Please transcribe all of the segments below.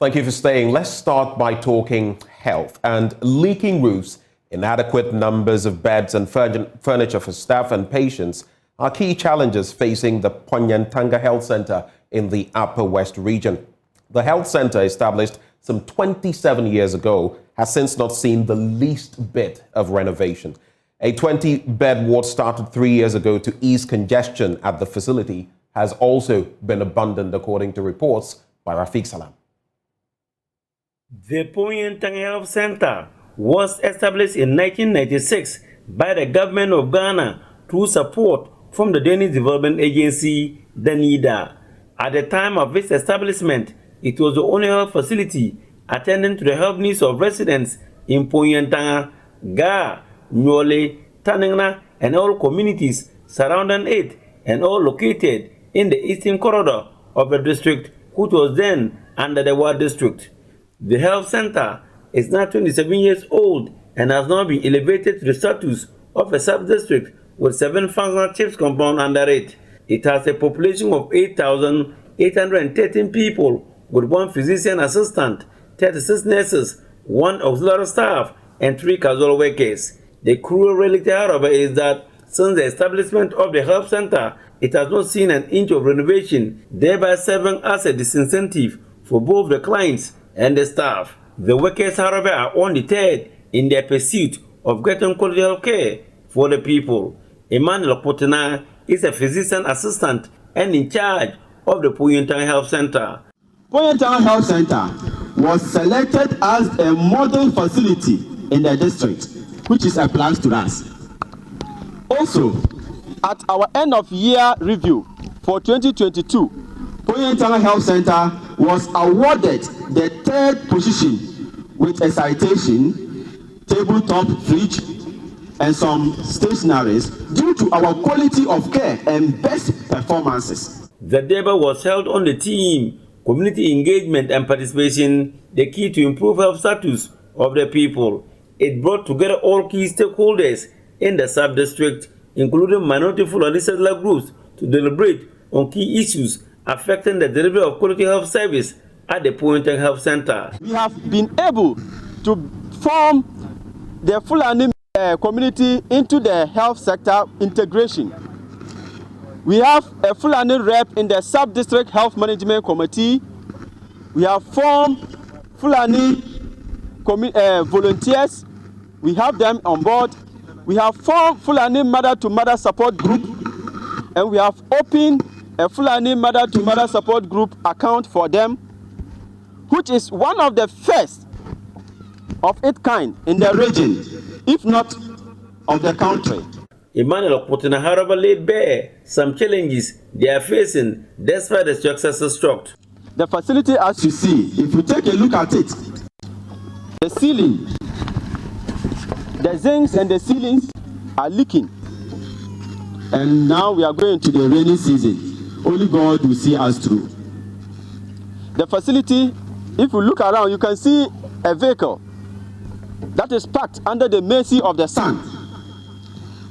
Thank you for staying. Let's start by talking health. And leaking roofs, inadequate numbers of beds and furniture for staff and patients are key challenges facing the Ponyantanga Health Center in the Upper West region. The health center, established some 27 years ago, has since not seen the least bit of renovation. A 20-bed ward started 3 years ago to ease congestion at the facility has also been abandoned, according to reports by Rafiq Salam. The Ponyantanga Health Center was established in 1996 by the government of Ghana through support from the Danish Development Agency, DANIDA. At the time of its establishment, it was the only health facility attending to the health needs of residents in Ponyantanga, Ga, Nyole, Taningna, and all communities surrounding it, and all located in the eastern corridor of the district, which was then under the Ward District. The health center is now 27 years old and has now been elevated to the status of a sub-district with 7 functional chiefs compound under it. It has a population of 8,813 people with 1 physician assistant, 36 nurses, 1 auxiliary staff, and 3 casual workers. The cruel reality, however, is that since the establishment of the health center, it has not seen an inch of renovation, thereby serving as a disincentive for both the clients and the staff. The workers, however, are undeterred in their pursuit of getting quality health care for the people. Emmanuel Potena is a physician assistant and in charge of the Ponyantanga Health Center. Ponyantanga Health Center was selected as a model facility in the district, which is a plus to us. Also, at our end of year review for 2022, Ponyantanga Health Center was awarded the 3rd position with a citation, tabletop fridge, and some stationaries due to our quality of care and best performances. The debate was held on the theme community engagement and participation, the key to improve health status of the people. It brought together all key stakeholders in the sub-district, including minority Fulani settler groups, to deliberate on key issues affecting the delivery of quality health service at the Ponyantanga Health Center. We have been able to form the Fulani community into the health sector integration. We have a Fulani rep in the sub-district health management committee. We have formed Fulani volunteers. We have them on board. We have formed Fulani mother-to-mother support group, and we have opened a Fulani mother-to-mother support group account for them, which is one of the first of its kind in the region, if not of the country. Emmanuel Potena, however, laid bare some challenges they are facing despite the successes struck. The facility, as you see, if you take a look at it, the ceiling, the zincs and the ceilings are leaking. And now we are going to the rainy season. Only God will see us through. The facility, if you look around, you can see a vehicle that is parked under the mercy of the sun.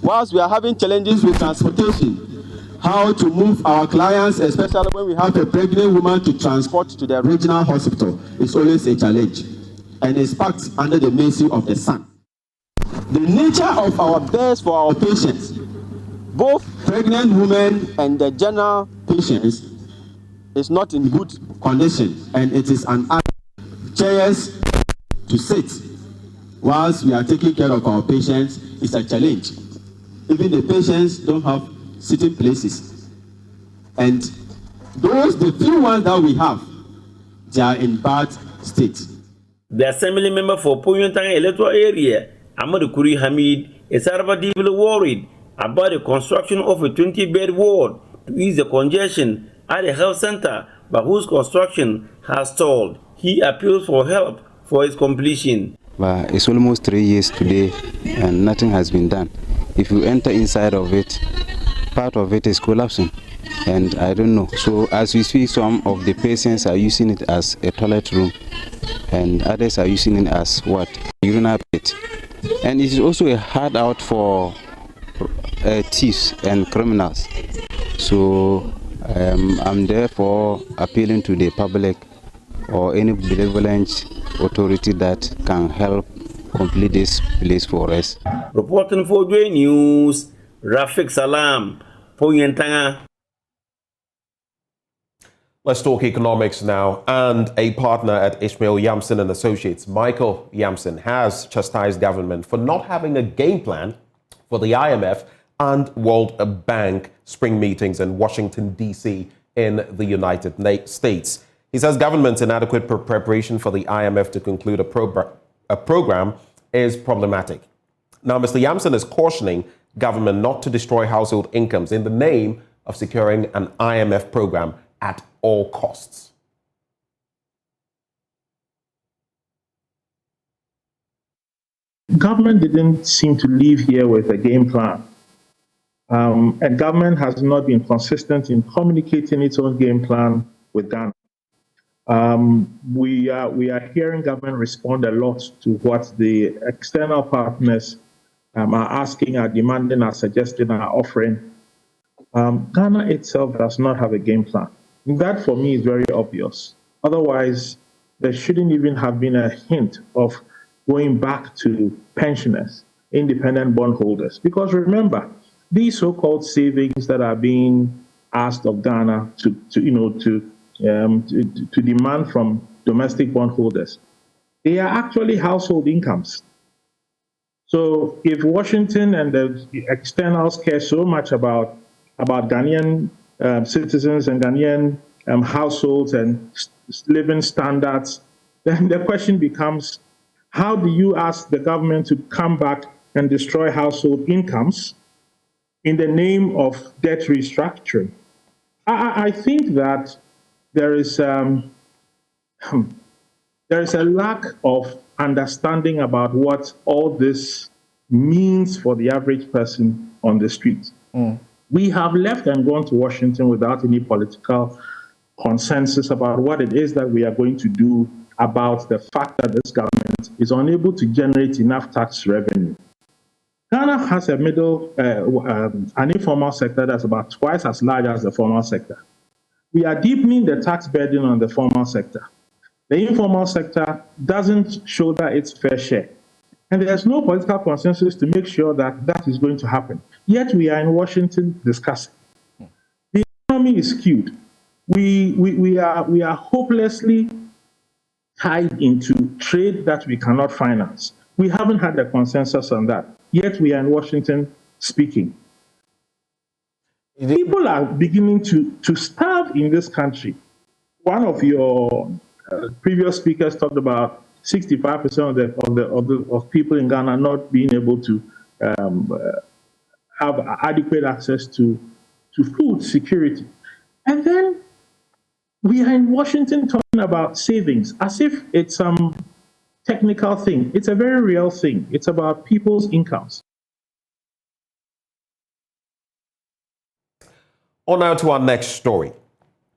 Whilst we are having challenges with transportation, how to move our clients, especially when we have a pregnant woman to transport to the regional hospital, is always a challenge. And it's parked under the mercy of the sun. The nature of our beds for our patients, both pregnant women and the general patients, is not in good condition, and it is an chairs to sit whilst we are taking care of our patients is a challenge. Even the patients don't have sitting places, and the few ones that we have, they are in bad state. The assembly member for Ponyantanga electoral area, Ahmad Kuri Hamid, is deeply worried about the construction of a 20-bed ward to ease the congestion at the health center, but whose construction has stalled. He appeals for help for its completion. But it's almost 3 years today and nothing has been done. If you enter inside of it, part of it is collapsing, and I don't know. So as we see, some of the patients are using it as a toilet room, and others are using it as what? Urinal pit. And it is also a hard out for thieves and criminals. So I'm therefore appealing to the public or any benevolent authority that can help complete this place for us. Reporting for JoyNews, Rafik Salam, Poyentanga. Let's talk economics now. And a partner at Ishmael Yamson and Associates, Michael Yamson, has chastised government for not having a game plan for the IMF and World Bank spring meetings in Washington, D.C. in the United States. He says government's inadequate preparation for the IMF to conclude a program is problematic. Now, Mr. Yamson is cautioning government not to destroy household incomes in the name of securing an IMF program at all costs. Government didn't seem to leave here with a game plan. And government has not been consistent in communicating its own game plan with Ghana. We are hearing government respond a lot to what the external partners are asking, are demanding, are suggesting, are offering. Ghana itself does not have a game plan. That, for me, is very obvious. Otherwise, there shouldn't even have been a hint of going back to pensioners, independent bondholders. Because remember, these so-called savings that are being asked of Ghana to demand from domestic bondholders, they are actually household incomes. So if Washington and the externals care so much about Ghanaian citizens and Ghanaian households and living standards, then the question becomes, how do you ask the government to come back and destroy household incomes in the name of debt restructuring? I think that there is a lack of understanding about what all this means for the average person on the street. We have left and gone to Washington without any political consensus about what it is that we are going to do about the fact that this government is unable to generate enough tax revenue. Ghana has an informal sector that's about twice as large as the formal sector. We are deepening the tax burden on the formal sector. The informal sector doesn't shoulder its fair share. And there's no political consensus to make sure that that is going to happen. Yet we are in Washington discussing. The economy is skewed. We are hopelessly tied into trade that we cannot finance. We haven't had a consensus on that. Yet we are in Washington speaking. People are beginning to starve in this country. One of your previous speakers talked about 65% of people in Ghana not being able to have adequate access to food security. And then we are in Washington talking about savings as if it's some technical thing. It's a very real thing. It's about people's incomes. On now to our next story.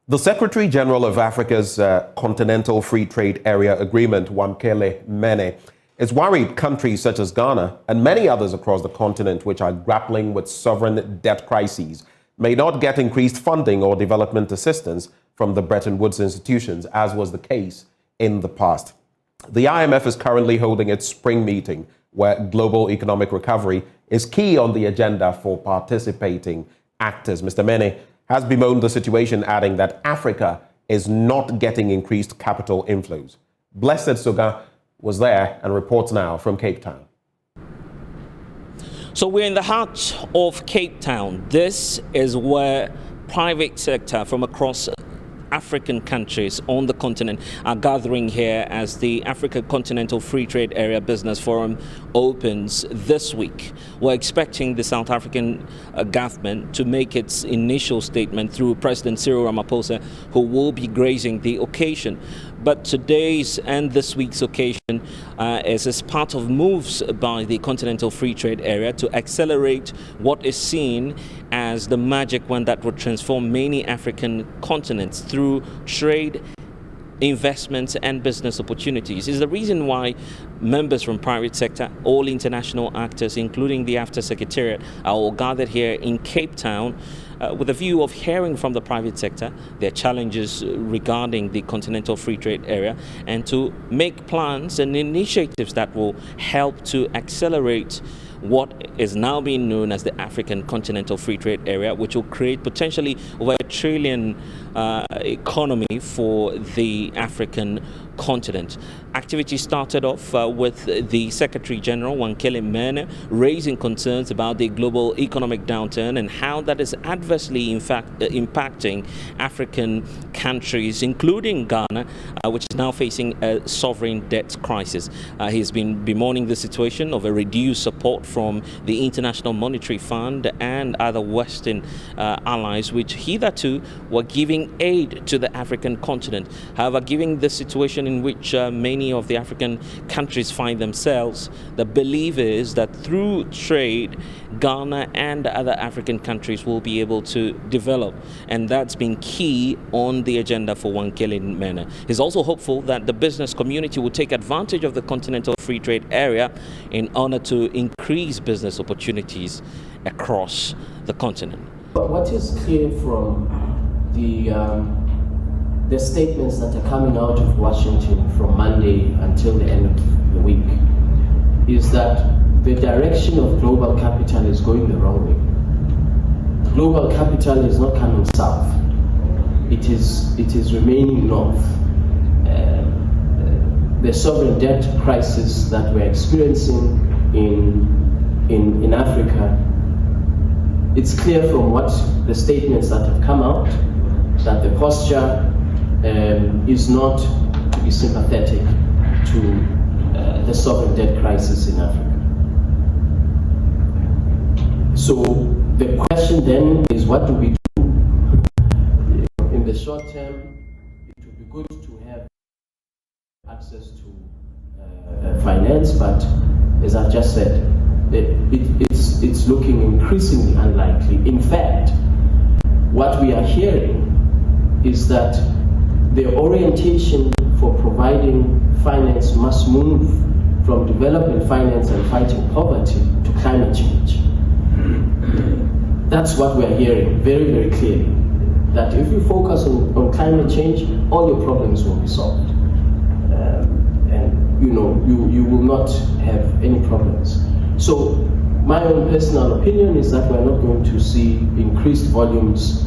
The Secretary General of Africa's Continental Free Trade Area Agreement, Wamkele Mene, is worried countries such as Ghana and many others across the continent which are grappling with sovereign debt crises may not get increased funding or development assistance from the Bretton Woods institutions, as was the case in the past. The IMF is currently holding its spring meeting, where global economic recovery is key on the agenda for participating actors. Mr. Mene has bemoaned the situation, adding that Africa is not getting increased capital inflows. Blessed Soga was there and reports now from Cape Town. So we're in the heart of Cape Town. This is where private sector from across African countries on the continent are gathering here as the Africa Continental Free Trade Area Business Forum opens this week. We're expecting the South African government to make its initial statement through President Cyril Ramaphosa, who will be gracing the occasion. But today's and this week's occasion is as part of moves by the Continental Free Trade Area to accelerate what is seen as the magic wand that would transform many African continents through trade, investments and business opportunities. Is the reason why members from private sector, all international actors, including the AFTA Secretariat, are all gathered here in Cape Town with a view of hearing from the private sector their challenges regarding the Continental Free Trade Area, and to make plans and initiatives that will help to accelerate what is now being known as the African Continental Free Trade Area, which will create potentially over $1 trillion economy for the African continent. Activity started off with the Secretary General, Wankele Mene, raising concerns about the global economic downturn and how that is adversely, in fact, impacting African countries, including Ghana, which is now facing a sovereign debt crisis. He's been bemoaning the situation of a reduced support from the International Monetary Fund and other Western allies, which hitherto were giving aid to the African continent. However, given the situation in which many of the African countries find themselves, the belief is that through trade, Ghana and other African countries will be able to develop, and that's been key on the agenda for Wankele Mene. He's also hopeful that the business community will take advantage of the Continental Free Trade Area in order to increase business opportunities across the continent. But what is clear from the statements that are coming out of Washington from Monday until the end of the week is that the direction of global capital is going the wrong way. Global capital is not coming south. It is remaining north. The sovereign debt crisis that we're experiencing in Africa, it's clear from what the statements that have come out that the posture is not to be sympathetic to the sovereign debt crisis in Africa. So the question then is, what do we do? In the short term, it would be good to have access to finance, but as I've just said, it's looking increasingly unlikely. In fact, what we are hearing is that the orientation for providing finance must move from development finance and fighting poverty to climate change. That's what we are hearing very, very clearly, that if you focus on climate change, all your problems will be solved. And you will not have any problems. So my own personal opinion is that we're not going to see increased volumes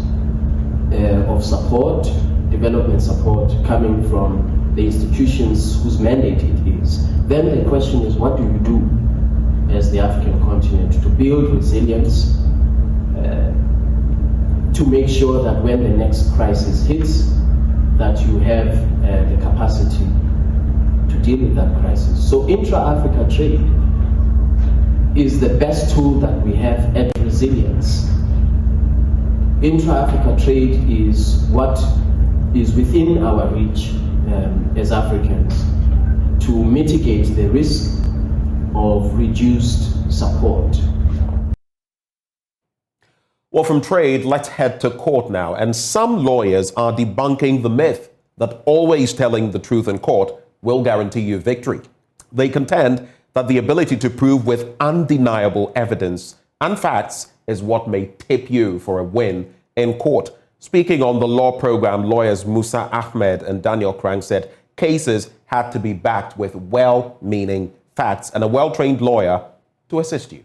of support, development support, coming from the institutions whose mandate it is. Then the question is, what do you do as the African continent to build resilience, to make sure that when the next crisis hits, that you have the capacity to deal with that crisis. So intra-Africa trade is the best tool that we have at resilience. Intra-Africa trade is what is within our reach as Africans to mitigate the risk of reduced support. Well, from trade, let's head to court now. And some lawyers are debunking the myth that always telling the truth in court will guarantee you victory. They contend that the ability to prove with undeniable evidence and facts is what may tip you for a win in court. Speaking on the law program, lawyers Musa Ahmed and Daniel Krang said cases had to be backed with well-meaning facts and a well-trained lawyer to assist you.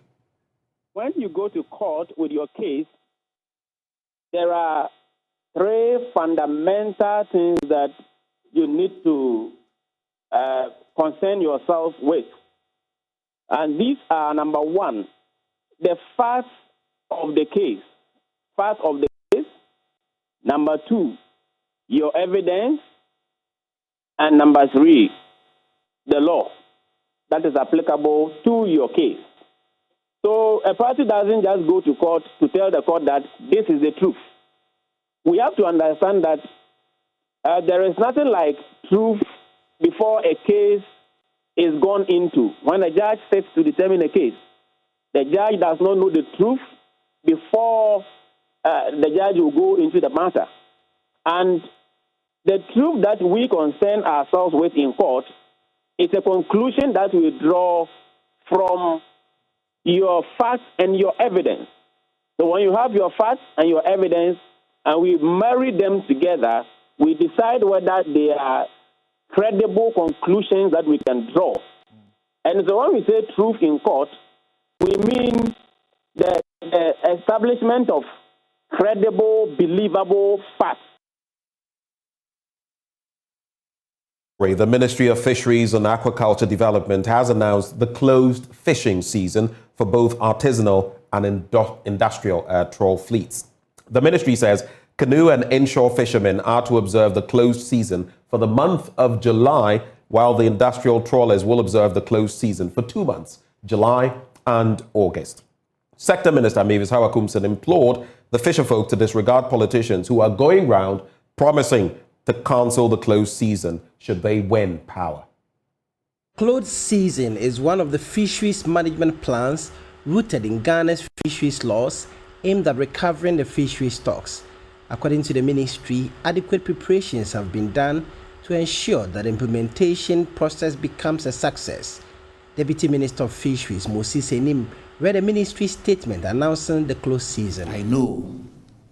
When you go to court with your case, there are three fundamental things that you need to concern yourself with. And these are, number one, the facts of the case. Facts of the case. Number two, your evidence. And number three, the law that is applicable to your case. So a party doesn't just go to court to tell the court that this is the truth. We have to understand that there is nothing like truth before a case is gone into. When a judge sits to determine a case, the judge does not know the truth before the judge will go into the matter. And the truth that we concern ourselves with in court is a conclusion that we draw from your facts and your evidence. So when you have your facts and your evidence, and we marry them together, we decide whether they are credible conclusions that we can draw. And so when we say truth in court, we mean the establishment of credible, believable facts. The Ministry of Fisheries and Aquaculture Development has announced the closed fishing season for both artisanal and industrial trawl fleets. The ministry says canoe and inshore fishermen are to observe the closed season for the month of July, while the industrial trawlers will observe the closed season for 2 months, July and August. Sector Minister Mavis Hawakumson implored the fisherfolk to disregard politicians who are going round promising to cancel the closed season should they win power. Closed season is one of the fisheries management plans rooted in Ghana's fisheries laws aimed at recovering the fishery stocks. According to the ministry, adequate preparations have been done to ensure that the implementation process becomes a success. Deputy Minister of Fisheries Moses Enim read a ministry statement announcing the closed season. I know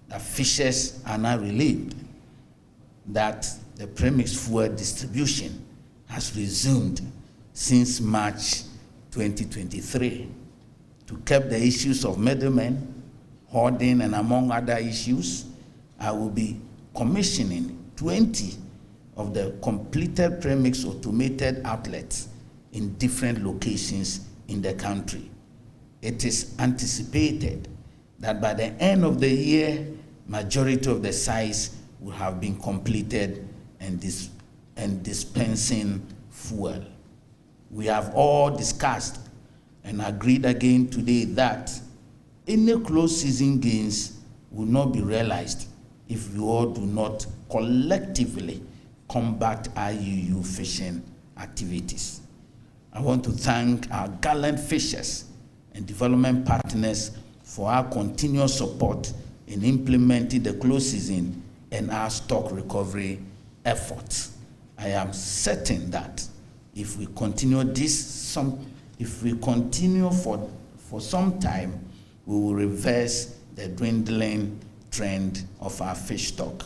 that fishers are now relieved that the premise fuel distribution has resumed since March 2023 to curb the issues of middlemen, hoarding, and among other issues. I will be commissioning 20 of the completed premix automated outlets in different locations in the country. It is anticipated that by the end of the year, majority of the sites will have been completed and dispensing fuel. We have all discussed and agreed again today that any closed season gains will not be realized if we all do not collectively combat IUU fishing activities. I want to thank our gallant fishers and development partners for our continuous support in implementing the closed season and our stock recovery efforts. I am certain that if we continue for some time, we will reverse the dwindling trend of our fish stock.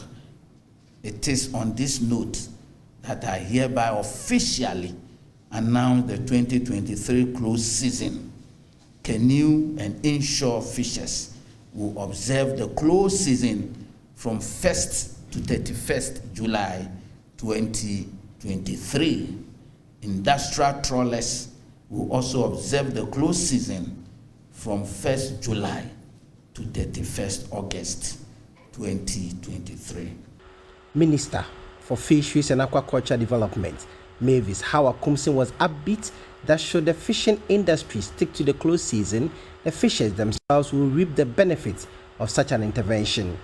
It is on this note that I hereby officially announce the 2023 closed season. Canoe and inshore fishers will observe the closed season from 1st to 31st July 2023. Industrial trawlers will also observe the closed season from 1st July to 31st August 2023. Minister for Fisheries and Aquaculture Development, Mavis Hawakumson, was upbeat that should the fishing industry stick to the closed season, the fishers themselves will reap the benefits of such an intervention.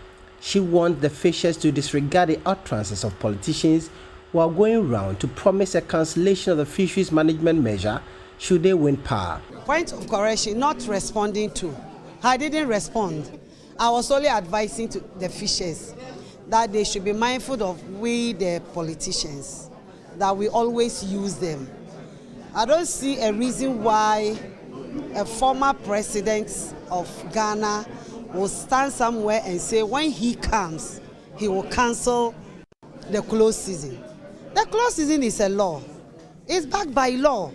She warned the fishers to disregard the utterances of politicians who are going round to promise a cancellation of the fisheries management measure should they win power. Point of correction, not responding to. I didn't respond. I was only advising to the fishers that they should be mindful of we, the politicians, that we always use them. I don't see a reason why a former president of Ghana will stand somewhere and say when he comes, he will cancel the closed season. The closed season is a law. It's backed by law.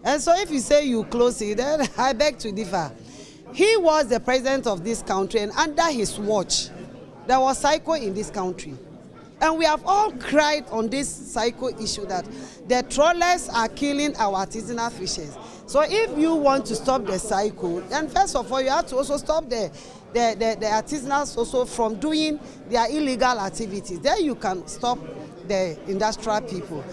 And so if you say you close it, then I beg to differ. He was the president of this country, and under his watch, there was cycle in this country. And we have all cried on this cycle issue that the trawlers are killing our artisanal fishers. So if you want to stop the cycle, then first of all, you have to also stop the artisanals also from doing their illegal activities. Then you can stop the industrial people.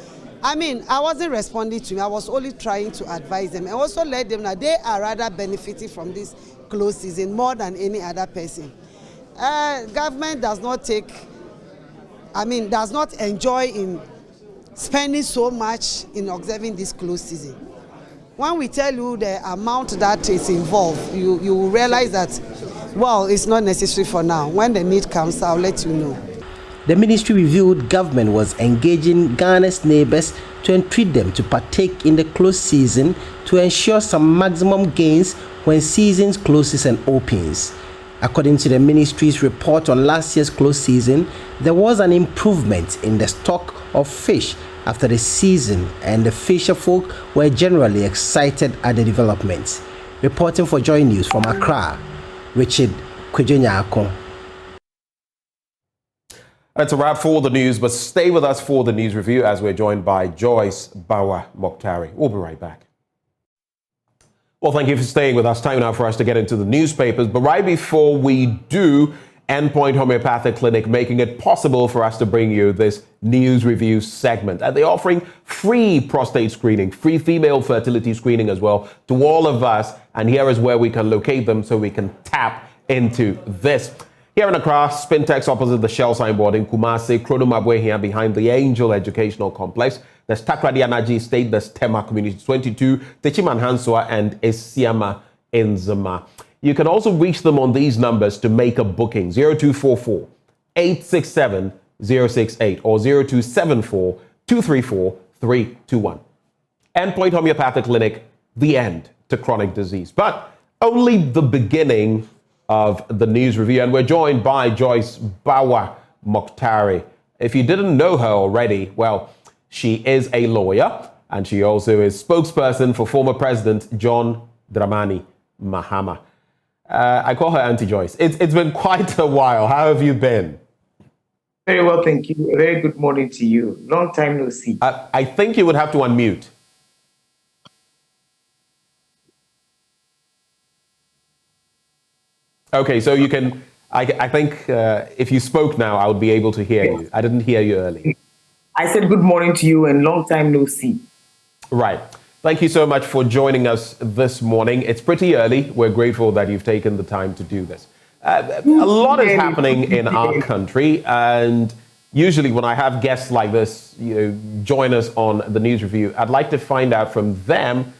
I mean, I wasn't responding to him. I was only trying to advise them and also let them know they are rather benefiting from this closed season more than any other person. Government does not enjoy in spending so much in observing this closed season. When we tell you the amount that is involved, you will realize that, well, it's not necessary for now. When the need comes, I'll let you know. The ministry revealed government was engaging Ghana's neighbors to entreat them to partake in the closed season to ensure some maximum gains when seasons closes and opens. According to the ministry's report on last year's close season, there was an improvement in the stock of fish after the season, and the fisher folk were generally excited at the developments. Reporting for Joy News from Accra, Richard Kwejenyako. That's a wrap for the news, but stay with us for the news review as we're joined by Joyce Bawa Mokhtari. We'll be right back. Well, thank you for staying with us. Time now for us to get into the newspapers. But right before we do, Endpoint Homeopathic Clinic making it possible for us to bring you this news review segment. And they're offering free prostate screening, free female fertility screening as well to all of us. And here is where we can locate them so we can tap into this. Here in Accra, Spintex opposite the Shell signboard in Kumasi, Kronumabwe here behind the Angel Educational Complex. There's Takrady Anaji State, there's Tema Community 22, Techiman Hansua, and Esiama Inzama. You can also reach them on these numbers to make a booking, 0244 867 068 or 0274 234 321. Endpoint Homeopathic Clinic, the end to chronic disease. But only the beginning of the news review, and we're joined by Joyce Bawa Mokhtari. If you didn't know her already, well, she is a lawyer, and she also is spokesperson for former President John Dramani Mahama. I call her Auntie Joyce. It's been quite a while. How have you been? Very well, thank you. A very good morning to you. Long time no see. I think you would have to unmute. Okay, so you can, I think if you spoke now, I would be able to hear you. I didn't hear you earlier. I said good morning to you and long time no see. Right. Thank you so much for joining us this morning. It's pretty early. We're grateful that you've taken the time to do this. A lot is happening in our country, and usually when I have guests like this, join us on the news review, I'd like to find out from them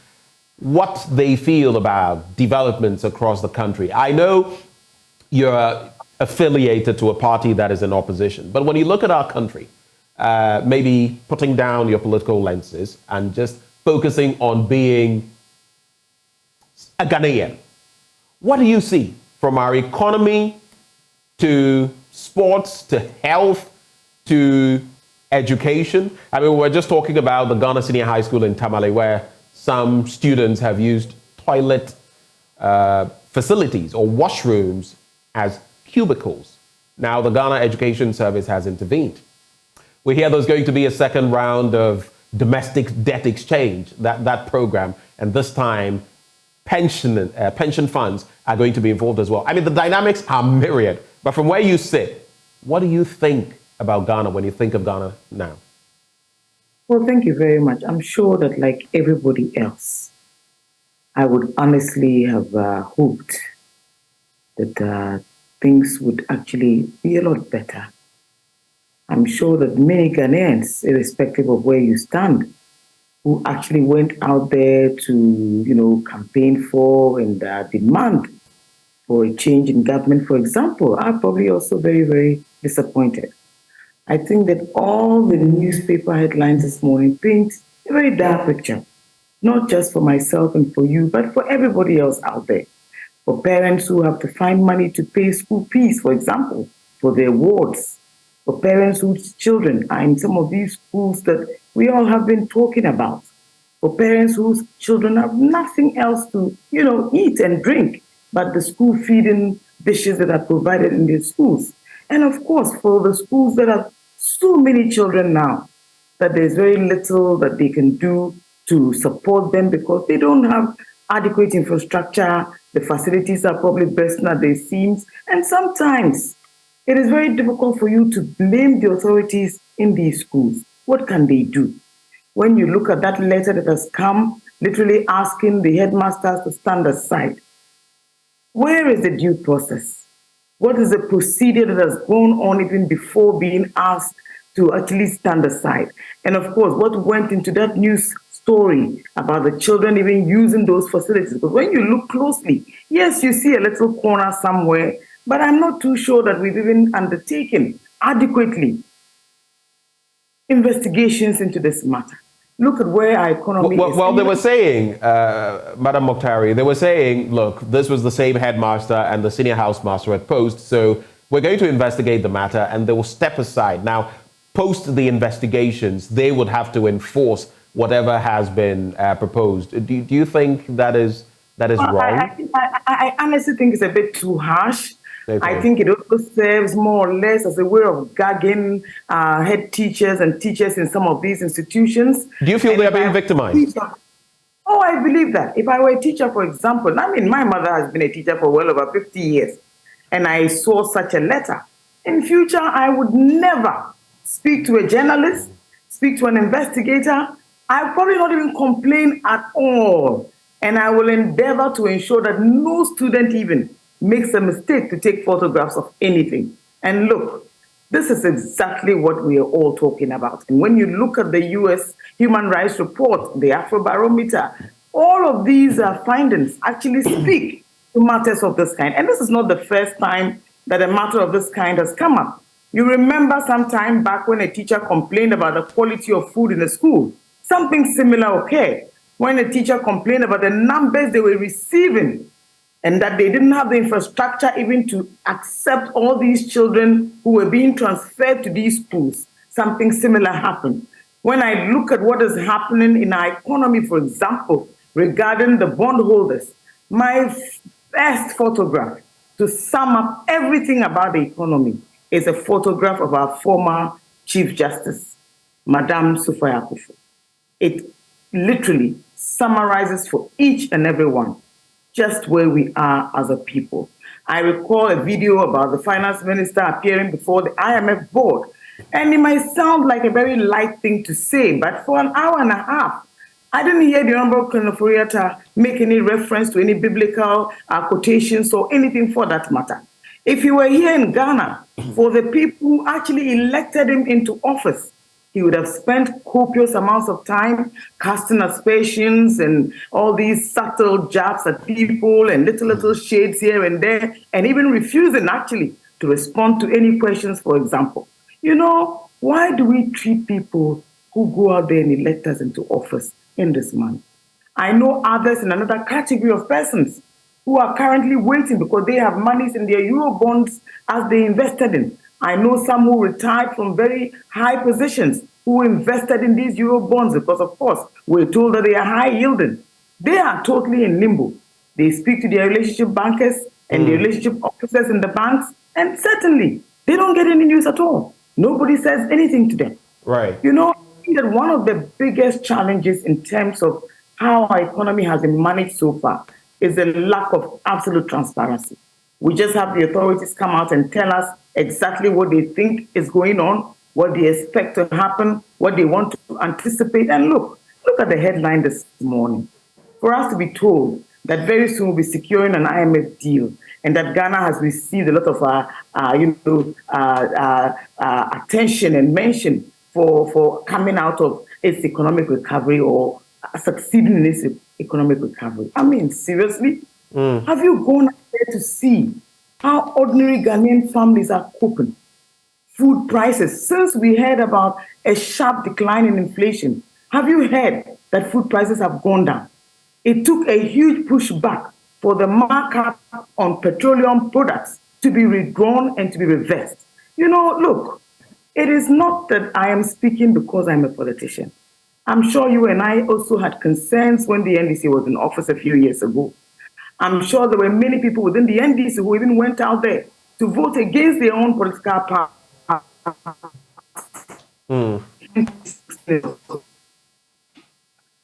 what they feel about developments across the country. I know you're affiliated to a party that is in opposition, but when you look at our country, maybe putting down your political lenses and just focusing on being a Ghanaian, what do you see from our economy to sports to health to education? I mean, we're just talking about the Ghana Senior High School in Tamale, where some students have used toilet facilities or washrooms as cubicles. Now, the Ghana Education Service has intervened. We hear there's going to be a second round of domestic debt exchange, that program, and this time pension funds are going to be involved as well. I mean, the dynamics are myriad, but from where you sit, what do you think about Ghana when you think of Ghana now? Well, thank you very much. I'm sure that like everybody else, I would honestly have hoped that things would actually be a lot better. I'm sure that many Ghanaians, irrespective of where you stand, who actually went out there to, campaign for and demand for a change in government, for example, are probably also very, very disappointed. I think that all the newspaper headlines this morning paint a very dark picture, not just for myself and for you, but for everybody else out there. For parents who have to find money to pay school fees, for example, for their wards. For parents whose children are in some of these schools that we all have been talking about. For parents whose children have nothing else to, eat and drink, but the school feeding dishes that are provided in their schools. And of course, for the schools that have so many children now, that there's very little that they can do to support them because they don't have adequate infrastructure. The facilities are probably bursting at their seams. And sometimes it is very difficult for you to blame the authorities in these schools. What can they do? When you look at that letter that has come, literally asking the headmasters to stand aside, where is the due process? What is the procedure that has gone on even before being asked to actually stand aside? And of course, what went into that news story about the children even using those facilities? Because when you look closely, yes, you see a little corner somewhere, but I'm not too sure that we've even undertaken adequately investigations into this matter. Look at where our economy is. Well, they were saying, Madam Mokhtari, they were saying, look, this was the same headmaster and the senior housemaster at Post, so we're going to investigate the matter and they will step aside. Now, post the investigations, they would have to enforce whatever has been proposed. Do you think that is wrong? I honestly think it's a bit too harsh. Okay. I think it also serves more or less as a way of gagging head teachers and teachers in some of these institutions. Do you feel they're being victimized? Oh, I believe that. If I were a teacher, for example, I mean, my mother has been a teacher for well over 50 years, and I saw such a letter. In future, I would never speak to a journalist, speak to an investigator. I'll probably not even complain at all. And I will endeavor to ensure that no student even makes a mistake to take photographs of anything. And look, this is exactly what we are all talking about. And when you look at the U.S. Human Rights Report, the Afrobarometer, all of these findings actually speak to matters of this kind. And this is not the first time that a matter of this kind has come up. You remember some time back when a teacher complained about the quality of food in the school. Something similar occurred when a teacher complained about the numbers they were receiving and that they didn't have the infrastructure even to accept all these children who were being transferred to these schools. Something similar happened. When I look at what is happening in our economy, for example, regarding the bondholders, my best photograph to sum up everything about the economy is a photograph of our former Chief Justice, Madame Sufai Akufo. It literally summarizes for each and every one just where we are as a people. I recall a video about the finance minister appearing before the IMF board, and it might sound like a very light thing to say, but for an hour and a half, I didn't hear the Honorable Colonel Furiata make any reference to any biblical quotations or anything for that matter. If he were here in Ghana, for the people who actually elected him into office, he would have spent copious amounts of time casting aspersions and all these subtle jabs at people and little shades here and there, and even refusing actually to respond to any questions, for example. You know, why do we treat people who go out there and elect us into office in this manner? I know others in another category of persons who are currently waiting because they have monies in their Euro bonds as they invested in. I know some who retired from very high positions who invested in these Euro bonds because, of course, we're told that they are high yielding. They are totally in limbo. They speak to their relationship bankers and their relationship officers in the banks, and certainly they don't get any news at all. Nobody says anything to them. Right. You know, I think that one of the biggest challenges in terms of how our economy has been managed so far is the lack of absolute transparency. We just have the authorities come out and tell us exactly what they think is going on, what they expect to happen, what they want to anticipate. And look at the headline this morning. For us to be told that very soon we'll be securing an IMF deal and that Ghana has received a lot of attention and mention for coming out of its economic recovery or succeeding in its economic recovery. I mean, seriously? Have you gone out there to see how ordinary Ghanaian families are coping? Food prices, since we heard about a sharp decline in inflation, have you heard that food prices have gone down? It took a huge pushback for the markup on petroleum products to be withdrawn and to be reversed. You know, look, it is not that I am speaking because I'm a politician. I'm sure you and I also had concerns when the NDC was in office a few years ago. I'm sure there were many people within the NDC who even went out there to vote against their own political party.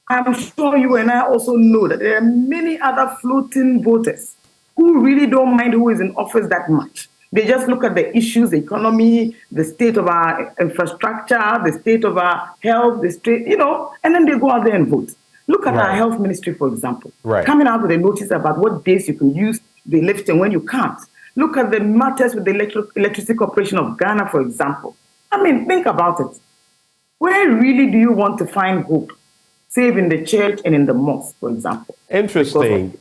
I'm sure you and I also know that there are many other floating voters who really don't mind who is in office that much. They just look at the issues, the economy, the state of our infrastructure, the state of our health, the state, you know, and then they go out there and vote. Look at our health ministry, for example, coming out with a notice about what days you can use the lift and when you can't. Look at the matters with the Electricity Corporation of Ghana, for example. I mean, think about it. Where really do you want to find hope? Save in the church and in the mosque, for example. Interesting.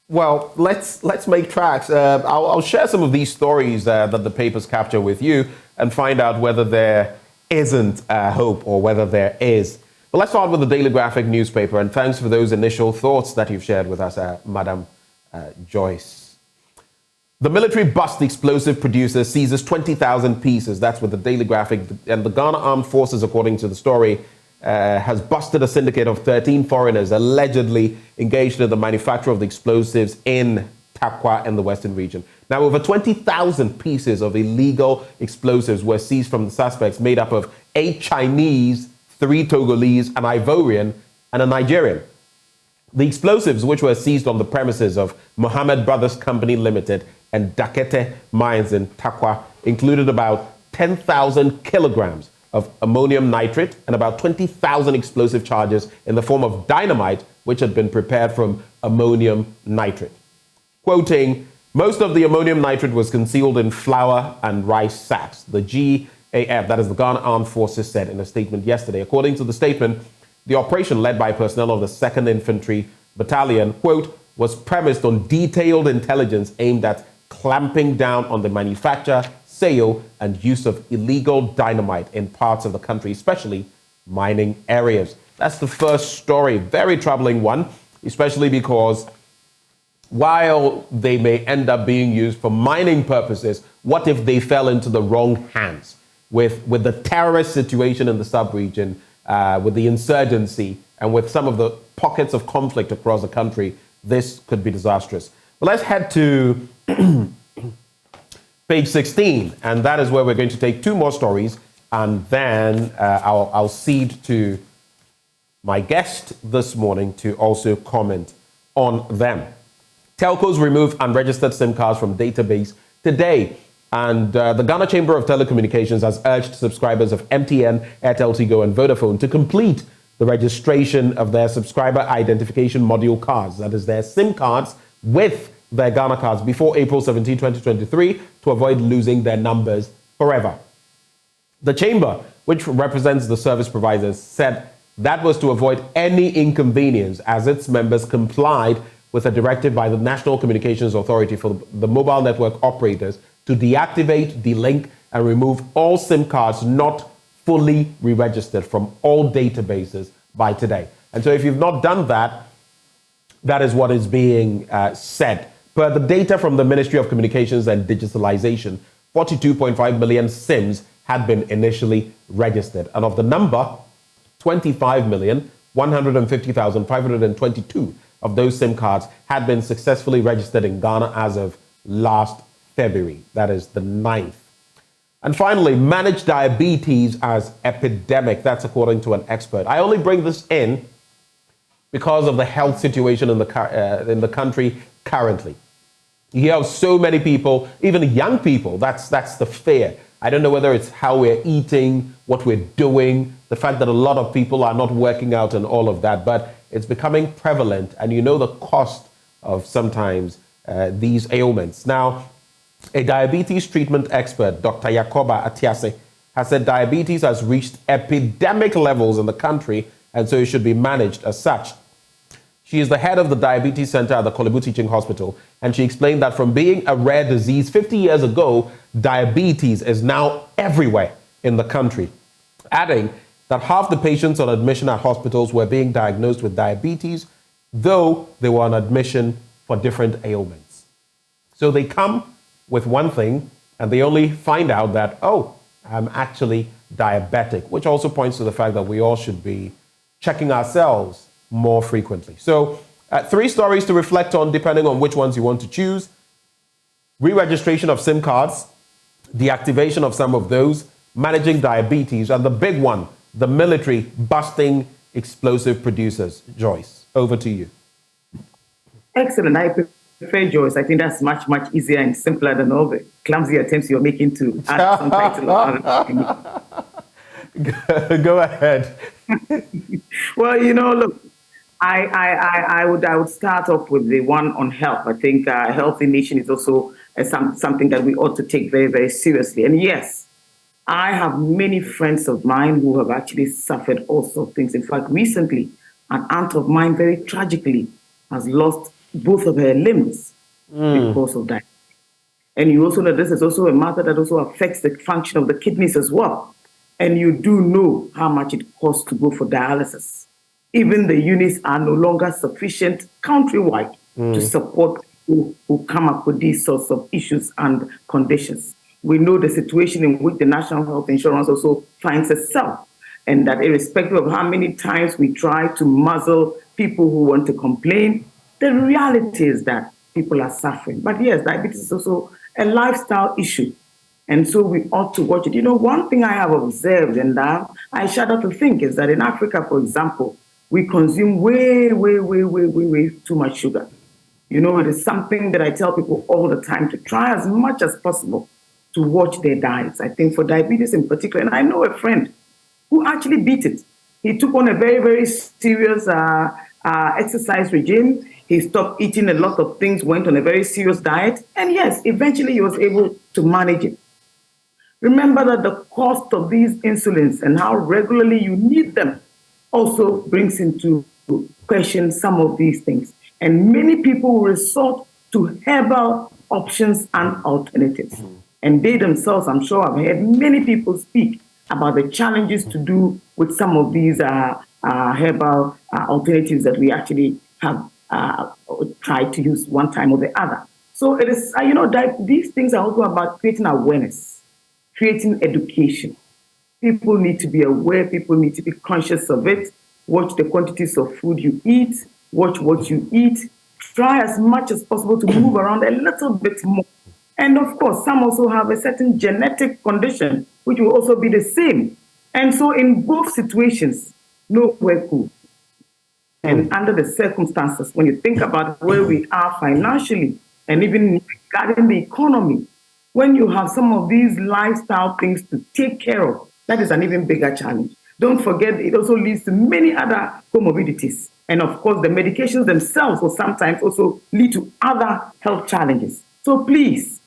Well, let's make tracks. I'll share some of these stories that the papers capture with you and find out whether they're isn't hope or whether there is. But let's start with the Daily Graphic newspaper, and thanks for those initial thoughts that you've shared with us, Madam Joyce. The military bust explosive producer seizes 20,000 pieces. That's with the Daily Graphic. And the Ghana Armed Forces, according to the story, has busted a syndicate of 13 foreigners allegedly engaged in the manufacture of the explosives in Takwa in the Western region. Now, over 20,000 pieces of illegal explosives were seized from the suspects, made up of 8 Chinese, 3 Togolese, an Ivorian, and a Nigerian. The explosives, which were seized on the premises of Mohammed Brothers Company Limited and Dakete Mines in Takwa, included about 10,000 kilograms of ammonium nitrate and about 20,000 explosive charges in the form of dynamite, which had been prepared from ammonium nitrate. Quoting, most of the ammonium nitrate was concealed in flour and rice sacks, the GAF, that is the Ghana Armed Forces, said in a statement yesterday. According to the statement, the operation led by personnel of the 2nd Infantry Battalion, quote, was premised on detailed intelligence aimed at clamping down on the manufacture, sale, and use of illegal dynamite in parts of the country, especially mining areas. That's the first story. Very troubling one, especially because while they may end up being used for mining purposes, what if they fell into the wrong hands? With the terrorist situation in the sub-region, with the insurgency, and with some of the pockets of conflict across the country, this could be disastrous. But let's head to page 16, and that is where we're going to take 2 more stories, and then I'll cede to my guest this morning to also comment on them. Telcos remove unregistered SIM cards from database today, and the Ghana Chamber of Telecommunications has urged subscribers of MTN, Airtel, Tigo, and Vodafone to complete the registration of their subscriber identification module cards, that is their SIM cards, with their Ghana cards before April 17, 2023 to avoid losing their numbers forever. The Chamber, which represents the service providers, said that was to avoid any inconvenience as its members complied with a directive by the National Communications Authority for the mobile network operators to deactivate, delink, and remove all SIM cards not fully re-registered from all databases by today. And so if you've not done that, that is what is being said. Per the data from the Ministry of Communications and Digitalization, 42.5 million SIMs had been initially registered. And of the number, 25,150,522 of those SIM cards had been successfully registered in Ghana as of last February. That is the 9th. And finally, manage diabetes as epidemic. That's according to an expert. I only bring this in because of the health situation in the country currently. You hear of so many people, even young people, that's the fear. I don't know whether it's how we're eating, what we're doing, the fact that a lot of people are not working out and all of that, but it's becoming prevalent, and you know the cost of sometimes these ailments. Now, a diabetes treatment expert, Dr. Yakoba Atiase, has said diabetes has reached epidemic levels in the country, and so it should be managed as such. She is the head of the Diabetes Center at the Kolebu Teaching Hospital, and she explained that from being a rare disease 50 years ago, diabetes is now everywhere in the country, adding that half the patients on admission at hospitals were being diagnosed with diabetes, though they were on admission for different ailments. So they come with one thing, and they only find out that, oh, I'm actually diabetic, which also points to the fact that we all should be checking ourselves more frequently. So 3 stories to reflect on, depending on which ones you want to choose. Re-registration of SIM cards, deactivation of some of those, managing diabetes, and the big one, the military busting explosive producers. Joyce, over to you. Excellent. I prefer Joyce. I think that's much, much easier and simpler than all the clumsy attempts you're making to add some title. Go ahead. Well, look, I would start off with the one on health. I think a healthy nation is also something that we ought to take very, very seriously. And yes, I have many friends of mine who have actually suffered all sorts of things. In fact, recently, an aunt of mine very tragically has lost both of her limbs because of that. And you also know this is also a matter that also affects the function of the kidneys as well. And you do know how much it costs to go for dialysis. Even the units are no longer sufficient countrywide to support people who come up with these sorts of issues and conditions. We know the situation in which the National Health Insurance also finds itself, and that irrespective of how many times we try to muzzle people who want to complain, the reality is that people are suffering. But yes, diabetes is also a lifestyle issue. And so we ought to watch it. You know, one thing I have observed, and I shudder to think, is that in Africa, for example, we consume way too much sugar. You know, it is something that I tell people all the time to try as much as possible to watch their diets. I think for diabetes in particular, and I know a friend who actually beat it. He took on a very serious exercise regime. He stopped eating a lot of things, went on a very serious diet, and yes, eventually he was able to manage it. Remember that the cost of these insulins and how regularly you need them also brings into question some of these things. And many people resort to herbal options and alternatives. And they themselves, I'm sure I've heard many people speak about the challenges to do with some of these herbal alternatives that we actually have tried to use one time or the other. So it is, these things are also about creating awareness, creating education. People need to be aware, people need to be conscious of it. Watch the quantities of food you eat, watch what you eat. Try as much as possible to move around a little bit more. And of course, some also have a certain genetic condition, which will also be the same. And so in both situations, nowhere cool. And under the circumstances, when you think about where we are financially, and even regarding the economy, when you have some of these lifestyle things to take care of, that is an even bigger challenge. Don't forget, it also leads to many other comorbidities. And of course, the medications themselves will sometimes also lead to other health challenges. So please,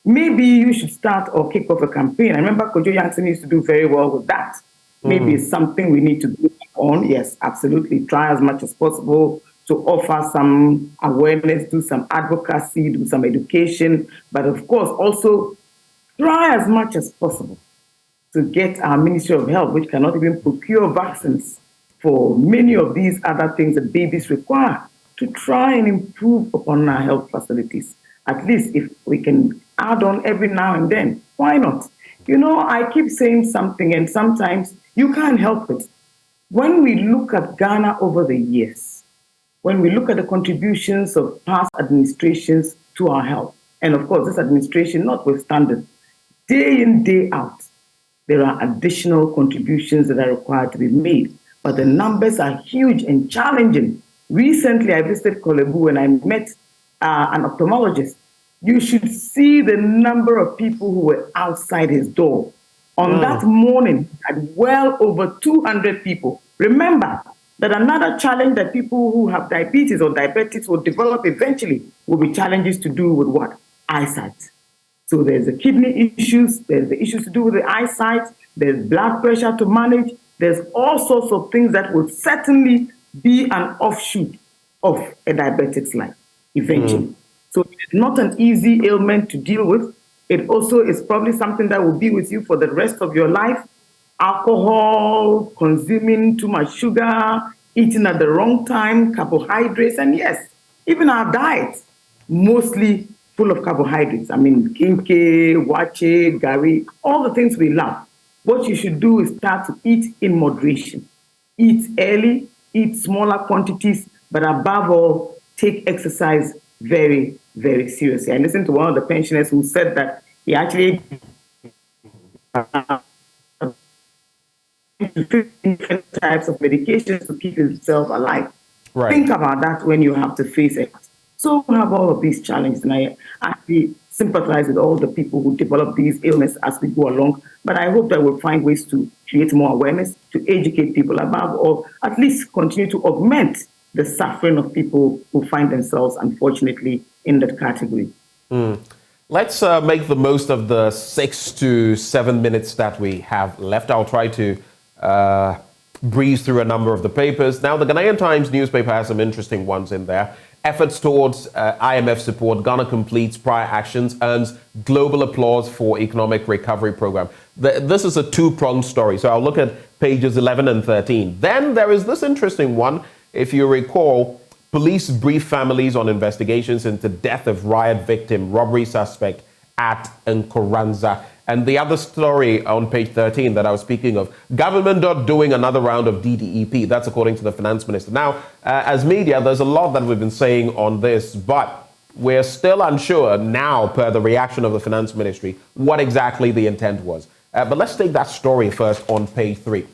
maybe you should start or kick off a campaign. I remember Kojo Yankson used to do very well with that. Maybe it's something we need to do on. Yes, absolutely. Try as much as possible to offer some awareness, do some advocacy, do some education. But of course, also try as much as possible to get our Ministry of Health, which cannot even procure vaccines for many of these other things that babies require, to try and improve upon our health facilities. At least if we can add on every now and then, why not? You know, I keep saying something and sometimes you can't help it. When we look at Ghana over the years, when we look at the contributions of past administrations to our health, and of course this administration notwithstanding, day in, day out, there are additional contributions that are required to be made, but the numbers are huge and challenging. Recently, I visited Kolebu and I met an ophthalmologist. You should see the number of people who were outside his door. On that morning, had well over 200 people. Remember that another challenge that people who have diabetes or diabetics will develop eventually will be challenges to do with what? Eyesight. So there's the kidney issues, there's the issues to do with the eyesight, there's blood pressure to manage, there's all sorts of things that will certainly be an offshoot of a diabetic's life eventually. So it's not an easy ailment to deal with. It also is probably something that will be with you for the rest of your life. Alcohol, consuming too much sugar, eating at the wrong time, carbohydrates, and yes, even our diets, mostly full of carbohydrates. I mean, kinke, wache, gari, all the things we love. What you should do is start to eat in moderation. Eat early, eat smaller quantities, but above all, take exercise very, very seriously. I listened to one of the pensioners who said that he actually different types of medications to keep himself alive. Right. Think about that when you have to face it. So we have all of these challenges, and I actually sympathize with all the people who develop these illnesses as we go along. But I hope that we'll find ways to create more awareness, to educate people about, or at least continue to augment the suffering of people who find themselves, unfortunately, in that category. Let's make the most of the 6 to 7 minutes that we have left. I'll try to breeze through a number of the papers. Now, the Ghanaian Times newspaper has some interesting ones in there. Efforts towards IMF support, Ghana completes prior actions, earns global applause for economic recovery program. this is a two-pronged story. So I'll look at pages 11 and 13. Then there is this interesting one. If you recall, police brief families on investigations into death of riot victim, robbery suspect at Nkoranza. And the other story on page 13 that I was speaking of, government not doing another round of DDEP. That's according to the finance minister. Now, as media, there's a lot that we've been saying on this, but we're still unsure now, per the reaction of the finance ministry, what exactly the intent was. But let's take that story first on page 3.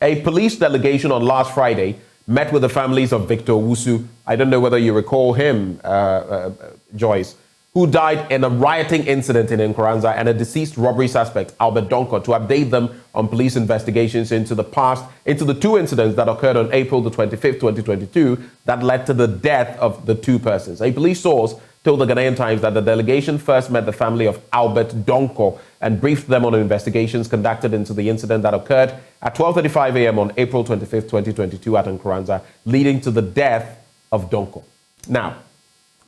A police delegation on last Friday met with the families of Victor Wusu. I don't know whether you recall him, Joyce, who died in a rioting incident in Nkoranza, and a deceased robbery suspect, Albert Donko, to update them on police investigations into the two incidents that occurred on April the 25th, 2022, that led to the death of the two persons. A police source told the Ghanaian Times that the delegation first met the family of Albert Donko and briefed them on investigations conducted into the incident that occurred at 12:35 a.m. on April 25th, 2022 at Nkoranza, leading to the death of Donko. Now,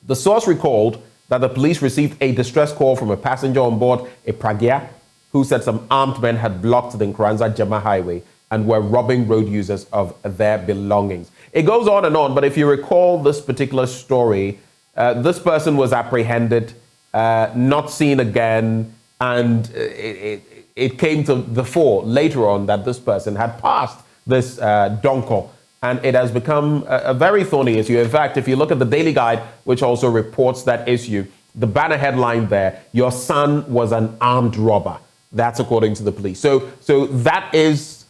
the source recalled that the police received a distress call from a passenger on board a Pragya who said some armed men had blocked the Nkoranza-Jema highway and were robbing road users of their belongings. It goes on and on, but if you recall this particular story, this person was apprehended, not seen again, and it came to the fore later on that this person had passed this Donko. And it has become a very thorny issue. In fact, if you look at the Daily Guide, which also reports that issue, the banner headline there, your son was an armed robber. That's according to the police. So that is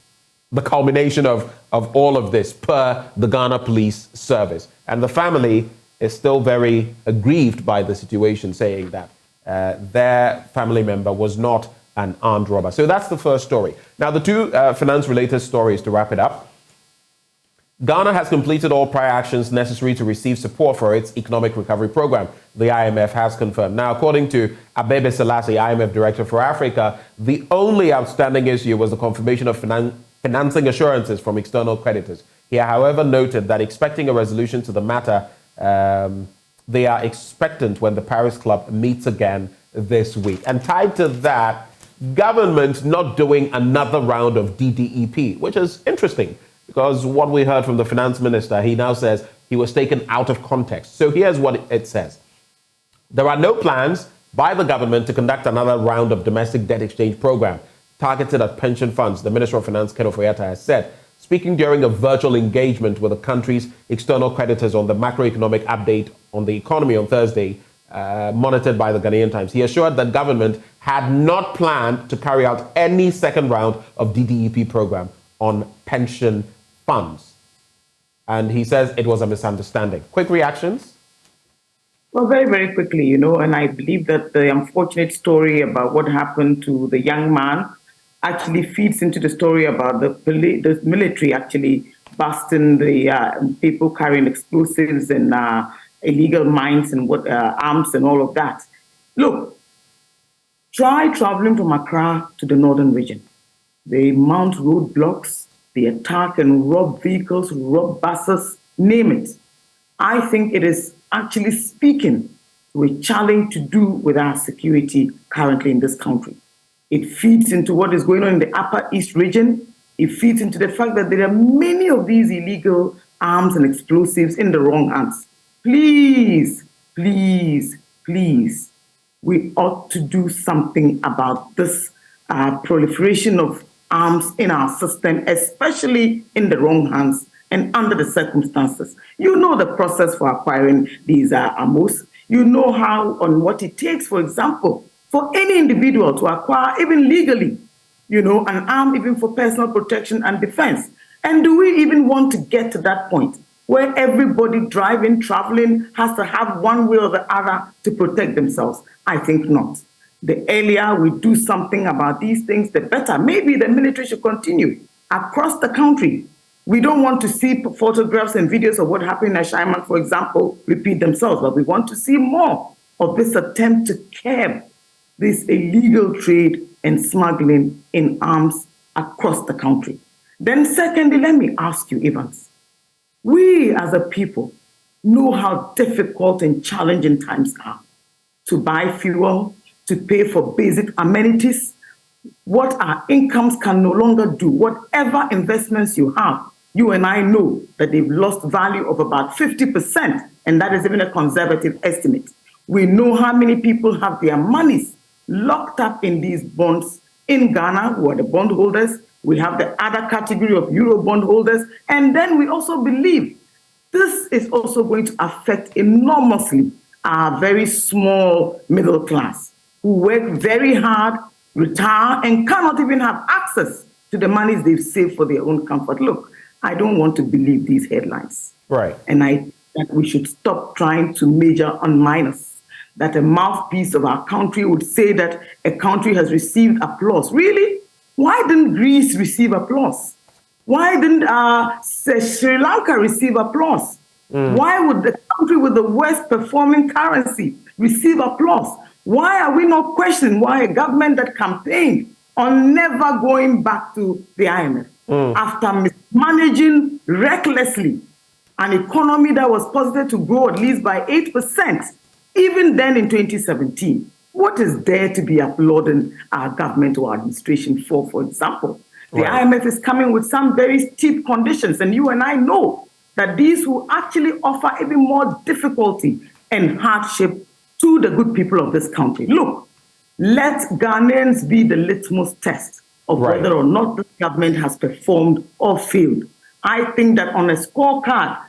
the culmination of all of this per the Ghana Police Service. And the family is still very aggrieved by the situation, saying that their family member was not an armed robber. So that's the first story. Now, the two finance-related stories to wrap it up. Ghana has completed all prior actions necessary to receive support for its economic recovery program, the IMF has confirmed. Now, according to Abebe Selassie, IMF Director for Africa, the only outstanding issue was the confirmation of financing assurances from external creditors. He, however, noted that expecting a resolution to the matter, they are expectant when the Paris Club meets again this week. And tied to that, government not doing another round of DDEP, which is interesting. Because what we heard from the finance minister, he now says he was taken out of context. So here's what it says. There are no plans by the government to conduct another round of domestic debt exchange program targeted at pension funds, the Minister of Finance, Kenneth Oyata, has said, speaking during a virtual engagement with the country's external creditors on the macroeconomic update on the economy on Thursday, monitored by the Ghanaian Times. He assured that government had not planned to carry out any second round of DDEP program on pension funds. And he says it was a misunderstanding. Quick reactions? Well, very, very quickly, and I believe that the unfortunate story about what happened to the young man actually feeds into the story about the military actually busting the people carrying explosives and illegal mines and arms and all of that. Look, try traveling from Accra to the northern region. They mount roadblocks, they attack and rob vehicles, rob buses, name it. I think it is actually speaking to a challenge to do with our security currently in this country. It feeds into what is going on in the Upper East region. It feeds into the fact that there are many of these illegal arms and explosives in the wrong hands. Please, please, please, we ought to do something about this proliferation of arms in our system, especially in the wrong hands and under the circumstances. You know the process for acquiring these ammos. You know how and what it takes, for example, for any individual to acquire, even legally, an arm even for personal protection and defense. And do we even want to get to that point where everybody driving, traveling has to have one way or the other to protect themselves? I think not. The earlier we do something about these things, the better. Maybe the military should continue across the country. We don't want to see photographs and videos of what happened in Ashaiman, for example, repeat themselves, but we want to see more of this attempt to curb this illegal trade and smuggling in arms across the country. Then secondly, let me ask you, Evans, we as a people know how difficult and challenging times are to buy fuel, to pay for basic amenities, what our incomes can no longer do. Whatever investments you have, you and I know that they've lost value of about 50%, and that is even a conservative estimate. We know how many people have their monies locked up in these bonds in Ghana, who are the bondholders. We have the other category of Euro bondholders, and then we also believe this is also going to affect enormously our very small middle class, who work very hard, retire, and cannot even have access to the monies they've saved for their own comfort. Look, I don't want to believe these headlines. Right. And I think that we should stop trying to major on minors, that a mouthpiece of our country would say that a country has received applause. Really? Why didn't Greece receive applause? Why didn't Sri Lanka receive applause? Why would the country with the worst performing currency receive applause? Why are we not questioning why a government that campaigned on never going back to the IMF after mismanaging recklessly an economy that was posited to grow at least by 8%, even then in 2017? What is there to be applauding our government or administration for example? The IMF is coming with some very steep conditions, and you and I know that these will actually offer even more difficulty and hardship to the good people of this country. Look, let Ghanaians be the litmus test of whether or not the government has performed or failed. I think that on a scorecard,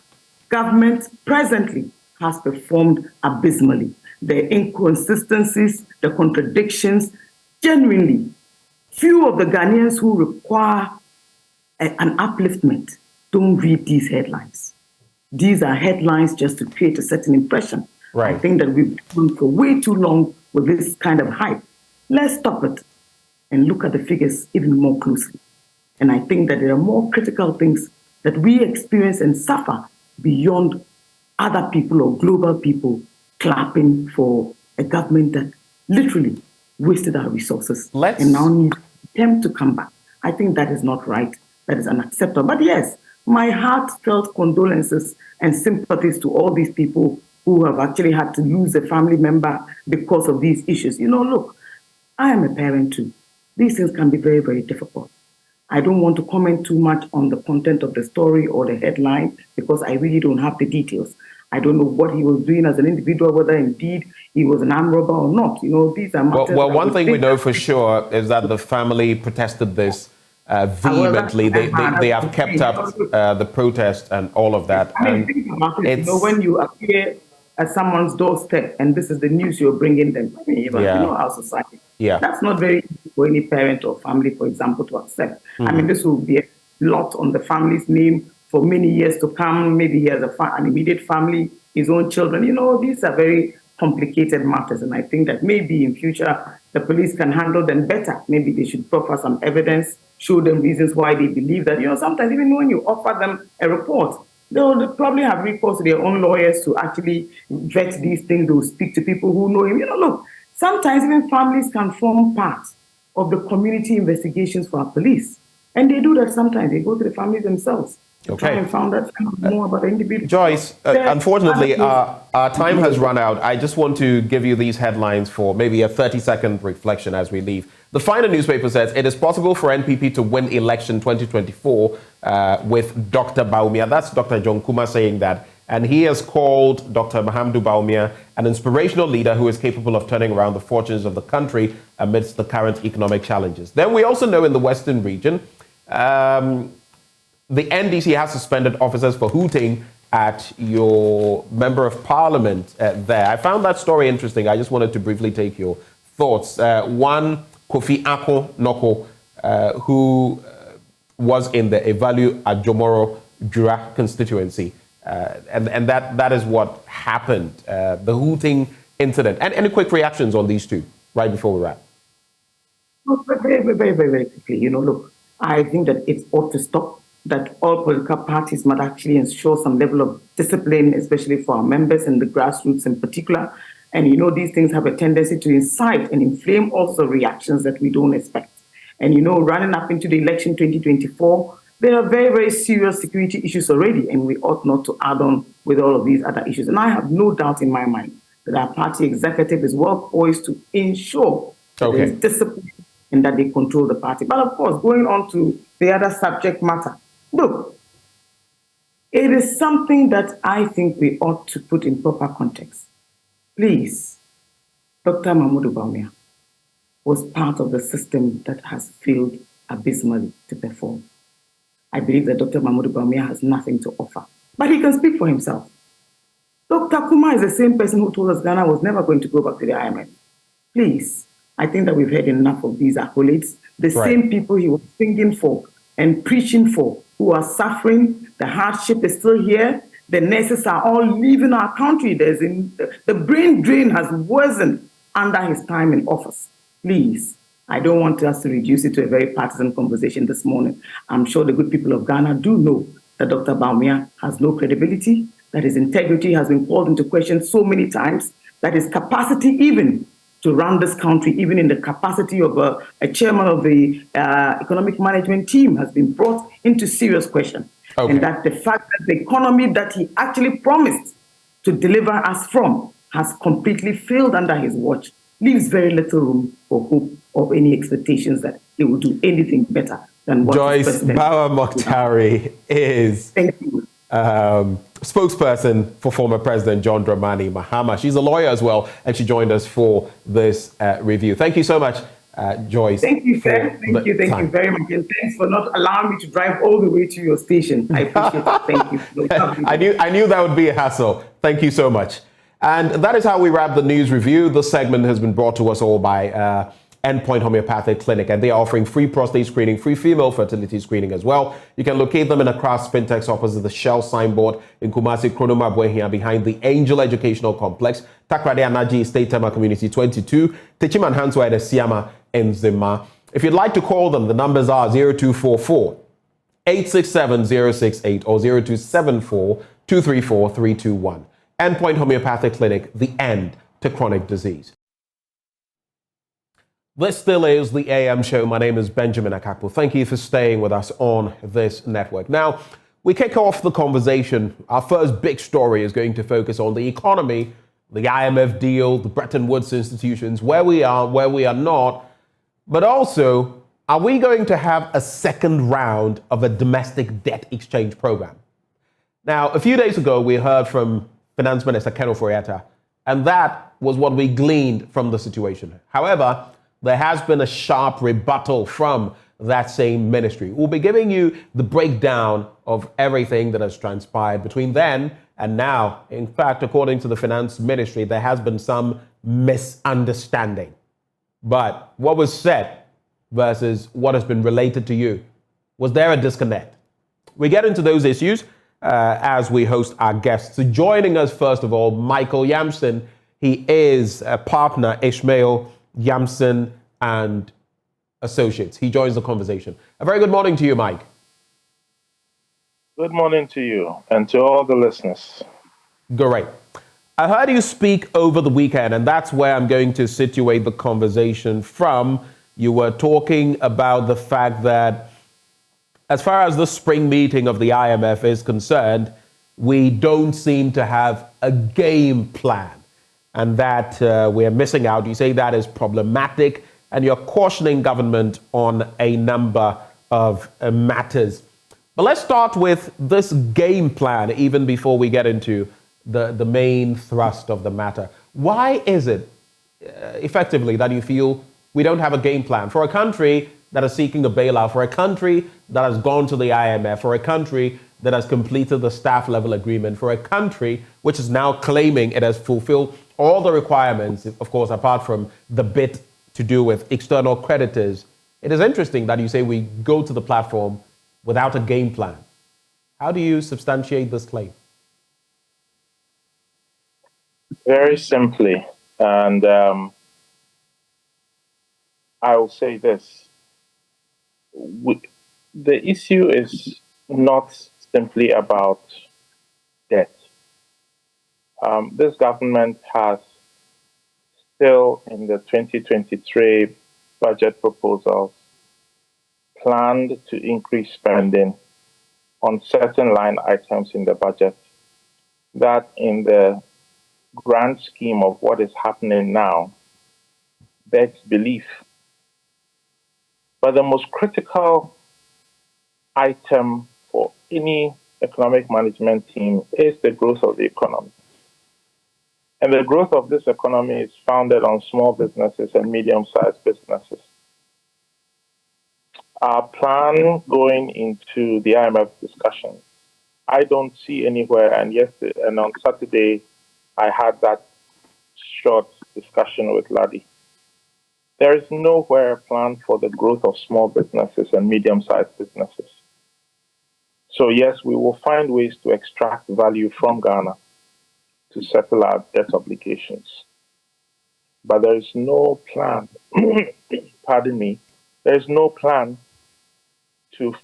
government presently has performed abysmally. The inconsistencies, the contradictions, genuinely, few of the Ghanaians who require an upliftment don't read these headlines. These are headlines just to create a certain impression. I think that we've gone for way too long with this kind of hype. Let's stop it and look at the figures even more closely. And I think that there are more critical things that we experience and suffer beyond other people or global people clapping for a government that literally wasted our resources and now need them to come back. I think that is not right. That is unacceptable. But yes, my heartfelt condolences and sympathies to all these people who have actually had to lose a family member because of these issues. You know, look, I am a parent too. These things can be very, very difficult. I don't want to comment too much on the content of the story or the headline because I really don't have the details. I don't know what he was doing as an individual, whether indeed he was an armed robber or not. You know, these are matters. Well, one thing we know for sure is that the family protested this vehemently. They have kept up the protest and all of that. I mean, think about it. You know, when you appear at someone's doorstep and this is the news you're bringing them, I mean, you know our society. That's not very easy for any parent or family, for example, to accept. I mean, this will be a lot on the family's name for many years to come. Maybe he has an immediate family, his own children. You know, these are very complicated matters. And I think that maybe in future, the police can handle them better. Maybe they should proffer some evidence, show them reasons why they believe that. You know, sometimes even when you offer them a report, they'll probably have recourse to their own lawyers to actually vet these things. They'll speak to people who know him. You know, look, sometimes even families can form part of the community investigations for our police. And they do that sometimes. They go to the families themselves. Try and find out more about the individual. Joyce, unfortunately, our time has run out. I just want to give you these headlines for maybe a 30-second reflection as we leave. The final newspaper says it is possible for NPP to win election 2024 with Dr. Bawumia. That's Dr. John Kuma saying that. And he has called Dr. Mahamudu Bawumia an inspirational leader who is capable of turning around the fortunes of the country amidst the current economic challenges. Then we also know in the Western region, the NDC has suspended officers for hooting at your member of parliament there. I found that story interesting. I just wanted to briefly take your thoughts. One, Kofi Ako Noko, who was in the Evalu Ajomoro Jura constituency. And that is what happened, the hooting incident. And any quick reactions on these two right before we wrap? Very quickly. You know, look, I think that it ought to stop, that all political parties must actually ensure some level of discipline, especially for our members and the grassroots in particular. And, you know, these things have a tendency to incite and inflame also reactions that we don't expect. And, you know, running up into the election 2024, there are very, very serious security issues already, and we ought not to add on with all of these other issues. And I have no doubt in my mind that our party executive is well poised to ensure that there is Okay. discipline and that they control the party. But of course, going on to the other subject matter, look, it is something that I think we ought to put in proper context. Please, Dr. Mahmoud Bawumia was part of the system that has failed abysmally to perform. I believe that Dr. Mahmoud Bawumia has nothing to offer, but he can speak for himself. Dr. Kuma is the same person who told us Ghana was never going to go back to the IMF. Please, I think that we've heard enough of these accolades. The same people he was singing for and preaching for who are suffering, the hardship is still here. The nurses are all leaving our country. The brain drain has worsened under his time in office. Please, I don't want us to reduce it to a very partisan conversation this morning. I'm sure the good people of Ghana do know that Dr. Bawumia has no credibility, that his integrity has been called into question so many times, that his capacity even to run this country, even in the capacity of a chairman of the economic management team, has been brought into serious question. And that the fact that the economy that he actually promised to deliver us from has completely failed under his watch leaves very little room for hope or any expectations that he will do anything better than what Joyce Bawa Mokhtari is spokesperson for former President John Dramani Mahama. She's a lawyer as well, and she joined us for this review. Thank you so much, Joyce. Thank you, sir. Thank you very much. And thanks for not allowing me to drive all the way to your station. I appreciate it. Thank you. I knew that would be a hassle. Thank you so much. And that is how we wrap the news review. This segment has been brought to us all by Endpoint Homeopathic Clinic, and they are offering free prostate screening, free female fertility screening as well. You can locate them in Accra Spintex opposite the Shell signboard in Kumasi, Kronoma, Buehia, behind the Angel Educational Complex, Takrade Anaji State Tema Community 22, Techiman Hanswa at Siama in Zima. If you'd like to call them, the numbers are 0244 867 068 or 0274 234 321. Endpoint Homeopathic Clinic, the end to chronic disease. This still is the AM show. My name is Benjamin Akakpo. Thank you for staying with us on this network. Now, we kick off the conversation. Our first big story is going to focus on the economy, the IMF deal, the Bretton Woods institutions, where we are not, but also, are we going to have a second round of a domestic debt exchange program? Now, a few days ago, we heard from Finance Minister Ken Ofori-Atta, and that was what we gleaned from the situation. However, there has been a sharp rebuttal from that same ministry. We'll be giving you the breakdown of everything that has transpired between then and now. In fact, according to the Finance Ministry, there has been some misunderstanding. But what was said versus what has been related to you, was there a disconnect? We get into those issues as we host our guests. So joining us, first of all, Michael Yamson. He is a partner, Ishmael Yamson and Associates. He joins the conversation. A very good morning to you, Mike. Good morning to you and to all the listeners. Great. I heard you speak over the weekend, and that's where I'm going to situate the conversation from. You were talking about the fact that as far as the spring meeting of the IMF is concerned, we don't seem to have a game plan, and that we're missing out. You say that is problematic, and you're cautioning government on a number of matters. But let's start with this game plan, even before we get into the main thrust of the matter. Why is it, effectively, that you feel we don't have a game plan for a country that is seeking a bailout, for a country that has gone to the IMF, for a country that has completed the staff level agreement, for a country which is now claiming it has fulfilled all the requirements, of course, apart from the bit to do with external creditors? It is interesting that you say we go to the platform without a game plan. How do you substantiate this claim? Very simply, and I will say this. The issue is not simply about debt. This government has still, in the 2023 budget proposals, planned to increase spending on certain line items in the budget that in the grand scheme of what is happening now begs belief. But the most critical item for any economic management team is the growth of the economy. And the growth of this economy is founded on small businesses and medium-sized businesses. Our plan going into the IMF discussion, I don't see anywhere, and on Saturday, I had that short discussion with Ladi. There is nowhere a plan for the growth of small businesses and medium-sized businesses. So yes, we will find ways to extract value from Ghana to settle our debt obligations. But there is no plan, pardon me, there is no plan to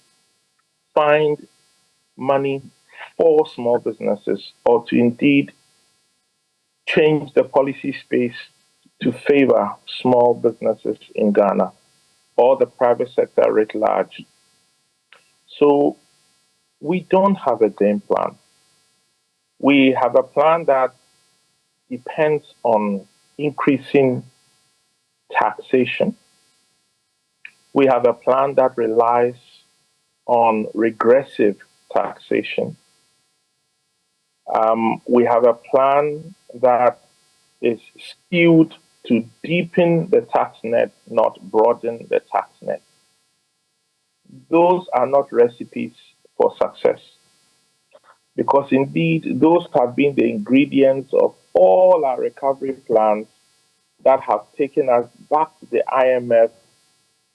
find money for small businesses or to indeed change the policy space to favor small businesses in Ghana or the private sector writ large. So we don't have a game plan. We have a plan that depends on increasing taxation. We have a plan that relies on regressive taxation. We have a plan that is skewed to deepen the tax net, not broaden the tax net. Those are not recipes for success, because indeed those have been the ingredients of all our recovery plans that have taken us back to the IMF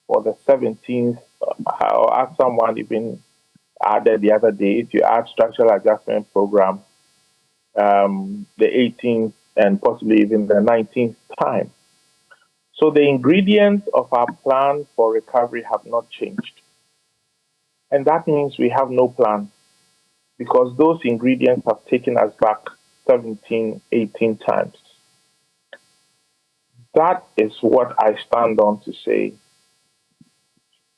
for the 17th, or as someone even added the other day, if you add structural adjustment program, the 18th and possibly even the 19th time. So the ingredients of our plan for recovery have not changed. And that means we have no plan, because those ingredients have taken us back 17, 18 times. That is what I stand on to say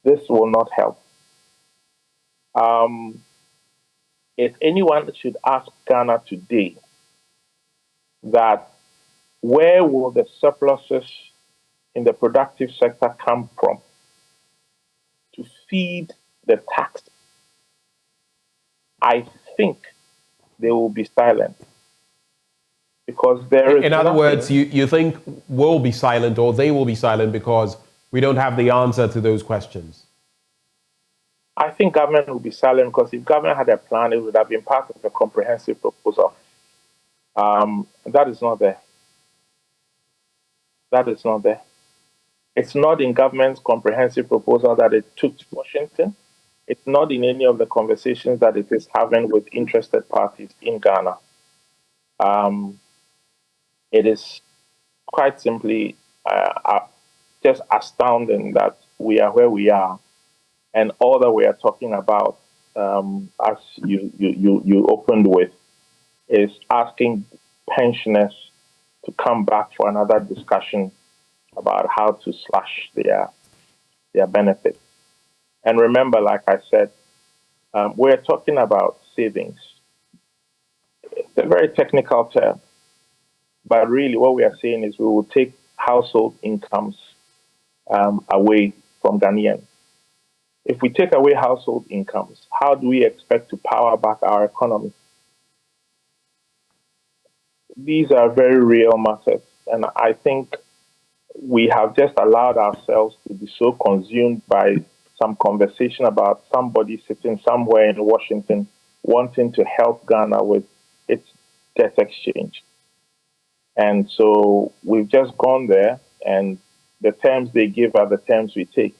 this will not help. If anyone should ask Ghana today that where will the surpluses in the productive sector come from to feed the tax, I think they will be silent. Because there is in other words, you think we'll be silent or they will be silent because we don't have the answer to those questions? I think government will be silent because if government had a plan, it would have been part of a comprehensive proposal. That is not there. That is not there. It's not in government's comprehensive proposal that it took to Washington. It's not in any of the conversations that it is having with interested parties in Ghana. It is quite simply just astounding that we are where we are, and all that we are talking about, as you opened with, is asking pensioners to come back for another discussion about how to slash their benefits. And remember, like I said, we're talking about savings. It's a very technical term, but really what we are saying is we will take household incomes away from Ghanaians. If we take away household incomes, how do we expect to power back our economy? These are very real matters, and I think we have just allowed ourselves to be so consumed by some conversation about somebody sitting somewhere in Washington wanting to help Ghana with its debt exchange. And so we've just gone there, and the terms they give are the terms we take.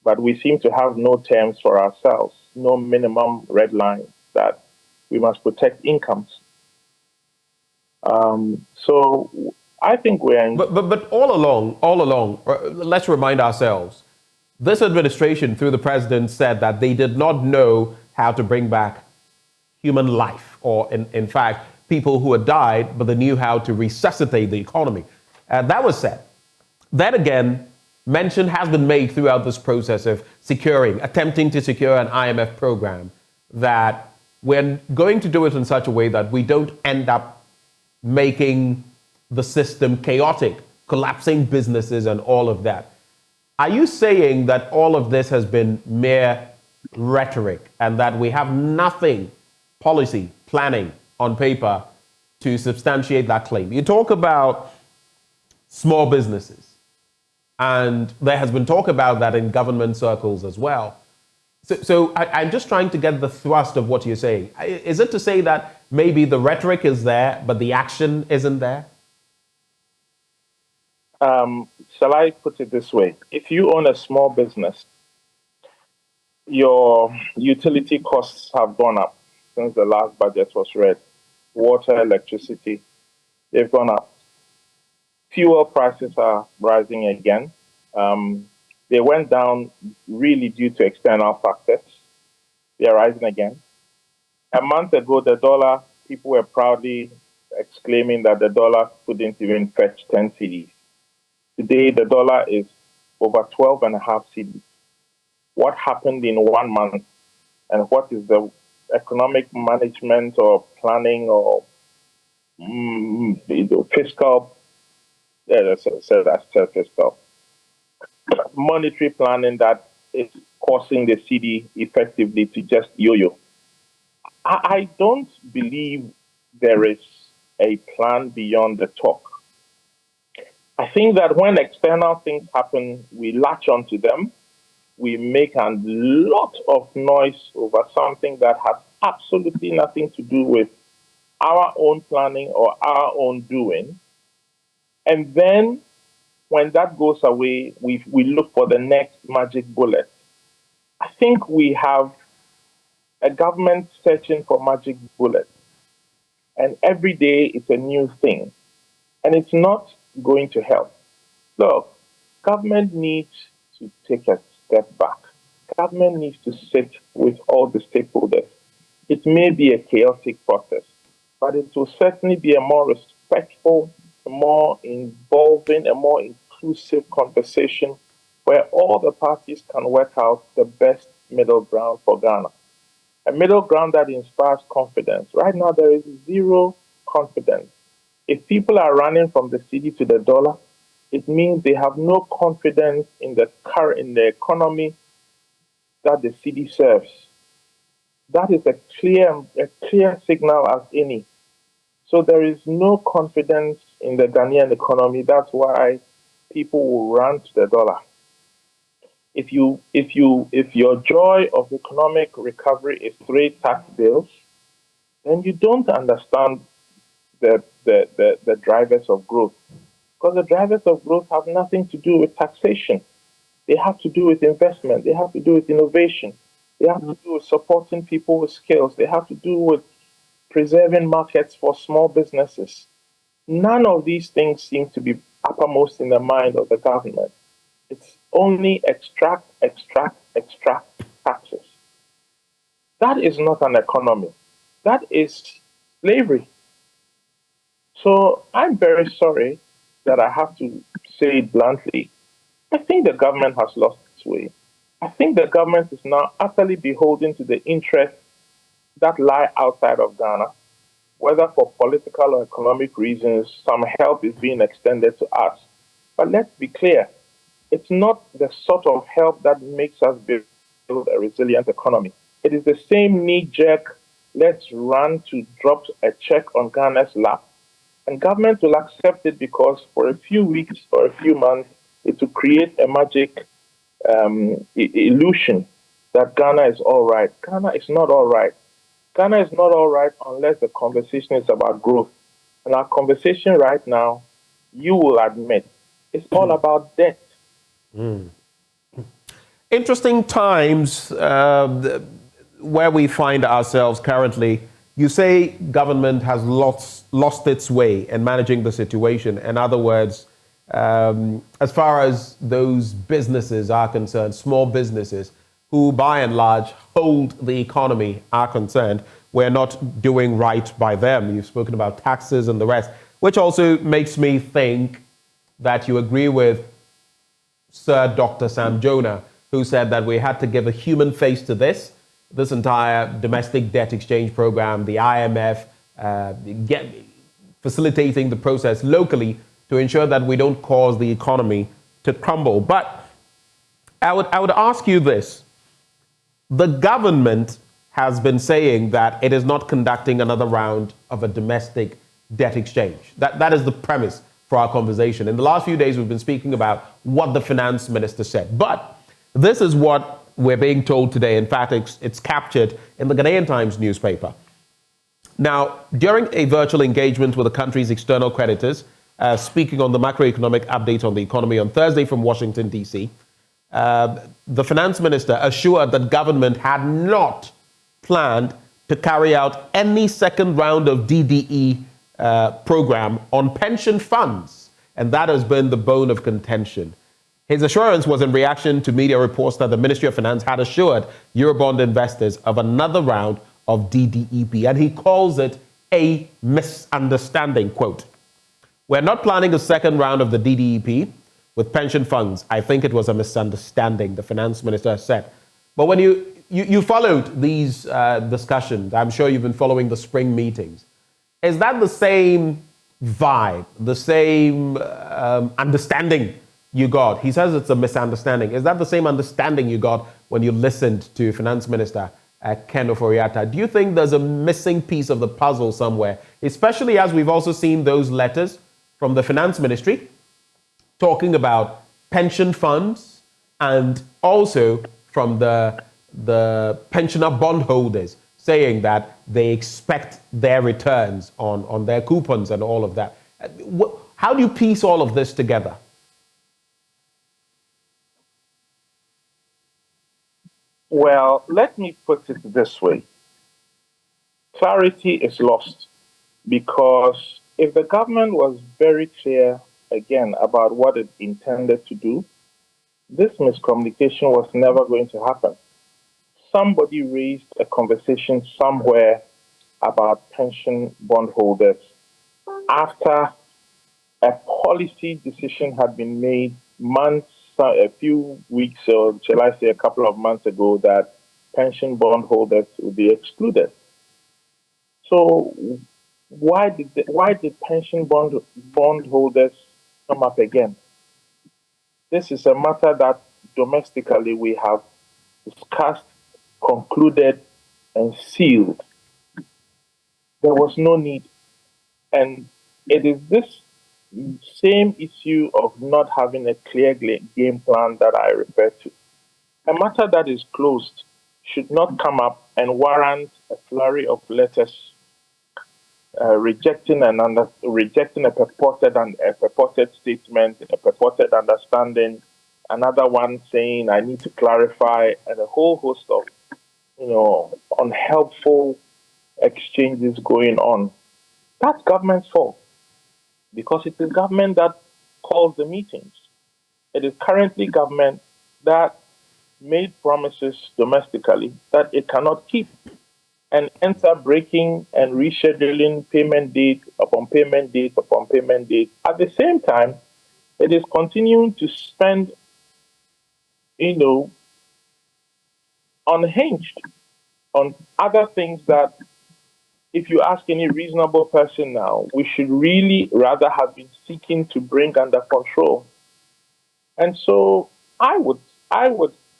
But we seem to have no terms for ourselves, no minimum red line that we must protect incomes. So I think we're in... But all along, let's remind ourselves, this administration, through the president, said that they did not know how to bring back human life, or in fact, people who had died, but they knew how to resuscitate the economy. That was said. Then again, mention has been made throughout this process of attempting to secure an IMF program, that we're going to do it in such a way that we don't end up making the system chaotic, collapsing businesses and all of that. Are you saying that all of this has been mere rhetoric and that we have nothing, policy, planning on paper to substantiate that claim? You talk about small businesses, and there has been talk about that in government circles as well. So I'm just trying to get the thrust of what you're saying. Is it to say that maybe the rhetoric is there, but the action isn't there? Shall I put it this way? If you own a small business, your utility costs have gone up since the last budget was read. Water, electricity, they've gone up. Fuel prices are rising again. They went down really due to external factors. They are rising again. A month ago, the dollar, people were proudly exclaiming that the dollar couldn't even fetch 10 cedis. Today, the dollar is over 12.5 cedis. What happened in 1 month, and what is the economic management or planning or fiscal, fiscal, monetary planning that is causing the cedi effectively to just yo-yo? I don't believe there is a plan beyond the talk. I think that when external things happen, we latch onto them. We make a lot of noise over something that has absolutely nothing to do with our own planning or our own doing. And then when that goes away, we look for the next magic bullet. I think we have a government searching for magic bullets. And every day it's a new thing. And it's not going to help. Look, government needs to take a step back. Government needs to sit with all the stakeholders. It may be a chaotic process, but it will certainly be a more respectful, a more involving, a more inclusive conversation where all the parties can work out the best middle ground for Ghana. A middle ground that inspires confidence. Right now, there is zero confidence. If people are running from the cedi to the dollar, it means they have no confidence in the economy that the cedi serves. That is a clear signal as any. So there is no confidence in the Ghanaian economy. That's why people will run to the dollar. If your joy of economic recovery is 3 tax bills, then you don't understand the drivers of growth. Because the drivers of growth have nothing to do with taxation. They have to do with investment. They have to do with innovation. They have to do with supporting people with skills. They have to do with preserving markets for small businesses. None of these things seem to be uppermost in the mind of the government. It's only extract taxes. That is not an economy. That is slavery. So I'm very sorry that I have to say it bluntly. I think the government has lost its way. I think the government is now utterly beholden to the interests that lie outside of Ghana. Whether for political or economic reasons, some help is being extended to us. But let's be clear, it's not the sort of help that makes us build a resilient economy. It is the same knee-jerk, let's run to drop a check on Ghana's lap. And government will accept it because for a few weeks or a few months, it will create a magic illusion that Ghana is all right. Ghana is not all right. Ghana is not all right unless the conversation is about growth. And our conversation right now, you will admit, is all about debt. Interesting times where we find ourselves currently. You say government has lost its way in managing the situation. In other words, as far as those businesses are concerned, small businesses who by and large hold the economy are concerned, we're not doing right by them. You've spoken about taxes and the rest, which also makes me think that you agree with Sir Dr. Sam Jonah, who said that we had to give a human face to this entire domestic debt exchange program, the IMF, facilitating the process locally to ensure that we don't cause the economy to crumble. But I would ask you this. The government has been saying that it is not conducting another round of a domestic debt exchange. That is the premise for our conversation. In the last few days, we've been speaking about what the finance minister said. But this is what we're being told today. In fact, it's captured in the Ghanaian Times newspaper. Now, during a virtual engagement with the country's external creditors, speaking on the macroeconomic update on the economy on Thursday from Washington, D.C., the finance minister assured that government had not planned to carry out any second round of DDE program on pension funds. And that has been the bone of contention. His assurance was in reaction to media reports that the Ministry of Finance had assured Eurobond investors of another round of DDEP. And he calls it a misunderstanding. Quote, "We're not planning a second round of the DDEP with pension funds. I think it was a misunderstanding," the finance minister said. But when you followed these discussions, I'm sure you've been following the spring meetings. Is that the same vibe, the same understanding you got? He says it's a misunderstanding. Is that the same understanding you got when you listened to Finance Minister Ken Ofori-Atta? Do you think there's a missing piece of the puzzle somewhere, especially as we've also seen those letters from the Finance Ministry talking about pension funds and also from the pensioner bondholders saying that they expect their returns on their coupons and all of that? How do you piece all of this together? Well, let me put it this way. Clarity is lost because if the government was very clear, again, about what it intended to do, this miscommunication was never going to happen. Somebody raised a conversation somewhere about pension bondholders after a policy decision had been made a few weeks, or shall I say a couple of months ago, that pension bondholders will be excluded. So why did pension bondholders come up again? This is a matter that domestically we have discussed, concluded, and sealed. There was no need. And it is this same issue of not having a clear game plan that I refer to. A matter that is closed should not come up and warrant a flurry of letters rejecting a purported statement, a purported understanding, another one saying I need to clarify, and a whole host of unhelpful exchanges going on. That's government's fault, because it is government that calls the meetings. It is currently government that made promises domestically that it cannot keep, and ends up breaking and rescheduling payment date upon payment date upon payment date. At the same time, it is continuing to spend, unhinged on other things that, if you ask any reasonable person now, we should really rather have been seeking to bring under control. And so I would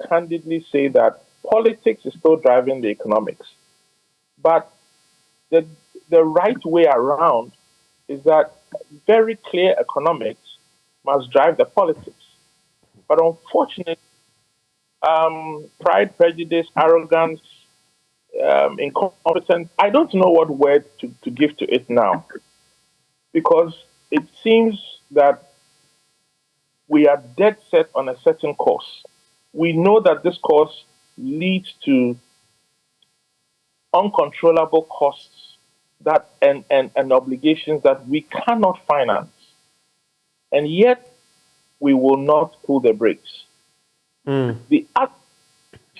candidly say that politics is still driving the economics. But the right way around is that very clear economics must drive the politics. But unfortunately, pride, prejudice, arrogance, incompetence, I don't know what word to give to it now, because it seems that we are dead set on a certain course. We know that this course leads to uncontrollable costs and obligations that we cannot finance, and yet we will not pull the brakes. The other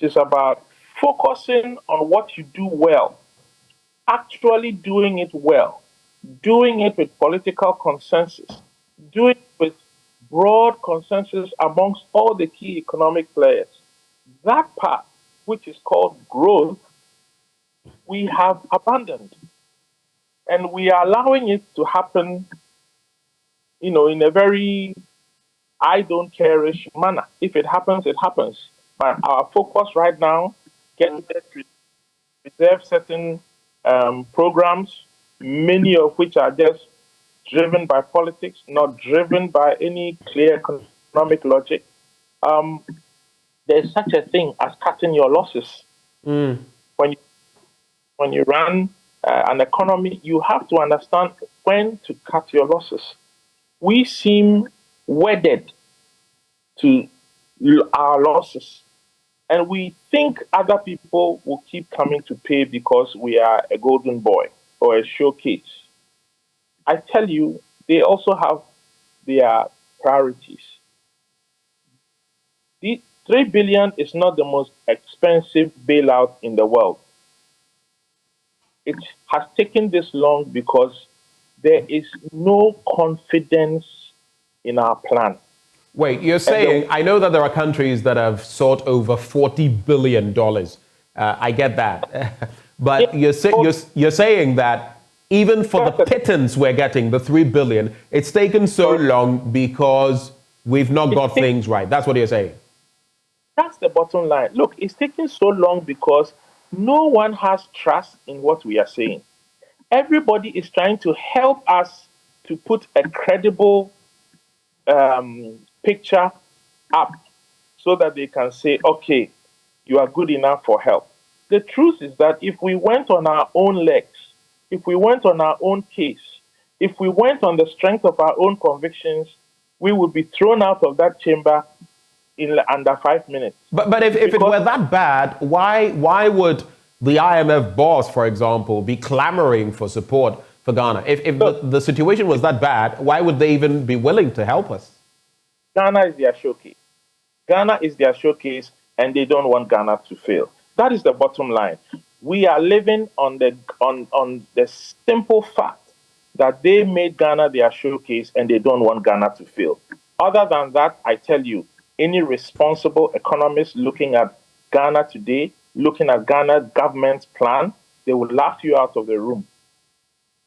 is about focusing on what you do well, actually doing it well, doing it with political consensus, doing it with broad consensus amongst all the key economic players. That part, which is called growth, we have abandoned. And we are allowing it to happen, in a very I don't care-ish manner. If it happens, it happens. But our focus right now, getting to preserve certain programs, many of which are just driven by politics, not driven by any clear economic logic. There's such a thing as cutting your losses. When you run an economy, you have to understand when to cut your losses. We seem wedded to our losses, and we think other people will keep coming to pay because we are a golden boy or a showcase. I tell you, they also have their priorities. The 3 billion is not the most expensive bailout in the world. It has taken this long because there is no confidence in our plan. Wait, you're saying, I know that there are countries that have sought over $40 billion. I get that. But you're saying that even for the pittance we're getting, the 3 billion, it's taken so long because we've not got things right. That's what you're saying. That's the bottom line. Look, it's taking so long because no one has trust in what we are saying. Everybody is trying to help us to put a credible picture up so that they can say, okay, you are good enough for help. The truth is that if we went on our own legs, if we went on our own case, if we went on the strength of our own convictions, we would be thrown out of that chamber in under 5 minutes. But if it were that bad, why would the IMF boss, for example, be clamoring for support for Ghana? If the situation was that bad, why would they even be willing to help us? Ghana is their showcase. Ghana is their showcase, and they don't want Ghana to fail. That is the bottom line. We are living on the simple fact that they made Ghana their showcase, and they don't want Ghana to fail. Other than that, I tell you, any responsible economist looking at Ghana today, looking at Ghana's government's plan, they will laugh you out of the room.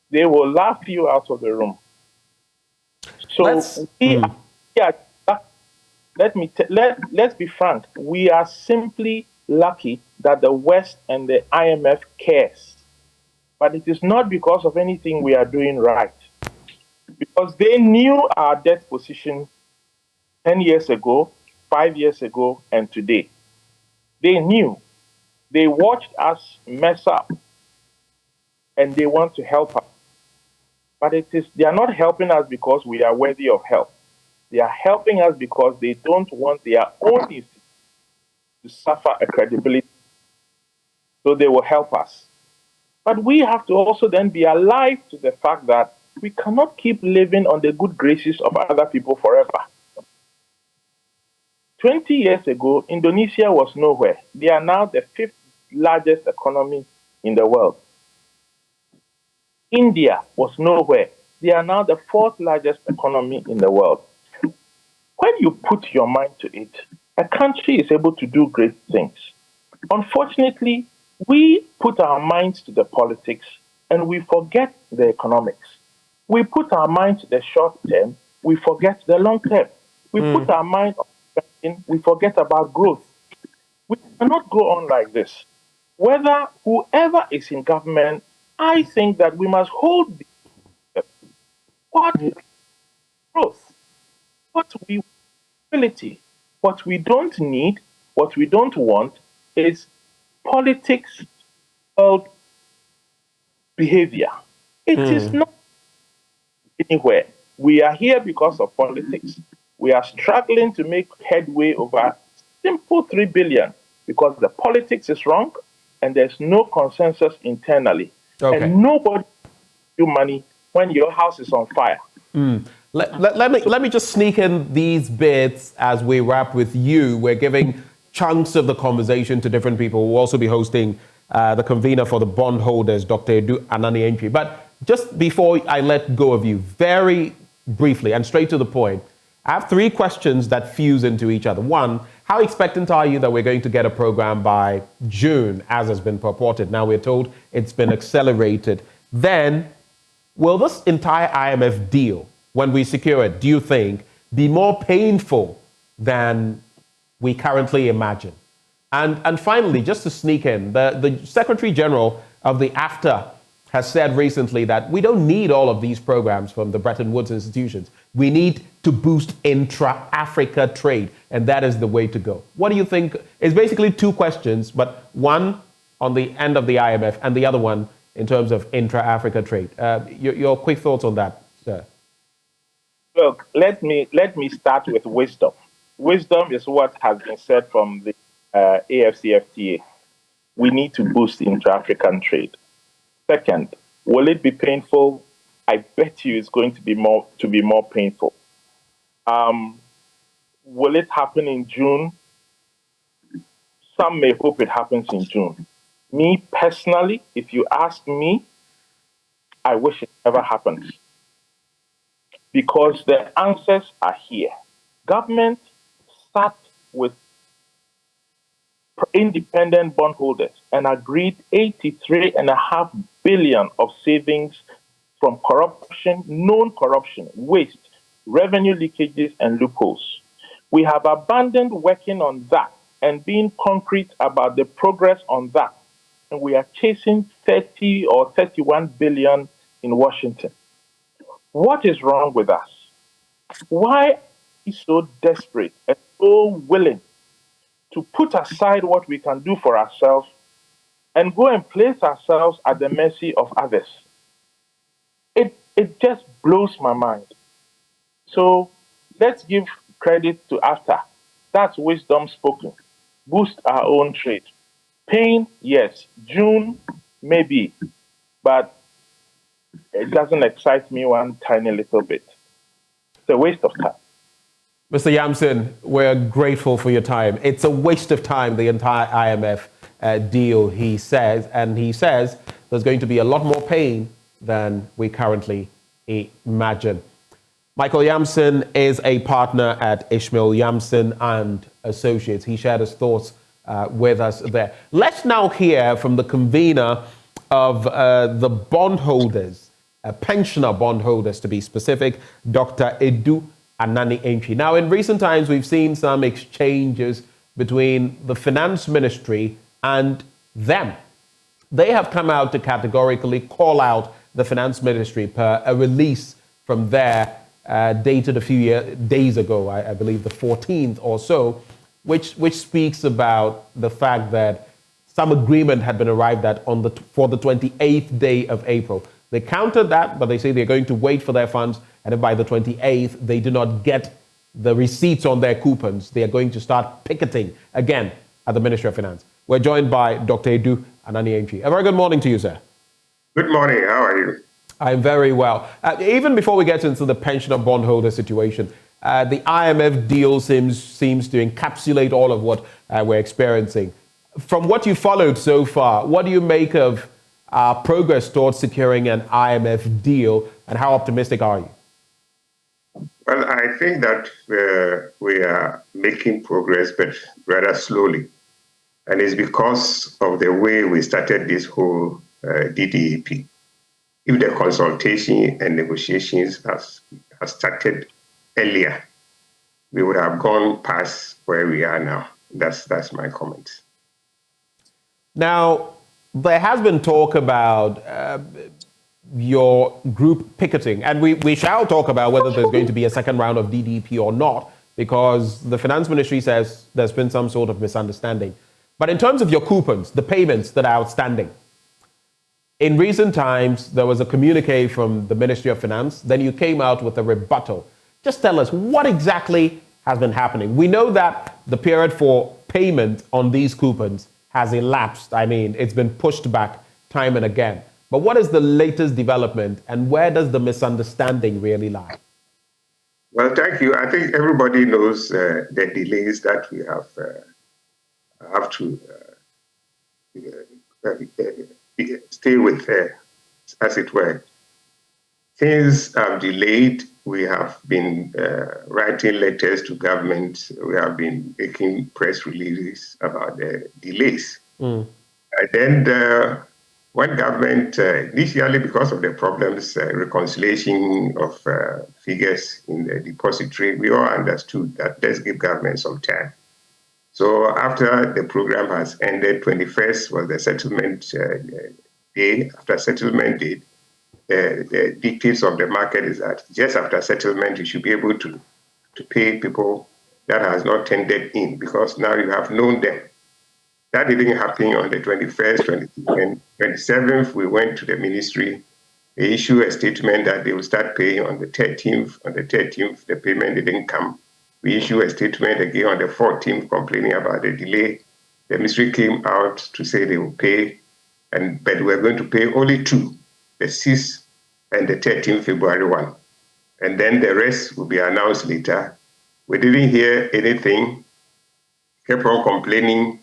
They will laugh you out of the room. So let's be frank. We are simply lucky that the West and the IMF cares. But it is not because of anything we are doing right. Because they knew our debt position 10 years ago, 5 years ago, and today. They knew. They watched us mess up, and they want to help us. But they are not helping us because we are worthy of help. They are helping us because they don't want their own institutions to suffer a credibility. So they will help us. But we have to also then be alive to the fact that we cannot keep living on the good graces of other people forever. 20 years ago, Indonesia was nowhere. They are now the 5th largest economy in the world. India was nowhere. They are now the 4th largest economy in the world. When you put your mind to it, a country is able to do great things. Unfortunately, we put our minds to the politics and we forget the economics. We put our mind to the short term, we forget the long term. We put our mind on spending, we forget about growth. We cannot go on like this. Whether whoever is in government, I think that we must hold what growth, what we ability. What we don't need, what we don't want is politics of behavior. It is not anywhere. We are here because of politics. We are struggling to make headway over simple 3 billion because the politics is wrong and there's no consensus internally. Okay. And nobody do money when your house is on fire. Let me just sneak in these bits as we wrap with you. We're giving chunks of the conversation to different people. We'll also be hosting the convener for the bondholders, Dr. Edu Ananientwi. But just before I let go of you, very briefly and straight to the point, I have 3 questions that fuse into each other. One, how expectant are you that we're going to get a program by June, as has been purported? Now we're told it's been accelerated. Then, will this entire IMF deal, when we secure it, do you think, be more painful than we currently imagine? And finally, just to sneak in, the Secretary General of the AFTA has said recently that we don't need all of these programs from the Bretton Woods institutions. We need to boost intra-Africa trade, and that is the way to go. What do you think? It's basically two questions, but one on the end of the IMF and the other one in terms of intra-Africa trade. Your quick thoughts on that, sir? Look, let me start with wisdom. Wisdom is what has been said from the AFCFTA. We need to boost intra-African trade. Second, will it be painful? I bet you it's going to be more painful. Will it happen in June? Some may hope it happens in June. Me personally, if you ask me, I wish it never happens. Because the answers are here. Government sat with independent bondholders and agreed 83.5 billion of savings from corruption, known corruption, waste, revenue leakages, and loopholes. We have abandoned working on that and being concrete about the progress on that. And we are chasing 30 or 31 billion in Washington. What is wrong with us? Why are we so desperate and so willing to put aside what we can do for ourselves and go and place ourselves at the mercy of others? It just blows my mind. So let's give credit to AFTA. That's wisdom spoken. Boost our own trade. Pain, yes. June, maybe. But it doesn't excite me one tiny little bit. It's a waste of time. Mr. Yamson, we're grateful for your time. It's a waste of time, the entire IMF deal, he says. And he says there's going to be a lot more pain than we currently imagine. Michael Yamson is a partner at Ishmael Yamson and Associates. He shared his thoughts with us there. Let's now hear from the convener of the bondholders, pensioner bondholders to be specific, Dr. Edu Anani-Antwi. Now, in recent times, we've seen some exchanges between the finance ministry and them. They have come out to categorically call out the finance ministry per a release from there dated a few days ago, I believe the 14th or so, which speaks about the fact that some agreement had been arrived at for the 28th day of April. They countered that, but they say they're going to wait for their funds, and if by the 28th they do not get the receipts on their coupons, they are going to start picketing again at the Ministry of Finance. We're joined by Dr. Edu Anani-Antwi. A very good morning to you, sir. Good morning. How are you? I'm very well. Even before we get into the pensioner bondholder situation, the IMF deal seems to encapsulate all of what we're experiencing. From what you followed so far, what do you make of progress towards securing an IMF deal, and how optimistic are you? Well, I think that we are making progress, but rather slowly. And it's because of the way we started this whole DDEP. If the consultation and negotiations has started earlier, we would have gone past where we are now. That's my comment. Now, there has been talk about your group picketing, and we shall talk about whether there's going to be a second round of DDP or not, because the finance ministry says there's been some sort of misunderstanding. But in terms of your coupons, the payments that are outstanding, in recent times, there was a communique from the Ministry of Finance. Then you came out with a rebuttal. Just tell us what exactly has been happening. We know that the period for payment on these coupons has elapsed. I mean, it's been pushed back time and again. But what is the latest development, and where does the misunderstanding really lie? Well, thank you. I think everybody knows the delays that we have to stay with, as it were. Things have delayed. We have been writing letters to government. We have been making press releases about the delays. And then when government, initially because of the problems, reconciliation of figures in the depository, we all understood that let's give government some time. So after the program has ended, 21st was the settlement day. After settlement day, the dictates of the market is that just after settlement, you should be able to pay people that has not tendered in, because now you have known them. That didn't happen on the 21st, 22nd, 27th. We went to the ministry. They issued a statement that they will start paying on the 13th. On the 13th, the payment didn't come. We issued a statement again on the 14th complaining about the delay. The ministry came out to say they will pay, but we're going to pay only two, the 6th and the 13th February one. And then the rest will be announced later. We didn't hear anything, kept on complaining.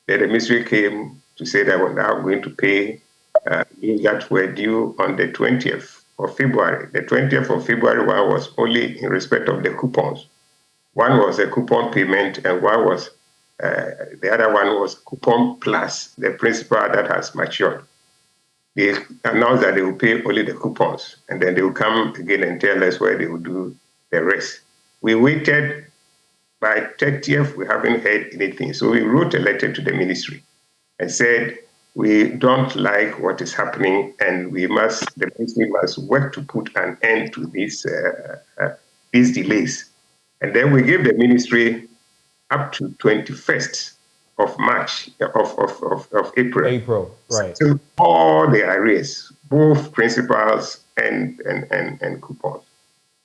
Then the ministry came to say that we're now going to pay that were due on the 20th of February. The 20th of February one was only in respect of the coupons. One was a coupon payment, and one was the other one was coupon plus the principal that has matured. They announced that they will pay only the coupons, and then they will come again and tell us where they will do the rest. We waited. By 30th, we haven't heard anything. So we wrote a letter to the ministry and said, we don't like what is happening, and the ministry must work to put an end to these delays. And then we gave the ministry up to 21st of March, of April. April, right. So all the arrears, both principals and coupons.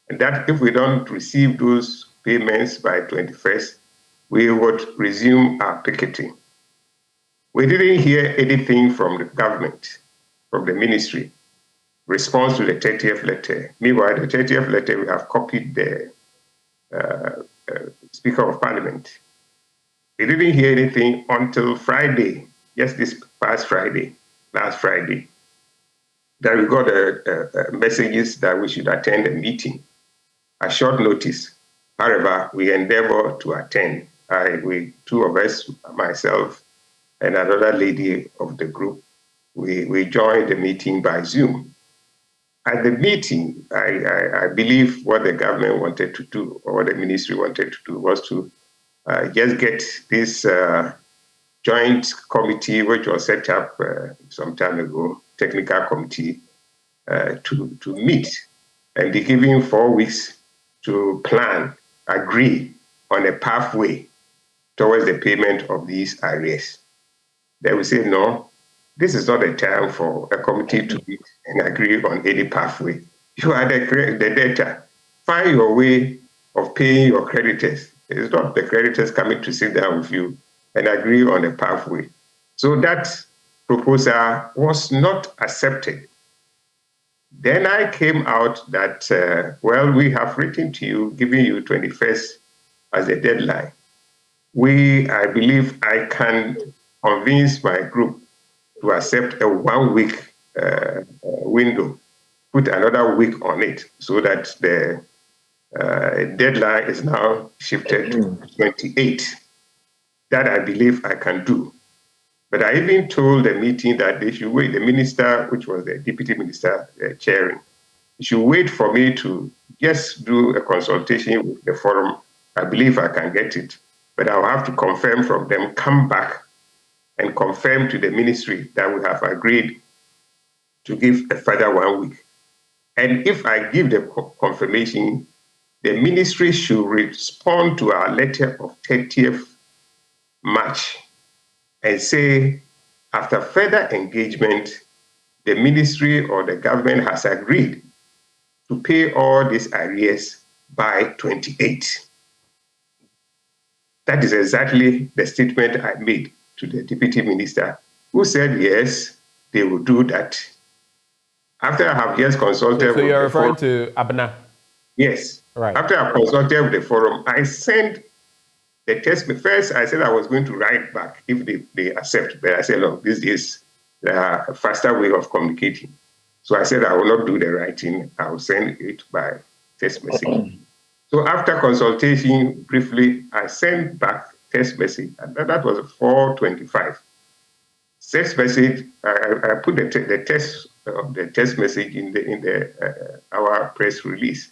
And that if we don't receive those payments by 21st, we would resume our picketing. We didn't hear anything from the government, from the ministry, response to the 30th letter. Meanwhile, the 30th letter, we have copied the Speaker of Parliament. We didn't hear anything until Friday, just this past Friday, last Friday, that we got messages that we should attend a meeting at short notice. However, we endeavor to attend. Two of us, myself and another lady of the group, we joined the meeting by Zoom. At the meeting, I believe what the government wanted to do, or what the ministry wanted to do, was to just get this joint committee, which was set up some time ago, technical committee, to meet and be given 4 weeks to plan, agree on a pathway towards the payment of these arrears. They will say, no, this is not a time for a committee to meet and agree on any pathway. You are the debtor. Find your way of paying your creditors. It's not the creditors coming to sit down with you and agree on a pathway. So that proposal was not accepted. Then I came out that, well, we have written to you, giving you 21st as a deadline. I believe I can convince my group to accept a 1 week window, put another week on it, so that the deadline is now shifted to 28. That I believe I can do. But I even told the meeting that they should wait. The minister, which was the deputy minister chairing, should wait for me to just do a consultation with the forum. I believe I can get it, but I'll have to confirm from them, come back and confirm to the ministry that we have agreed to give a further 1 week. And if I give the confirmation, the ministry should respond to our letter of 30th March and say, after further engagement, the ministry or the government has agreed to pay all these arrears by 28. That is exactly the statement I made to the deputy minister, who said, yes, they will do that. After I have just consulted so you're referring to Abna? Yes. Right. After I consulted with the forum, I sent the test. First, I said I was going to write back if they accept. But I said, look, this is a faster way of communicating. So I said I will not do the writing. I will send it by text message. So after consultation, briefly, I sent back text message. And that was 4:25. text message, I put the text message in our press release,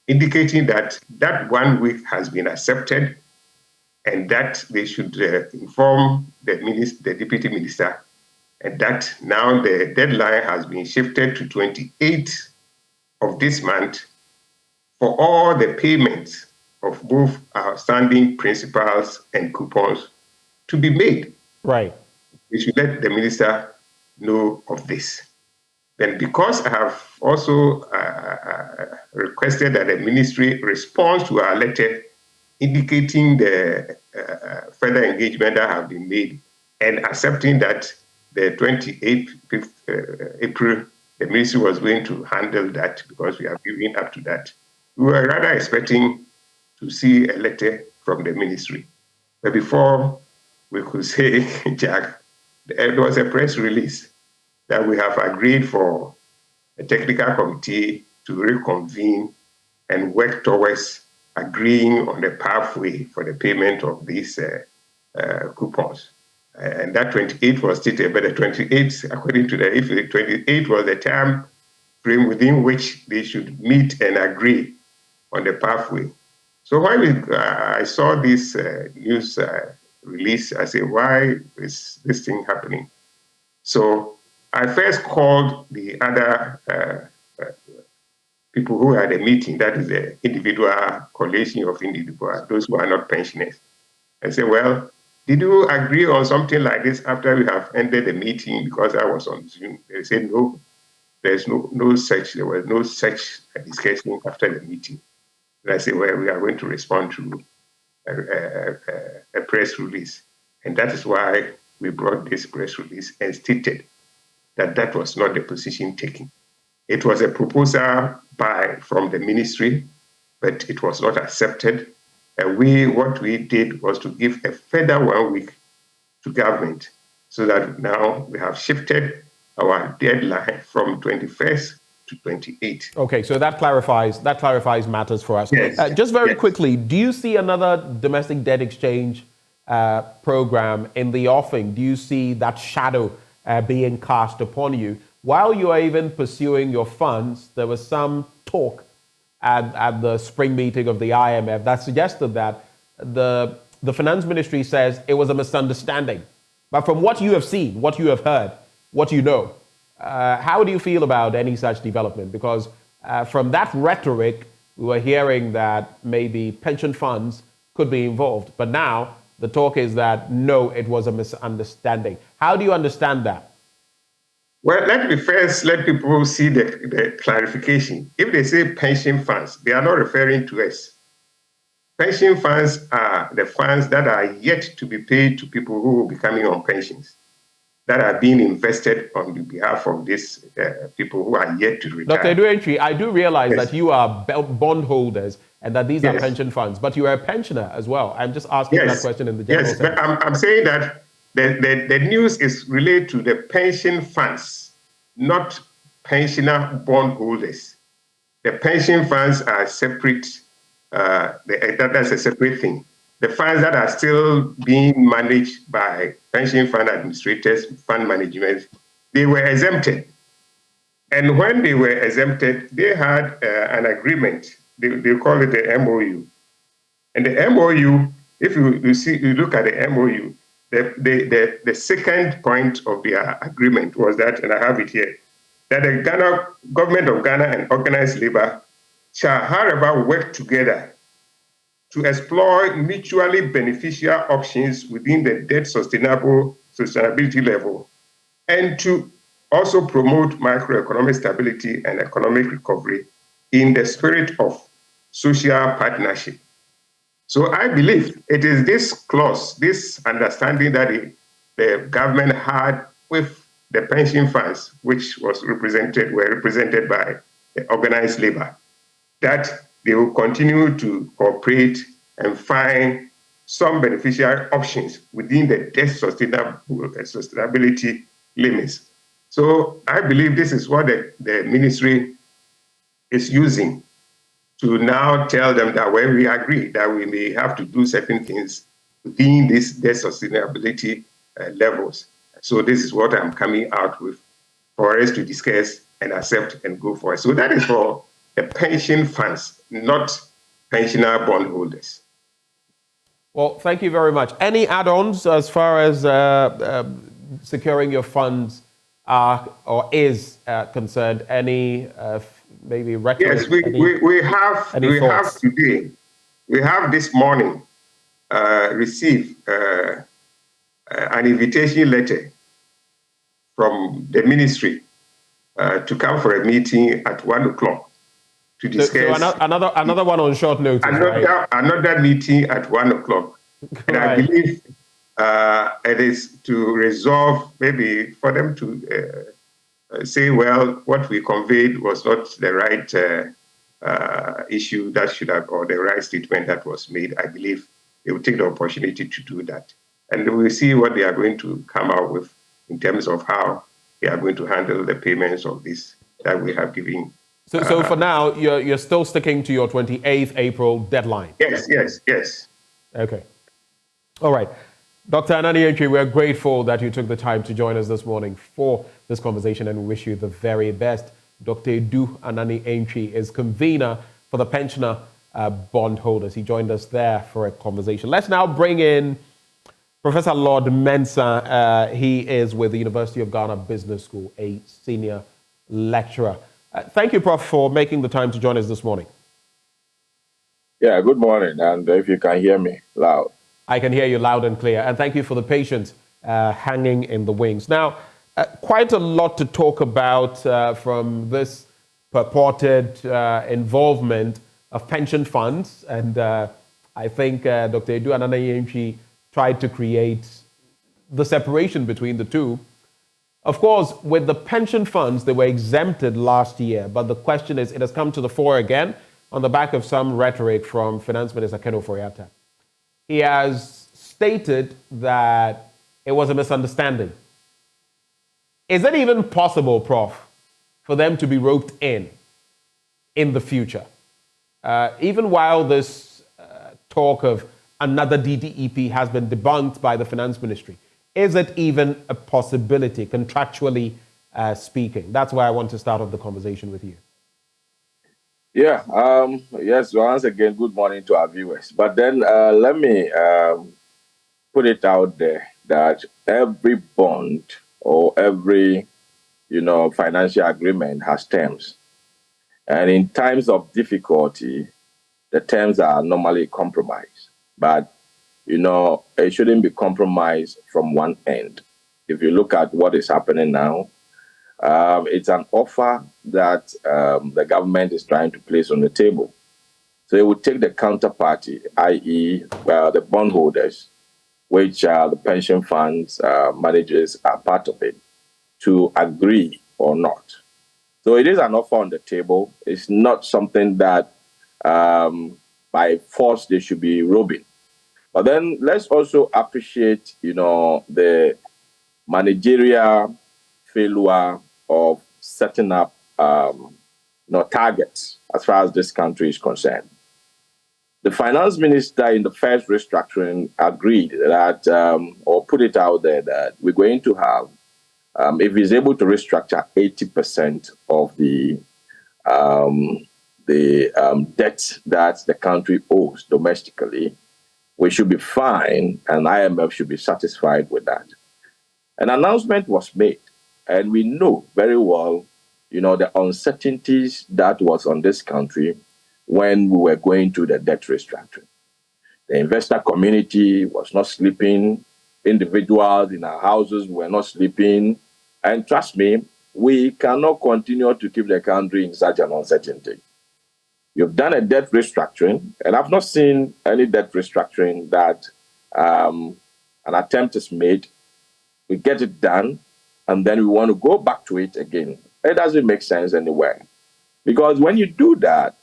indicating that 1 week has been accepted, and that they should inform the deputy minister, and that now the deadline has been shifted to 28th of this month for all the payments of both outstanding principals and coupons to be made. Right. We should let the minister know of this. Then, because I have also requested that the ministry responds to our letter indicating the further engagement that have been made and accepting that the 28th April, the ministry was going to handle that because we are building up to that. We were rather expecting to see a letter from the ministry. But before we could say, Jack, there was a press release that we have agreed for a technical committee to reconvene and work towards agreeing on the pathway for the payment of these coupons. And that 28 was stated, but the 28, according to if the 28 was the time frame within which they should meet and agree on the pathway. So when I saw this news release, I said, why is this thing happening? So I first called the other people who had a meeting, that is the individual coalition of individuals, those who are not pensioners. I said, well, did you agree on something like this after we have ended the meeting? Because I was on Zoom. They said, no, there was no such discussion after the meeting. And I said, well, we are going to respond to a press release. And that is why we brought this press release and stated that that was not the position taken. It was a proposal from the ministry, but it was not accepted. And what we did was to give a further 1 week to government, so that now we have shifted our deadline from 21st to 28th. Okay, so that clarifies matters for us. Yes. Just very quickly, do you see another domestic debt exchange program in the offing? Do you see that shadow being cast upon you? While you are even pursuing your funds, there was some talk at the spring meeting of the IMF that suggested that the finance ministry says it was a misunderstanding. But from what you have seen, what you have heard, what you know, how do you feel about any such development? Because from that rhetoric, we were hearing that maybe pension funds could be involved. But now the talk is that, no, it was a misunderstanding. How do you understand that? Well, let me first let people see the clarification. If they say pension funds, they are not referring to us. Pension funds are the funds that are yet to be paid to people who will be coming on pensions, that are being invested on the behalf of these people who are yet to retire. Dr. Eduentry, I do realize that you are bondholders and that these are pension funds, but you are a pensioner as well. I'm just asking that question in the general sense. But I'm saying that the news is related to the pension funds, not pensioner bondholders. The pension funds are separate. That's a separate thing. The funds that are still being managed by pension fund administrators, fund management, they were exempted. And when they were exempted, they had an agreement. They call it the MOU. And the MOU, if you look at the MOU, the second point of their agreement was that, and I have it here, that the government of Ghana and organized labor shall, however, work together to explore mutually beneficial options within the debt sustainability level, and to also promote macroeconomic stability and economic recovery in the spirit of social partnership. So I believe it is this clause, this understanding that the government had with the pension funds, which were represented by the organized labor, that they will continue to cooperate and find some beneficial options within the debt sustainability limits. So I believe this is what the ministry is using to now tell them that when we agree that we may have to do certain things within these debt sustainability levels. So this is what I'm coming out with for us to discuss and accept and go for it. So that is for the pension funds, not pensioner bondholders. Well, thank you very much. Any add-ons as far as securing your funds are or is concerned? Any maybe rhetoric? Yes, we have today. We have this morning received an invitation letter from the ministry to come for a meeting at 1 o'clock to discuss. So another one on short notice. Another meeting at 1 o'clock. And Right. I believe it is to resolve, maybe for them to say, well, what we conveyed was not the right issue that should have, or the right statement that was made. I believe they will take the opportunity to do that. And we will see what they are going to come out with in terms of how they are going to handle the payments of this that we have given. So for now, you're still sticking to your 28th April deadline? Yes. Okay. All right. Dr. Anani Antwi, we're grateful that you took the time to join us this morning for this conversation, and we wish you the very best. Dr. Edu Anani Antwi is convener for the pensioner bondholders. He joined us there for a conversation. Let's now bring in Professor Lord Mensah. He is with the University of Ghana Business School, a senior lecturer. Thank you, Prof, for making the time to join us this morning. Yeah, good morning. And if you can hear me loud. I can hear you loud and clear. And thank you for the patience hanging in the wings. Now, quite a lot to talk about from this purported involvement of pension funds. And I think Dr. Edu Anani Antwi tried to create the separation between the two. Of course, with the pension funds, they were exempted last year. But the question is, it has come to the fore again on the back of some rhetoric from Finance Minister Ken Ofori-Atta. He has stated that it was a misunderstanding. Is it even possible, Prof, for them to be roped in the future? Even while this talk of another DDEP has been debunked by the Finance Ministry, is it even a possibility, contractually speaking? That's why I want to start off the conversation with you. Yeah, yes, once again, good morning to our viewers. But then let me put it out there that every bond or every, financial agreement has terms. And in times of difficulty, the terms are normally compromised. But, it shouldn't be compromised from one end. If you look at what is happening now, it's an offer that the government is trying to place on the table. So it would take the counterparty, i.e., the bondholders, which the pension funds managers are part of it, to agree or not. So it is an offer on the table. It's not something that by force they should be robbing. But then let's also appreciate, the managerial failure of setting up targets as far as this country is concerned. The finance minister in the first restructuring agreed that, or put it out there, that we're going to have, if he's able to restructure 80% of the debt that the country owes domestically, we should be fine, and IMF should be satisfied with that. An announcement was made, and we know very well, the uncertainties that was on this country when we were going through the debt restructuring. The investor community was not sleeping. Individuals in our houses were not sleeping. And trust me, we cannot continue to keep the country in such an uncertainty. You've done a debt restructuring, and I've not seen any debt restructuring that an attempt is made. We get it done, and then we want to go back to it again. It doesn't make sense anywhere. Because when you do that,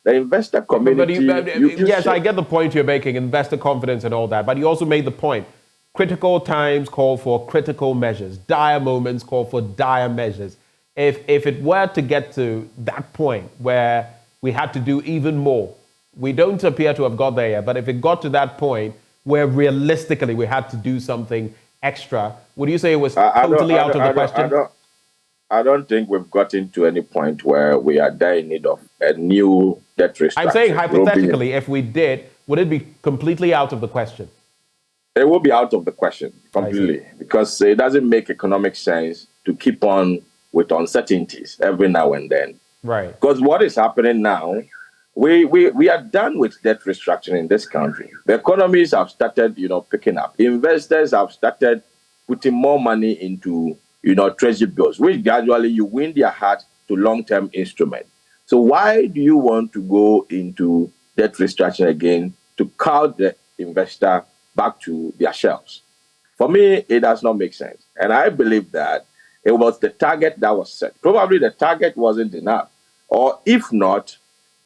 the investor community... Yes, I get the point you're making, investor confidence and all that, but you also made the point. Critical times call for critical measures. Dire moments call for dire measures. If it were to get to that point where we had to do even more, we don't appear to have got there yet, but if it got to that point where realistically we had to do something extra. Would you say it was totally out of the question? I don't think we've gotten to any point where we are there in need of a new debt restructuring. I'm saying hypothetically, if we did, would it be completely out of the question? It will be out of the question completely, because it doesn't make economic sense to keep on with uncertainties every now and then. Right. Because what is happening now, we are done with debt restructuring in this country. The economies have started, picking up. Investors have started putting more money into, treasury bills, which gradually you win their heart to long-term instruments. So why do you want to go into debt restructuring again to cow the investor back to their shelves? For me, it does not make sense. And I believe that it was the target that was set. Probably the target wasn't enough. Or if not,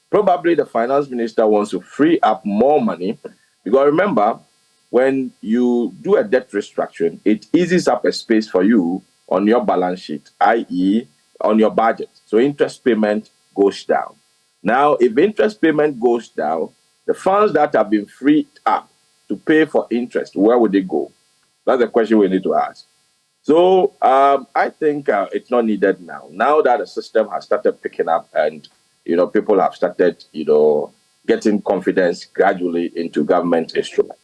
probably the finance minister wants to free up more money. Because remember, when you do a debt restructuring, it eases up a space for you on your balance sheet, i.e. on your budget. So interest payment goes down. Now, if interest payment goes down, the funds that have been freed up to pay for interest, where would they go? That's the question we need to ask. So I think it's not needed now. Now that the system has started picking up and, people have started, getting confidence gradually into government instruments.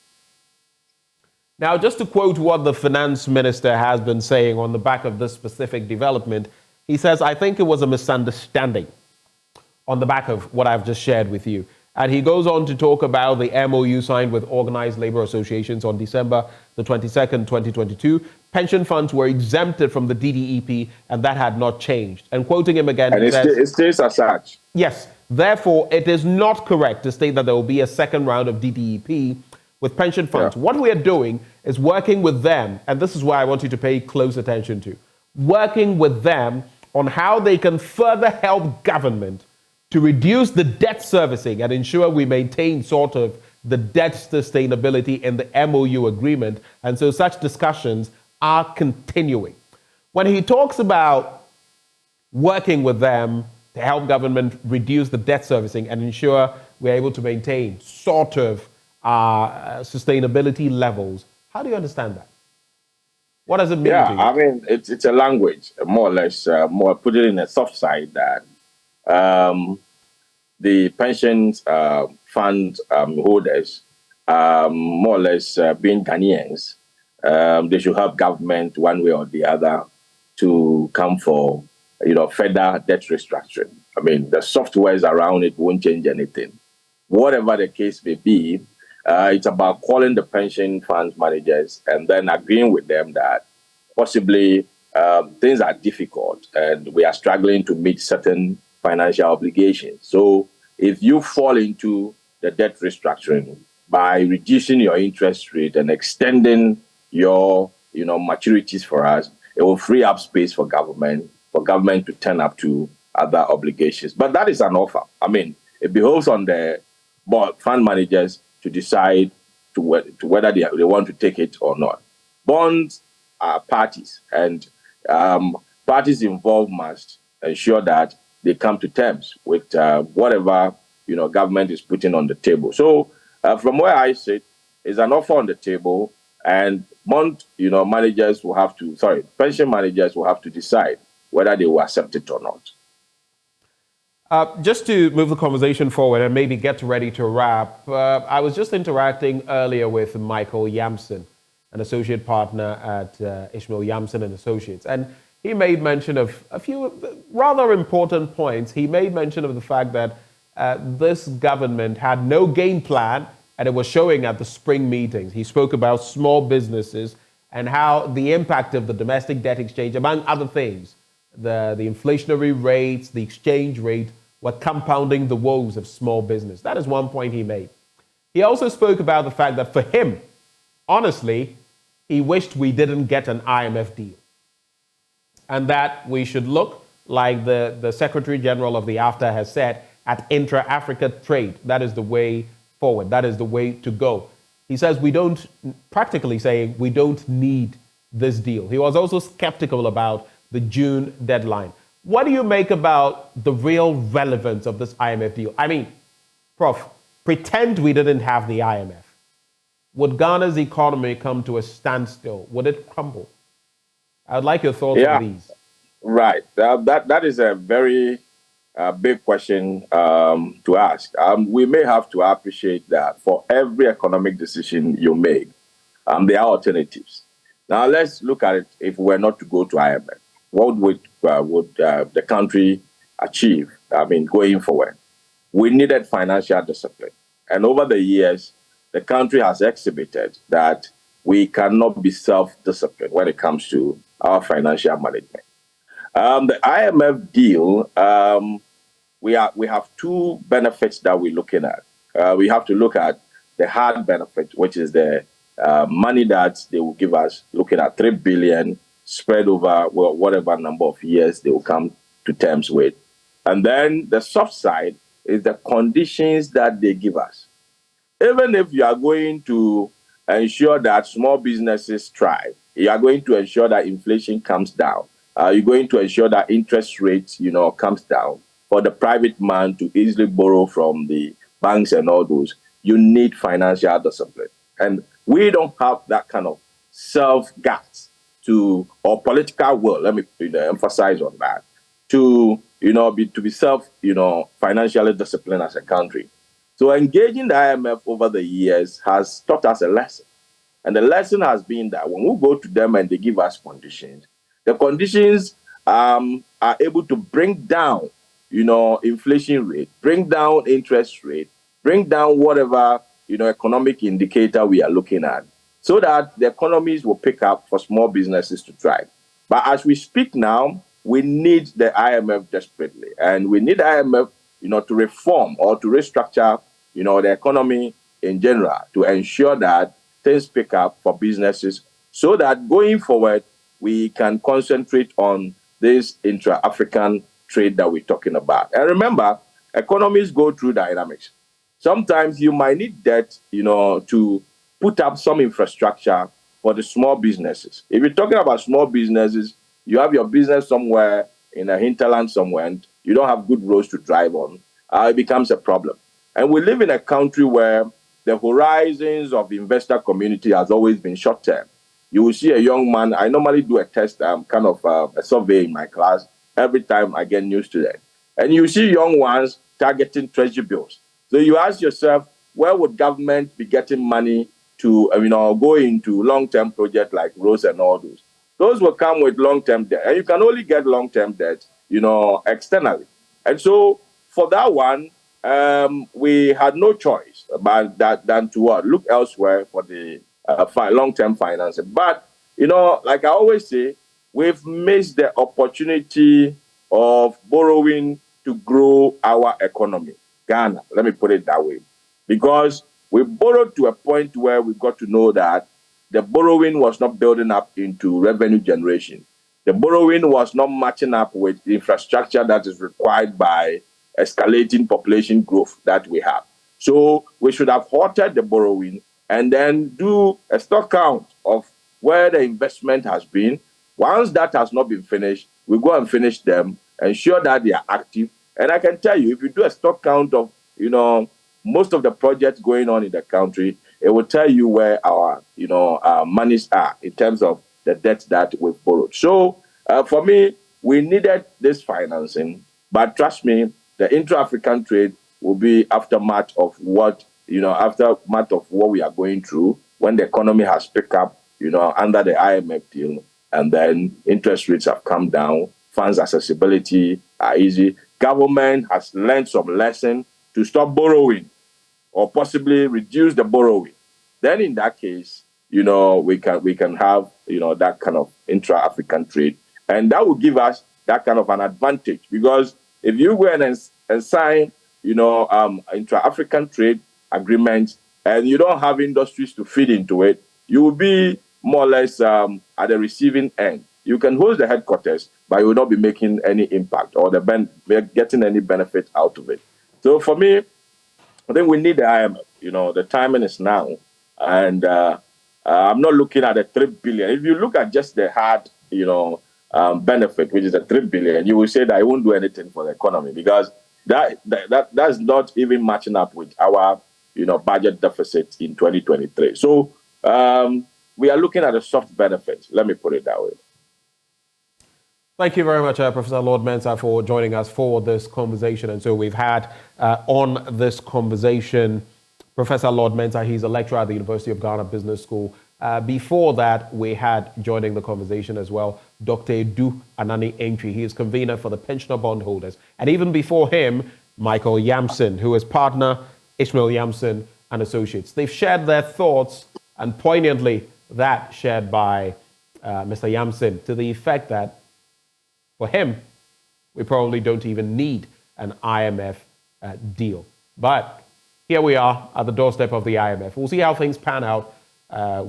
Now, just to quote what the finance minister has been saying on the back of this specific development, he says, I think it was a misunderstanding on the back of what I've just shared with you. And he goes on to talk about the MOU signed with organized labor associations on December the 22nd, 2022. Pension funds were exempted from the DDEP, and that had not changed. And quoting him again, and he says, it stays as such. Yes. Therefore, it is not correct to state that there will be a second round of DDEP with pension funds. Yeah. What we are doing is working with them, and this is why I want you to pay close attention to, working with them on how they can further help government to reduce the debt servicing and ensure we maintain sort of the debt sustainability in the MOU agreement. And so such discussions are continuing. When he talks about working with them to help government reduce the debt servicing and ensure we're able to maintain sort of sustainability levels, how do you understand that? What does it mean to you? I mean, it's a language, more or less, more put it in a soft side that the pensions fund holders, more or less being Ghanaians, they should help government one way or the other to come for, further debt restructuring. I mean, the softwares around it won't change anything. Whatever the case may be, it's about calling the pension fund managers and then agreeing with them that possibly things are difficult and we are struggling to meet certain financial obligations. So if you fall into the debt restructuring by reducing your interest rate and extending your maturities for us, it will free up space for government to turn up to other obligations. But that is an offer. I mean, it behoves on the fund managers to decide to whether they want to take it or not. Bonds are parties, and parties involved must ensure that they come to terms with whatever government is putting on the table. So from where I sit, is an offer on the table, and pension managers will have to decide whether they will accept it or not. Just to move the conversation forward and maybe get ready to wrap, I was just interacting earlier with Michael Yamson, an associate partner at Ishmael Yamson and Associates, and he made mention of a few rather important points. He made mention of the fact that this government had no game plan, and it was showing at the spring meetings. He spoke about small businesses and how the impact of the domestic debt exchange, among other things, the inflationary rates, the exchange rate, were compounding the woes of small business. That is one point he made. He also spoke about the fact that for him, honestly, he wished we didn't get an IMF deal, and that we should look like the Secretary General of the AFTA has said, at intra-Africa trade. That is the way forward. That is the way to go. He says practically saying we don't need this deal. He was also skeptical about the June deadline. What do you make about the real relevance of this IMF deal? I mean, Prof, pretend we didn't have the IMF. would Ghana's economy come to a standstill? Would it crumble? I'd like your thoughts on these. Right. That is a very big question to ask. We may have to appreciate that for every economic decision you make, there are alternatives. Now, let's look at it. If we were not to go to IMF, what would the country achieve, going forward? We needed financial discipline. And over the years, the country has exhibited that we cannot be self-disciplined when it comes to our financial management. The IMF deal, we have two benefits that we're looking at. We have to look at the hard benefit, which is the money that they will give us, looking at 3 billion spread over whatever number of years they will come to terms with. And then the soft side is the conditions that they give us. Even if you are going to ensure that small businesses thrive, you are going to ensure that inflation comes down, you're going to ensure that interest rates, comes down for the private man to easily borrow from the banks and all those, you need financial discipline. And we don't have that kind of self-guts or political will, let me emphasize on that, to be financially disciplined as a country. So engaging the IMF over the years has taught us a lesson. And the lesson has been that when we go to them and they give us conditions, the conditions are able to bring down, inflation rate, bring down interest rate, bring down whatever, economic indicator we are looking at, so that the economies will pick up for small businesses to thrive. But as we speak now, we need the IMF desperately. And we need the IMF, to reform or to restructure, the economy in general to ensure that things pick up for businesses so that going forward, we can concentrate on this intra-African trade that we're talking about. And remember, economies go through dynamics. Sometimes you might need debt, to put up some infrastructure for the small businesses. If you're talking about small businesses, you have your business somewhere in a hinterland somewhere, and you don't have good roads to drive on, it becomes a problem. And we live in a country where the horizons of the investor community has always been short-term. You will see a young man. I normally do a test, kind of a survey in my class every time I get new students. And you see young ones targeting treasury bills. So you ask yourself, where would government be getting money to, go into long-term projects like roads and all those? Those will come with long-term debt. And you can only get long-term debt, externally. And so for that one, we had no choice about that than to look elsewhere for the long-term financing. But, like I always say, we've missed the opportunity of borrowing to grow our economy. Ghana, let me put it that way. Because we borrowed to a point where we got to know that the borrowing was not building up into revenue generation. The borrowing was not matching up with the infrastructure that is required by escalating population growth that we have. So we should have halted the borrowing and then do a stock count of where the investment has been. Once that has not been finished, we go and finish them, ensure that they are active. And I can tell you, if you do a stock count of, most of the projects going on in the country, it will tell you where our monies are in terms of the debt that we've borrowed. So for me, we needed this financing, but trust me, the intra-African trade will be aftermath of what we are going through when the economy has picked up, under the IMF deal, and then interest rates have come down, funds accessibility are easy. Government has learned some lesson to stop borrowing or possibly reduce the borrowing. Then in that case, we can have, that kind of intra-African trade. And that will give us that kind of an advantage, because if you go and sign, intra-African trade agreements and you don't have industries to feed into it, you will be more or less at the receiving end. You can host the headquarters, but you will not be making any impact or getting any benefit out of it. So for me, I think we need the IMF. The timing is now. And I'm not looking at the 3 billion. If you look at just the hard, benefit, which is the 3 billion, you will say that it won't do anything for the economy, because that's not even matching up with our budget deficit in 2023. So we are looking at a soft benefit. Let me put it that way. Thank you very much, Professor Lord Mensah, for joining us for this conversation. And so we've had on this conversation Professor Lord Mensah. He's a lecturer at the University of Ghana Business School. Before that, we had joining the conversation as well Dr. Edu Anani Entry. He is convener for the pensioner bondholders. And even before him, Michael Yamson, who is partner Ishmael Yamson and Associates. They've shared their thoughts, and poignantly that shared by Mr. Yamson, to the effect that for him, we probably don't even need an IMF deal. But here we are at the doorstep of the IMF. We'll see how things pan out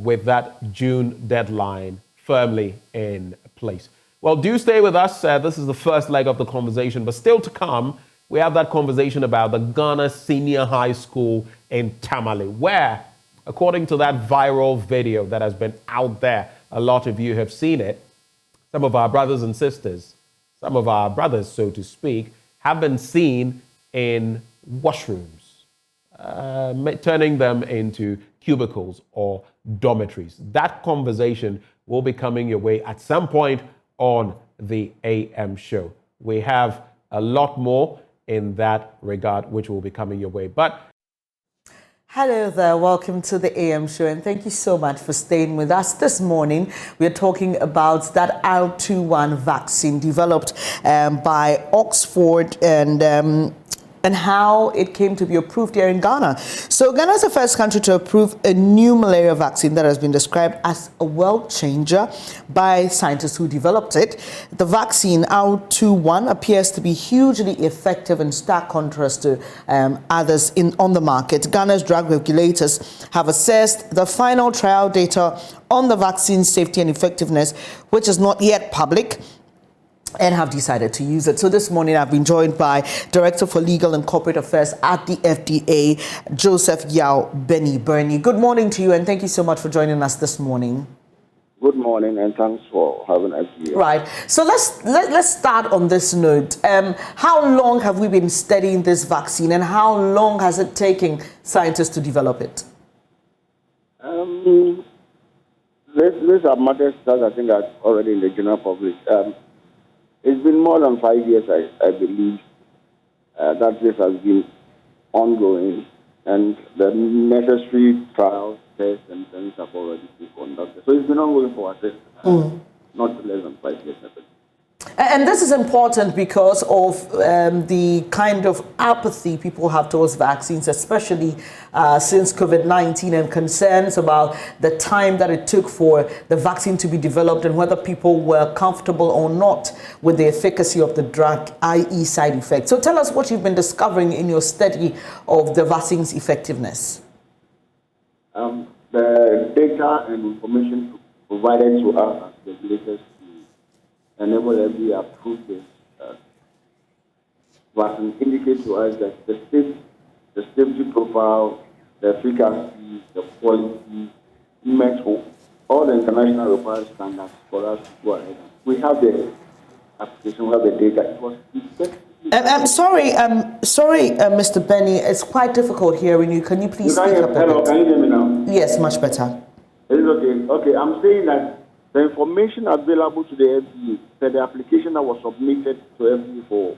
with that June deadline firmly in place. Well, do stay with us. This is the first leg of the conversation, but still to come, we have that conversation about the Ghana Senior High School in Tamale, where, according to that viral video that has been out there, a lot of you have seen it, some of our brothers and sisters, some of our brothers, so to speak, have been seen in washrooms, turning them into cubicles or dormitories. That conversation will be coming your way at some point on the AM show. We have a lot more in that regard, which will be coming your way. But hello there, welcome to the AM show, and thank you so much for staying with us this morning. We're talking about that R21 vaccine developed by Oxford and how it came to be approved here in Ghana. So Ghana is the first country to approve a new malaria vaccine that has been described as a world changer by scientists who developed it. The vaccine R21 appears to be hugely effective in stark contrast to others on the market. Ghana's drug regulators have assessed the final trial data on the vaccine's safety and effectiveness, which is not yet public, and have decided to use it. So this morning I've been joined by Director for Legal and Corporate Affairs at the FDA, Joseph Yao Bernie. Good morning to you, and thank you so much for joining us this morning. Good morning, and thanks for having us here. Right. So let's start on this note. How long have we been studying this vaccine, and how long has it taken scientists to develop it? These are matters that I think are already in the general public. It's been more than 5 years, I believe, that this has been ongoing, and the necessary trials, tests, and things have already been conducted. So it's been ongoing for at least not less than 5 years. And this is important because of the kind of apathy people have towards vaccines, especially since COVID-19, and concerns about the time that it took for the vaccine to be developed and whether people were comfortable or not with the efficacy of the drug, i.e. side effects. So tell us what you've been discovering in your study of the vaccine's effectiveness. The data and information provided to us as regulators enable FDA approve this vaccine indicate to us that the safety profile, the efficacy, the quality met all the international required standards for us to go ahead. We have the application, we have the data. It was I'm sorry, Mr. Benny. It's quite difficult hearing you. Can you please speak up a bit? Hello, can you hear me now? Yes, much better. It's okay. Okay, I'm saying that the information available to the FDA, the application that was submitted to FDA for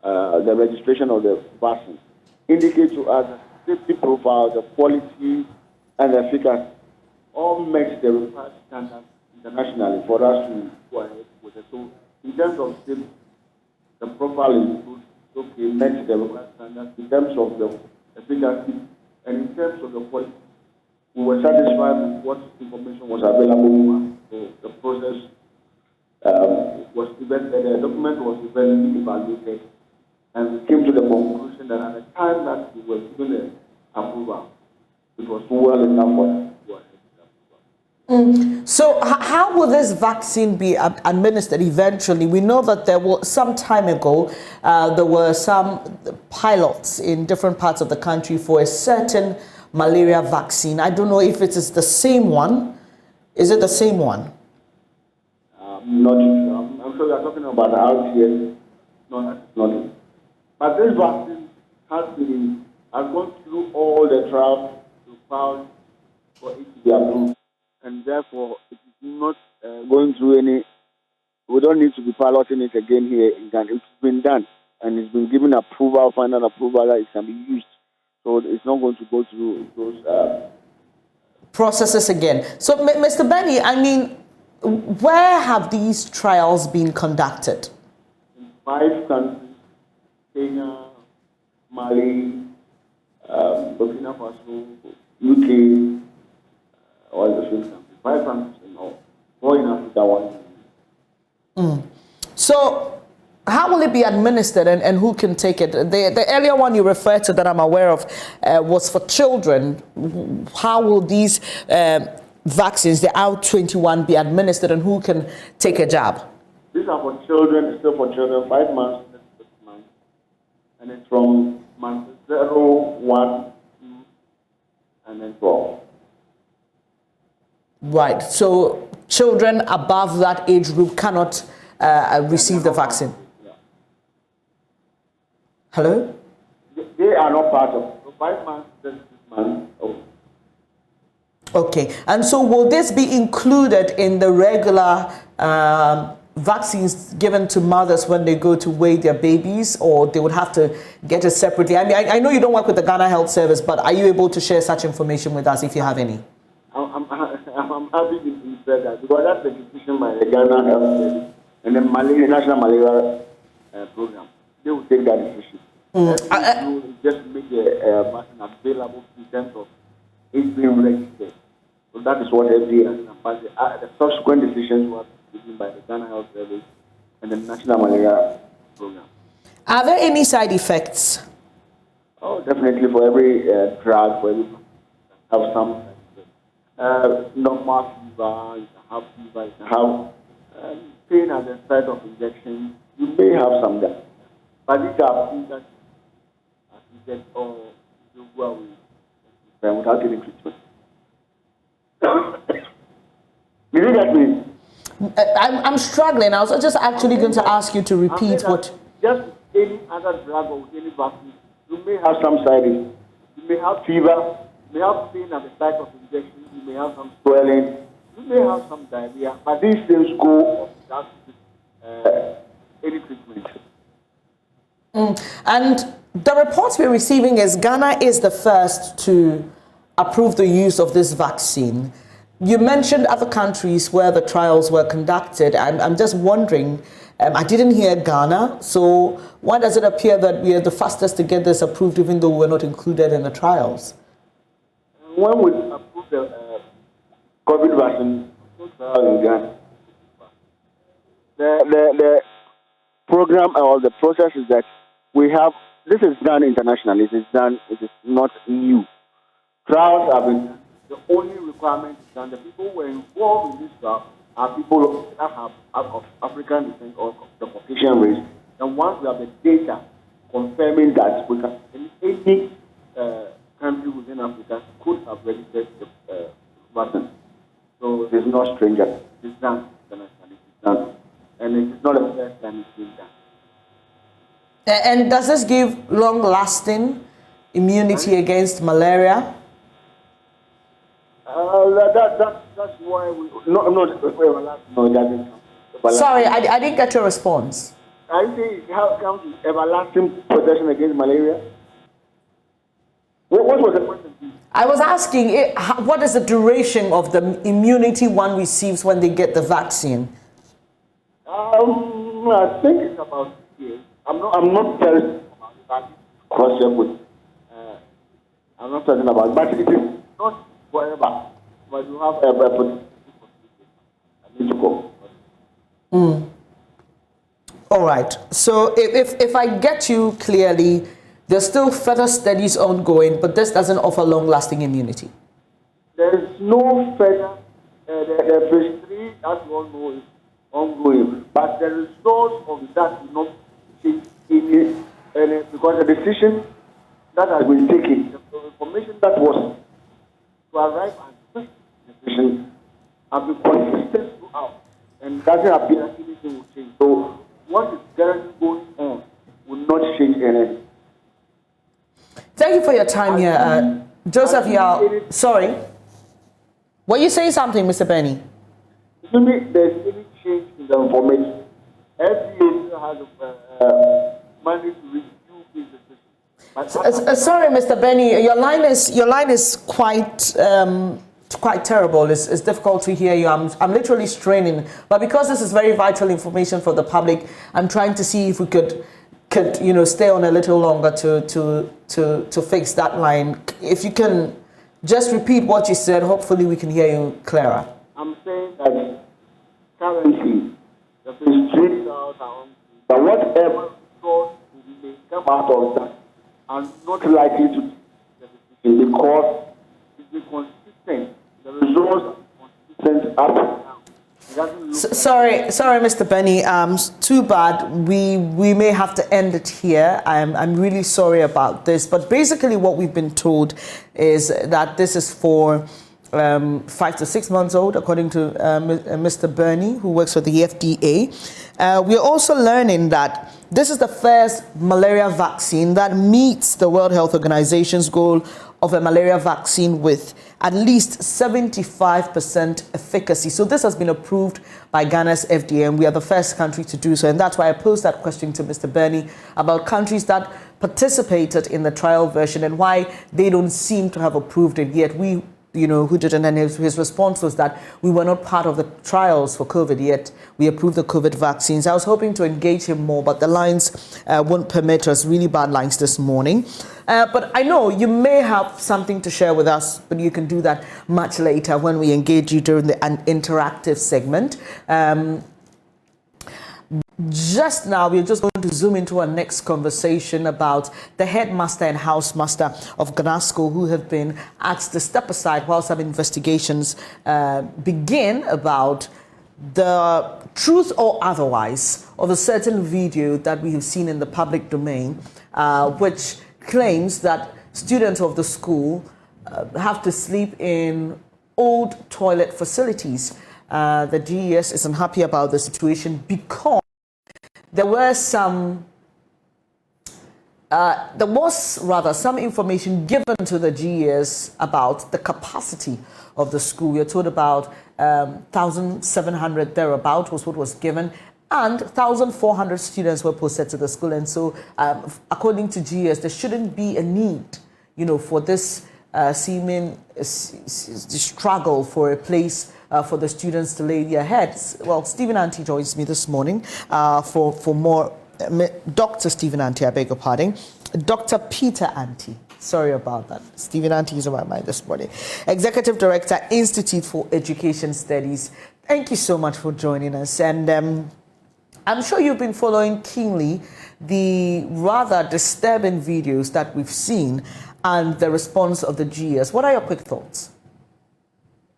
the registration of the vaccine, indicates to us the safety profile, the quality, and the efficacy all match the required standards internationally for us to go ahead with it. So, in terms of safety, the profile is good, okay, match the required standards. In terms of the efficacy, and in terms of the quality, we were satisfied with what information was available to us. So the process the document was eventually evaluated, and we came to the conclusion that at the time that we were given the approval, it was well enough for us to go ahead with the approval. So how will this vaccine be administered eventually? We know that there was some time ago, there were some pilots in different parts of the country for a certain malaria vaccine. I don't know if it is the same one. Is it the same one? Not sure. I'm sure you're talking about the RTS. No, that's not it. But this vaccine has been has gone through all the trials to found for it to be approved, and therefore it is not going through any. We don't need to be piloting it again here in Ghana. It's been done, and it's been given approval, final approval that it can be used. So it's not going to go through those processes again. So, Mr. Benny, I mean, where have these trials been conducted? In 5 countries: Kenya, Mali, Burkina Faso, UK, all the 6 countries. 5 countries in all. 4 in Africa, 1. So, how will it be administered, and who can take it? The earlier one you referred to that I'm aware of was for children. How will these vaccines, the R21, be administered, and who can take a jab? These are for children, still for children, 5 months, 6 months. And it's from month 0, 1, 2, and then 12. Right. So children above that age group cannot receive the vaccine. Yeah. Hello? They are not part of it. So 5 months, 6 months. Oh. Okay. And so will this be included in the regular vaccines given to mothers when they go to weigh their babies, or they would have to get it separately? I mean, I know you don't work with the Ghana Health Service, but are you able to share such information with us if you have any? I'm happy you said that, because that's the decision by the Ghana Health Service and the National Malaria Program. They will take that decision. Just make the vaccine available in terms of it being registered. So that is what FDA has done. But the subsequent decisions were taken by the Ghana Health Service and the National Malaria Program. Are there any side effects? Oh, definitely. For every drug, for every have some normal fever, you can have fever, you can have pain at the site of injection. You may have some that. But these are things that, as we said, you go away without any treatment. You know that means? I'm struggling. I was just actually going to ask you to repeat what. Just any other drug or any vaccine, you may have some side effects. You may have fever, you may have pain at the site of injection, you may have some swelling, you may have some diarrhea, but these things go without any treatment. And the reports we're receiving is Ghana is the first to approve the use of this vaccine. You mentioned other countries where the trials were conducted. I'm just wondering, I didn't hear Ghana, so why does it appear that we are the fastest to get this approved even though we're not included in the trials? When we approved the COVID vaccine trial in Ghana, the program or the process is that we have, this is done internationally, it is not new. Trials have been done. The only requirement is that the people who were involved in this trial are people that have of African descent or the Caucasian race. And once we have the data confirming that we can, in any country within Africa could have registered the vaccine. So there's no stranger. It's done internationally. It's done. And it's not the first time it's been done. And does this give long-lasting immunity against malaria? That's why we... No, it doesn't. Sorry, I didn't get your response. I think it comes with everlasting protection against malaria. What was the question? I was asking, what is the duration of the immunity one receives when they get the vaccine? I think it's about 6 years. I'm not telling about cross-check with. I'm not talking about, but it is not forever. But you have a protection. I need to go. All right. So if I get you clearly, there's still further studies ongoing, but this doesn't offer long-lasting immunity. There is no further. The phase 3, as you all know, is ongoing. But the results of that will not change any, because the decision that has been taken, the information that was to arrive at this decision, have been consistent throughout. And doesn't appear that anything will change. So what is currently going on will not change anything. Thank you you for your time here. Joseph Yao, sorry. Were you saying something, Mr. Benny? Assuming there's any change in the information, FDA has money to review this decision. Sorry, Mr. Benny, your line is quite terrible. It's difficult to hear you. I'm literally straining. But because this is very vital information for the public, I'm trying to see if we could stay on a little longer to fix that line. If you can just repeat what you said, hopefully we can hear you clearer. I'm saying that currently the strict out but whatever thought may come out of that are not likely to be the decision because it's consistent. The results are consistent up and down. Sorry, Mr. Benny. Too bad. We may have to end it here. I'm really sorry about this. But basically, what we've been told is that this is for 5 to 6 months old, according to Mr. Bernie, who works for the FDA. We're also learning that this is the first malaria vaccine that meets the World Health Organization's goal of a malaria vaccine with at least 75% efficacy. So this has been approved by Ghana's FDA, and we are the first country to do so. And that's why I posed that question to Mr. Bernie about countries that participated in the trial version and why they don't seem to have approved it yet. Who didn't, and his response was that we were not part of the trials for COVID yet. We approved the COVID vaccines. I was hoping to engage him more, but the lines won't permit us. Really bad lines this morning. But I know you may have something to share with us, but you can do that much later when we engage you during an interactive segment. Just now, we're just going to zoom into our next conversation about the headmaster and housemaster of Glasgow, who have been asked to step aside while some investigations begin about the truth or otherwise of a certain video that we have seen in the public domain, which claims that students of the school have to sleep in old toilet facilities. The GES is unhappy about the situation because there was some information given to the GES about the capacity of the school. We are told about 1,700 thereabout was what was given, and 1,400 students were posted to the school. And so, according to GES, there shouldn't be a need, for this seeming struggle for a place for the students to lay their heads. Well, Stephen Anti joins me this morning for more. Dr. Stephen Anti, I beg your pardon. Dr. Peter Anti. Sorry about that. Stephen Anti is on my mind this morning. Executive Director, Institute for Education Studies. Thank you so much for joining us. And I'm sure you've been following keenly the rather disturbing videos that we've seen and the response of the GES. What are your quick thoughts?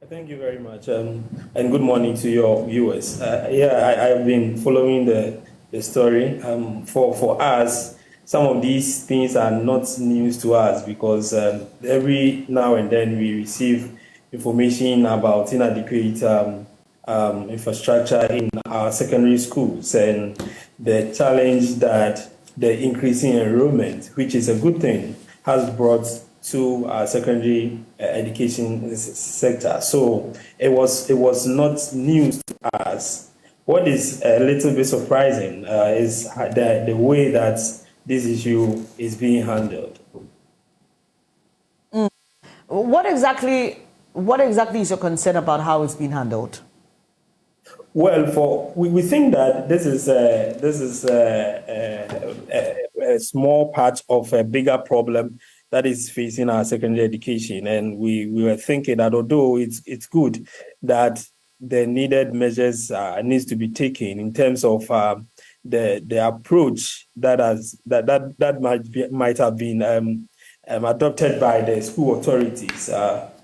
Thank you very much, and good morning to your viewers. I've been following the story. For us, some of these things are not news to us because every now and then we receive information about inadequate infrastructure in our secondary schools and the challenge that the increasing enrollment, which is a good thing, has brought to our secondary education sector. So it was not news to us. What is a little bit surprising is the way that this issue is being handled. What exactly is your concern about how it's being handled? Well, we think that this is a small part of a bigger problem that is facing our secondary education. And we were thinking that although it's good that the needed measures needs to be taken in terms of the approach that might have been adopted by the school authorities.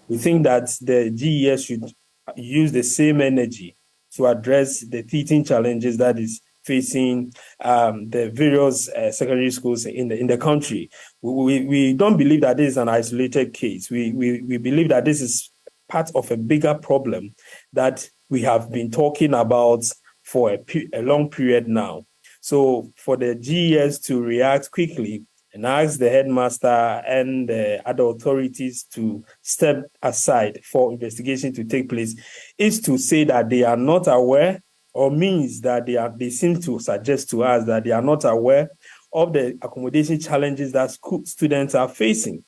We think that the GES should use the same energy to address the teaching challenges that is facing the various secondary schools in the country. We don't believe that this is an isolated case. We believe that this is part of a bigger problem that we have been talking about for a long period now. So for the GES to react quickly and I ask the headmaster and the other authorities to step aside for investigation to take place, is to say that they are not aware, or means that they seem to suggest to us that they are not aware of the accommodation challenges that students are facing.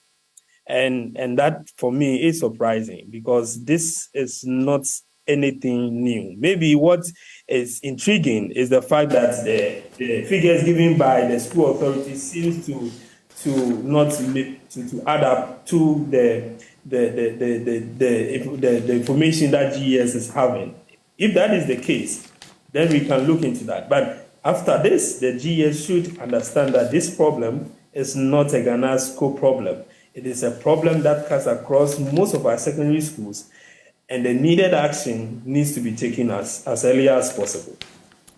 And that for me is surprising, because this is not anything new. Maybe what is intriguing is the fact that the figures given by the school authorities seems to not to add up to the information that GES is having. If that is the case, then we can look into that. But after this, the GES should understand that this problem is not a Ghana school problem. It is a problem that cuts across most of our secondary schools, and the needed action needs to be taken as early as possible.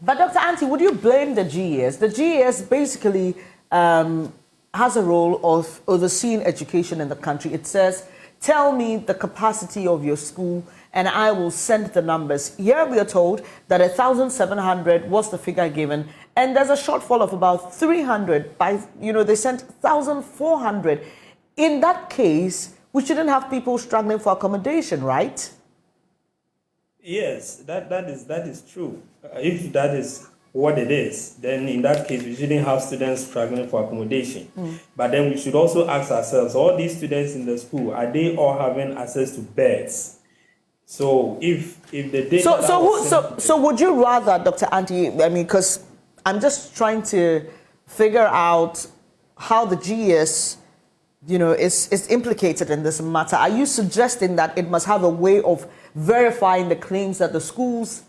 But Dr. Anti, would you blame the GES? The GES basically has a role of overseeing education in the country. It says, tell me the capacity of your school and I will send the numbers. Here we are told that 1,700 was the figure given, and there's a shortfall of about 300. They sent 1,400. In that case, we shouldn't have people struggling for accommodation, right? Yes, that is true. If that is what it is, then in that case, we shouldn't have students struggling for accommodation. But then we should also ask ourselves, all these students in the school, are they all having access to beds? So if the data... So would you rather, Dr. Anti, because I'm just trying to figure out how the GES is implicated in this matter. Are you suggesting that it must have a way of verifying the claims that the schools,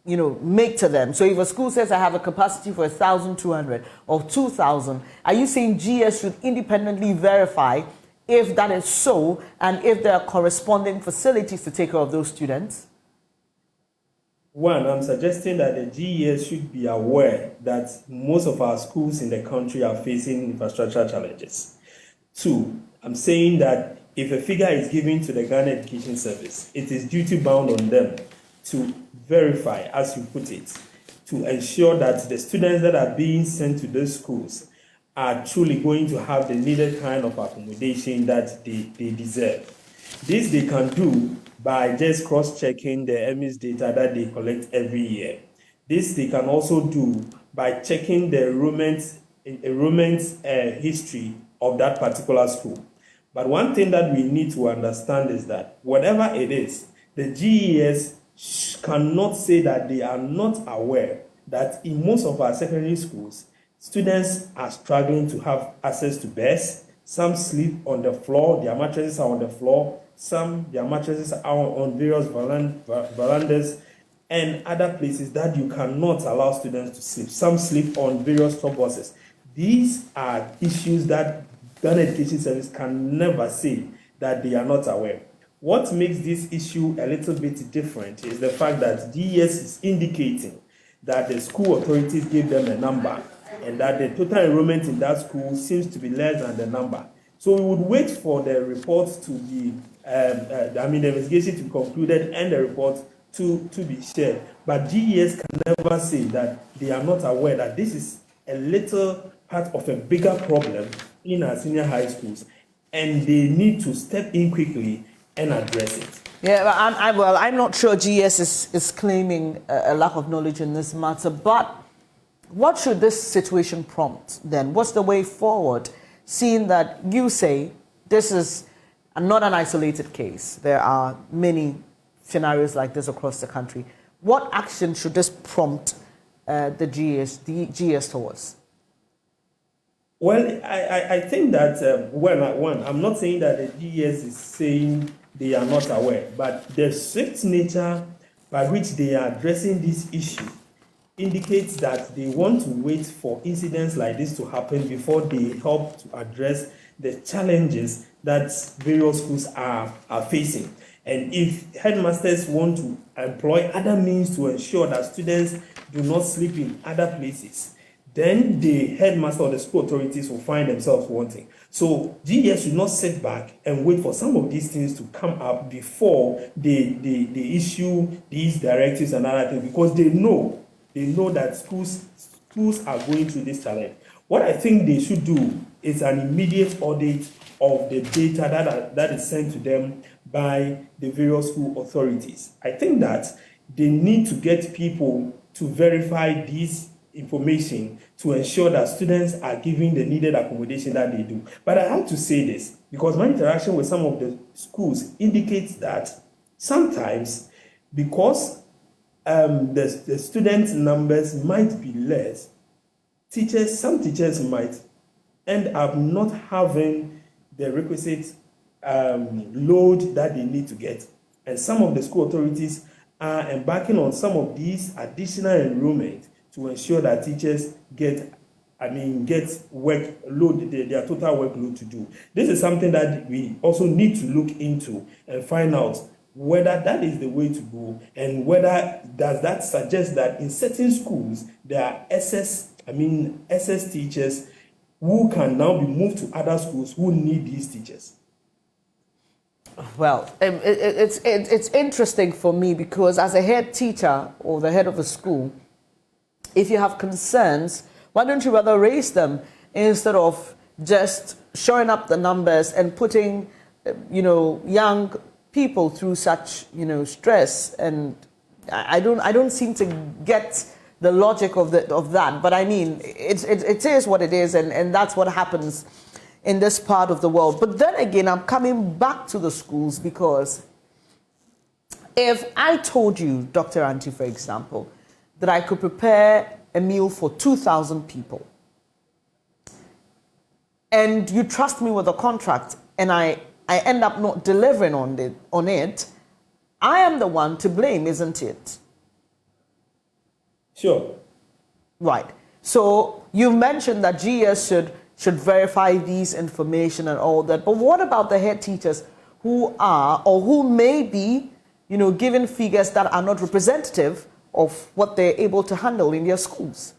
make to them? So if a school says I have a capacity for 1,200 or 2,000, are you saying GS should independently verify if that is so, and if there are corresponding facilities to take care of those students? One, I'm suggesting that the GES should be aware that most of our schools in the country are facing infrastructural challenges. Two, I'm saying that if a figure is given to the Ghana Education Service, it is duty bound on them to verify, as you put it, to ensure that the students that are being sent to those schools are truly going to have the needed kind of accommodation that they deserve. This they can do by just cross-checking the MS data that they collect every year. This they can also do by checking the enrollment history of that particular school. But one thing that we need to understand is that whatever it is, the GES cannot say that they are not aware that in most of our secondary schools, students are struggling to have access to beds. Some sleep on the floor, their mattresses are on the floor. Their mattresses are on various verandas and other places that you cannot allow students to sleep. Some sleep on various top buses. These are issues that Ghana Education Service can never say that they are not aware. What makes this issue a little bit different is the fact that GES is indicating that the school authorities gave them a number and that the total enrollment in that school seems to be less than the number. So we would wait for the report to be, the investigation to be concluded and the report to be shared. But GES can never say that they are not aware that this is a little part of a bigger problem in our senior high schools, and they need to step in quickly and address it. Yeah, I'm not sure GES is claiming a lack of knowledge in this matter, but what should this situation prompt then? What's the way forward, seeing that you say this is not an isolated case? There are many scenarios like this across the country. What action should this prompt the GES towards? Well, I think that, I'm not saying that the GES is saying they are not aware, but the strict nature by which they are addressing this issue indicates that they want to wait for incidents like this to happen before they help to address the challenges that various schools are facing. And if headmasters want to employ other means to ensure that students do not sleep in other places, then the headmaster or the school authorities will find themselves wanting. So GES should not sit back and wait for some of these things to come up before they issue these directives and other things, because they know that schools schools are going through this challenge. What I think they should do is an immediate audit of the data that is sent to them by the various school authorities. I think that they need to get people to verify this information to ensure that students are given the needed accommodation that they do. But I have to say this because my interaction with some of the schools indicates that sometimes, because the student numbers might be less, some teachers might end up not having the requisite load that they need to get. And some of the school authorities are embarking on some of these additional enrollment to ensure that teachers get workload, their total workload to do. This is something that we also need to look into and find out whether that is the way to go, and whether does that suggest that in certain schools there are SS teachers who can now be moved to other schools who need these teachers. Well, it's interesting for me because as a head teacher or the head of a school, if you have concerns, why don't you rather raise them instead of just showing up the numbers and putting, young people through such, stress? And I don't seem to get the logic of that. But I mean, it is what it is, and that's what happens in this part of the world. But then again, I'm coming back to the schools because if I told you, Dr. Anti, for example, that I could prepare a meal for 2,000 people, and you trust me with a contract, and I end up not delivering on it, I am the one to blame, isn't it? Sure. Right. So you mentioned that GS should verify these information and all that, but what about the head teachers who are or who may be, given figures that are not representative of what they're able to handle in their schools?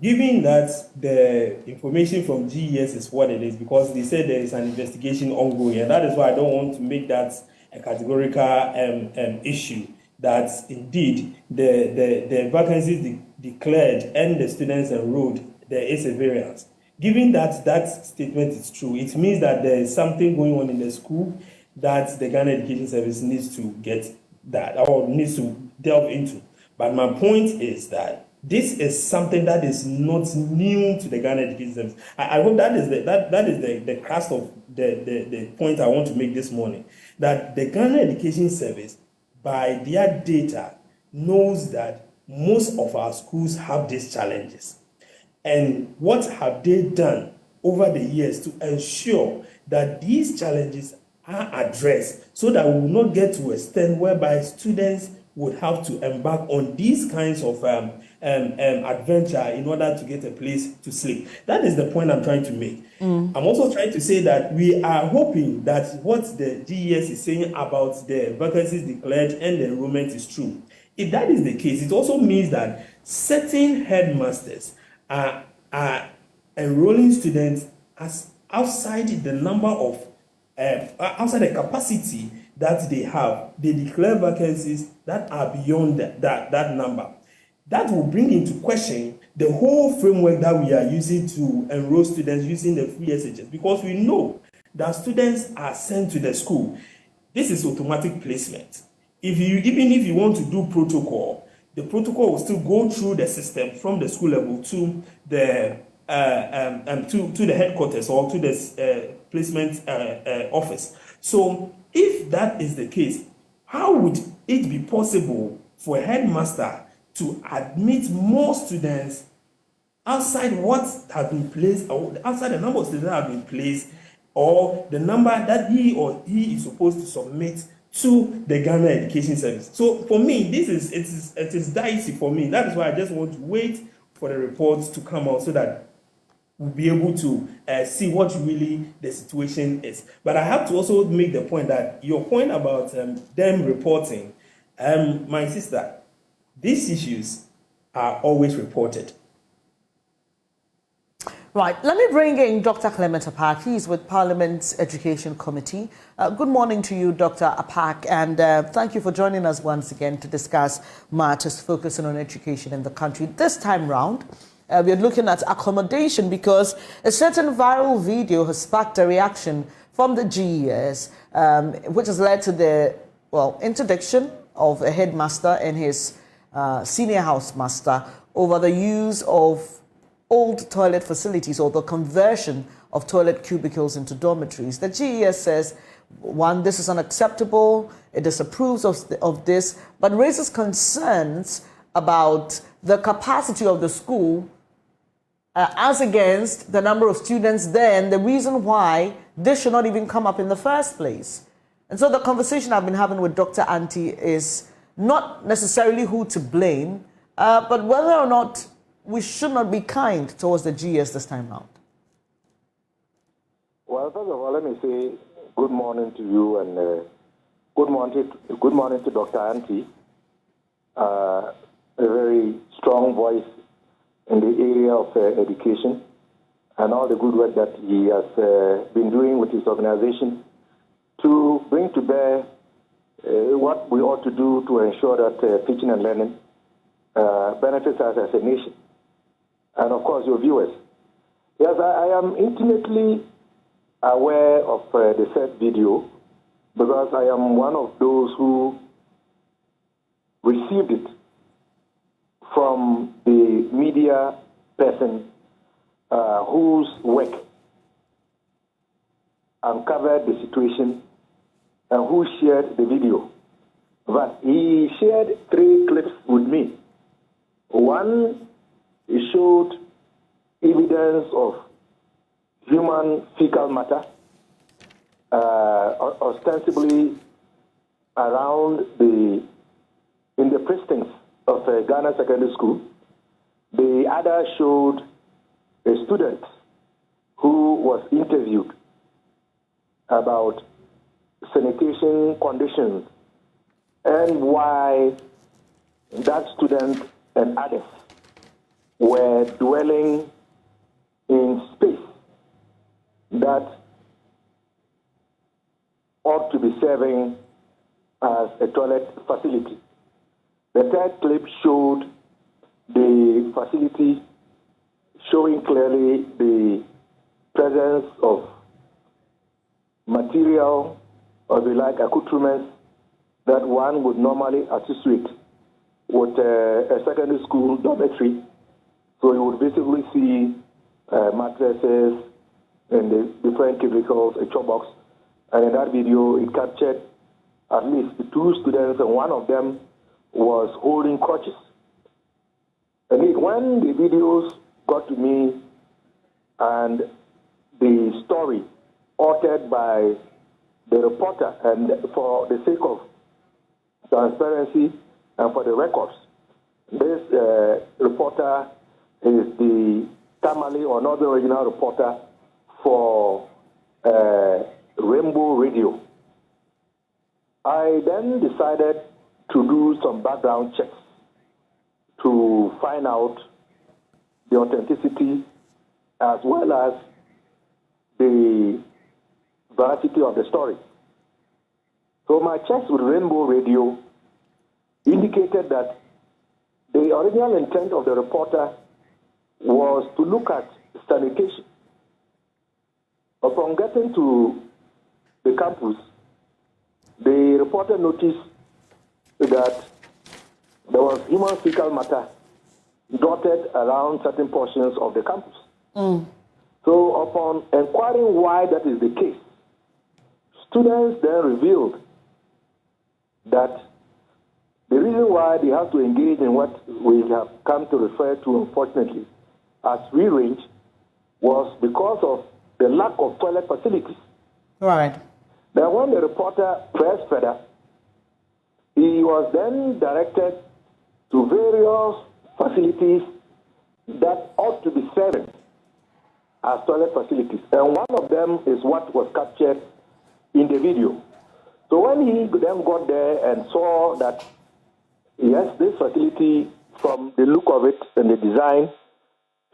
Given that the information from GES is what it is, because they said there is an investigation ongoing, and that is why I don't want to make that a categorical issue, that indeed the vacancies declared and the students enrolled, there is a variance. Given that that statement is true, it means that there is something going on in the school that the Ghana Education Service needs to get that, or needs to delve into. But my point is that this is something that is not new to the Ghana Education Service. I hope that is the crux of the point I want to make this morning. That the Ghana Education Service, by their data, knows that most of our schools have these challenges. And what have they done over the years to ensure that these challenges are addressed so that we will not get to a extent whereby students would have to embark on these kinds of adventure in order to get a place to sleep. That is the point I'm trying to make. I'm also trying to say that we are hoping that what the GES is saying about the vacancies declared and the enrollment is true. If that is the case, it also means that certain headmasters are enrolling students as outside the number of outside the capacity that they have. They declare vacancies that are beyond that number. That will bring into question the whole framework that we are using to enroll students using the free SHS, because we know that students are sent to the school. This is automatic placement. Even if you want to do protocol, the protocol will still go through the system from the school level to the to the headquarters or to the placement office. So if that is the case, how would it be possible for a headmaster to admit more students outside what has been placed, or outside the number of students that have been placed, or the number that he is supposed to submit to the Ghana Education Service? So for me, it is dicey for me. That is why I just want to wait for the reports to come out so that we'll be able to see what really the situation is. But I have to also make the point that your point about them reporting, my sister, these issues are always reported. Right, let me bring in Dr. Clement Apak. He's with Parliament's Education Committee. Good morning to you, Dr. Apak, and thank you for joining us once again to discuss matters focusing on education in the country. This time round, we are looking at accommodation because a certain viral video has sparked a reaction from the GES, which has led to the, interdiction of a headmaster and his senior housemaster over the use of old toilet facilities or the conversion of toilet cubicles into dormitories. The GES says, one, this is unacceptable, it disapproves of this, but raises concerns about the capacity of the school as against the number of students there and the reason why this should not even come up in the first place. And so the conversation I've been having with Dr. Anti is not necessarily who to blame, but whether or not we should not be kind towards the GS this time round. Well, first of all, let me say good morning to you and good morning to Dr. Anti, a very strong voice in the area of education and all the good work that he has been doing with his organization to bring to bear what we ought to do to ensure that teaching and learning benefits us as a nation. And of course, your viewers. Yes, I am intimately aware of the said video because I am one of those who received it from the media person whose work uncovered the situation and who shared the video. But he shared 3 clips with me. One, he showed evidence of human fecal matter, ostensibly around in the precincts of Ghana Secondary School. The other showed a student who was interviewed about sanitation conditions and why that student and others were dwelling in space that ought to be serving as a toilet facility. The third clip showed the facility showing clearly the presence of material or the like accoutrements that one would normally associate with a secondary school dormitory. So you would basically see mattresses and the different cubicles, a chop box. And in that video, it captured at least 2 students, and one of them was holding crutches. And when the videos got to me and the story authored by the reporter, and for the sake of transparency and for the records, this reporter is the Tamale or not the original reporter for Rainbow Radio. I then decided to do some background checks to find out the authenticity as well as the veracity of the story. So my checks with Rainbow Radio indicated that the original intent of the reporter was to look at sanitation. Upon getting to the campus, the reporter noticed that there was human fecal matter dotted around certain portions of the campus. So upon inquiring why that is the case, students then revealed that the reason why they have to engage in what we have come to refer to, unfortunately, as free range was because of the lack of toilet facilities. Right. Then when the reporter pressed further, he was then directed to various facilities that ought to be serving as toilet facilities. And one of them is what was captured in the video. So when he then got there and saw that, yes, this facility, from the look of it and the design,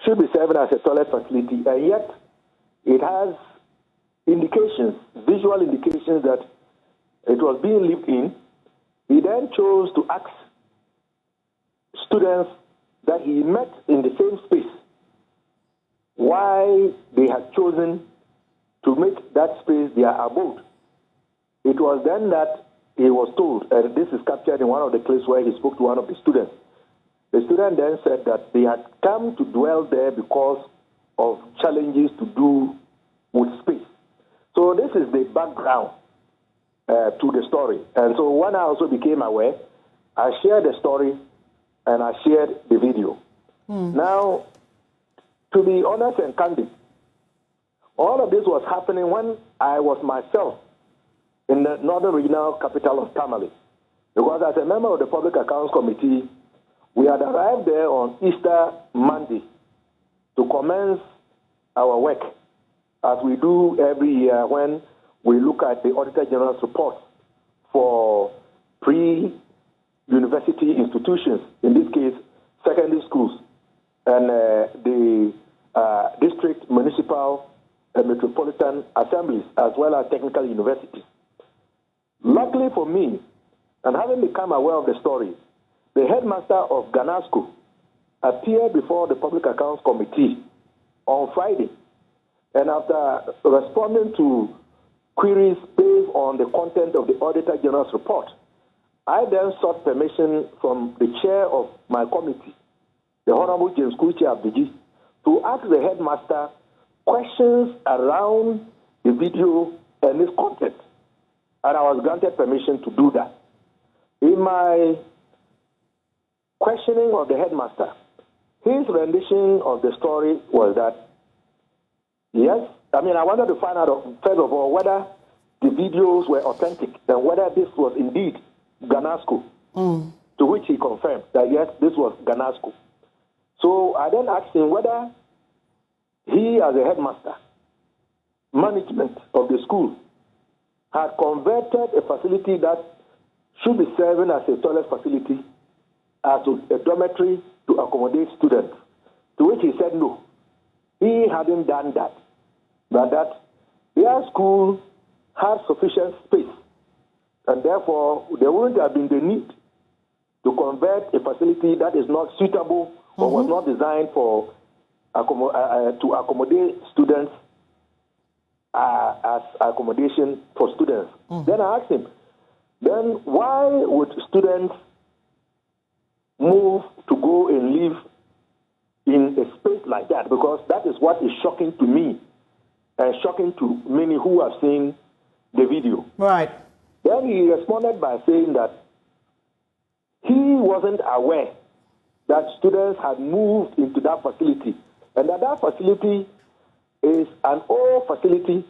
should be serving as a toilet facility, and yet it has indications, visual indications that it was being lived in. He then chose to ask students that he met in the same space why they had chosen to make that space their abode. It was then that he was told, and this is captured in one of the clips where he spoke to one of the students. The student then said that they had come to dwell there because of challenges to do with space. So this is the background to the story. And so when I also became aware, I shared the story and I shared the video. Now, to be honest and candid, all of this was happening when I was myself in the Northern Regional Capital of Tamale. Because as a member of the Public Accounts Committee, we had arrived there on Easter Monday to commence our work, as we do every year when we look at the Auditor General's report for pre-university institutions, in this case, secondary schools, and the district, municipal, and metropolitan assemblies, as well as technical universities. Luckily for me, and having become aware of the story, the headmaster of Ganasco appeared before the Public Accounts Committee on Friday, and after responding to queries based on the content of the Auditor General's report, I then sought permission from the chair of my committee, the Honorable James Kuchi Abdiji, to ask the headmaster questions around the video and its content. And I was granted permission to do that. In my questioning of the headmaster, his rendition of the story was that, yes, I wanted to find out, first of all, whether the videos were authentic and whether this was indeed Ganasco, to which he confirmed that, yes, this was Ganasco. So I then asked him whether he, as a headmaster, management of the school, had converted a facility that should be serving as a toilet facility as a dormitory to accommodate students, to which he said no. He hadn't done that, but that their school had sufficient space, and therefore there wouldn't have been the need to convert a facility that is not suitable or was not designed for to accommodate students as accommodation for students. Then I asked him, then why would students move to go and live in a space like that? Because that is what is shocking to me and shocking to many who have seen the video. Right. Then he responded by saying that he wasn't aware that students had moved into that facility, and that facility is an old facility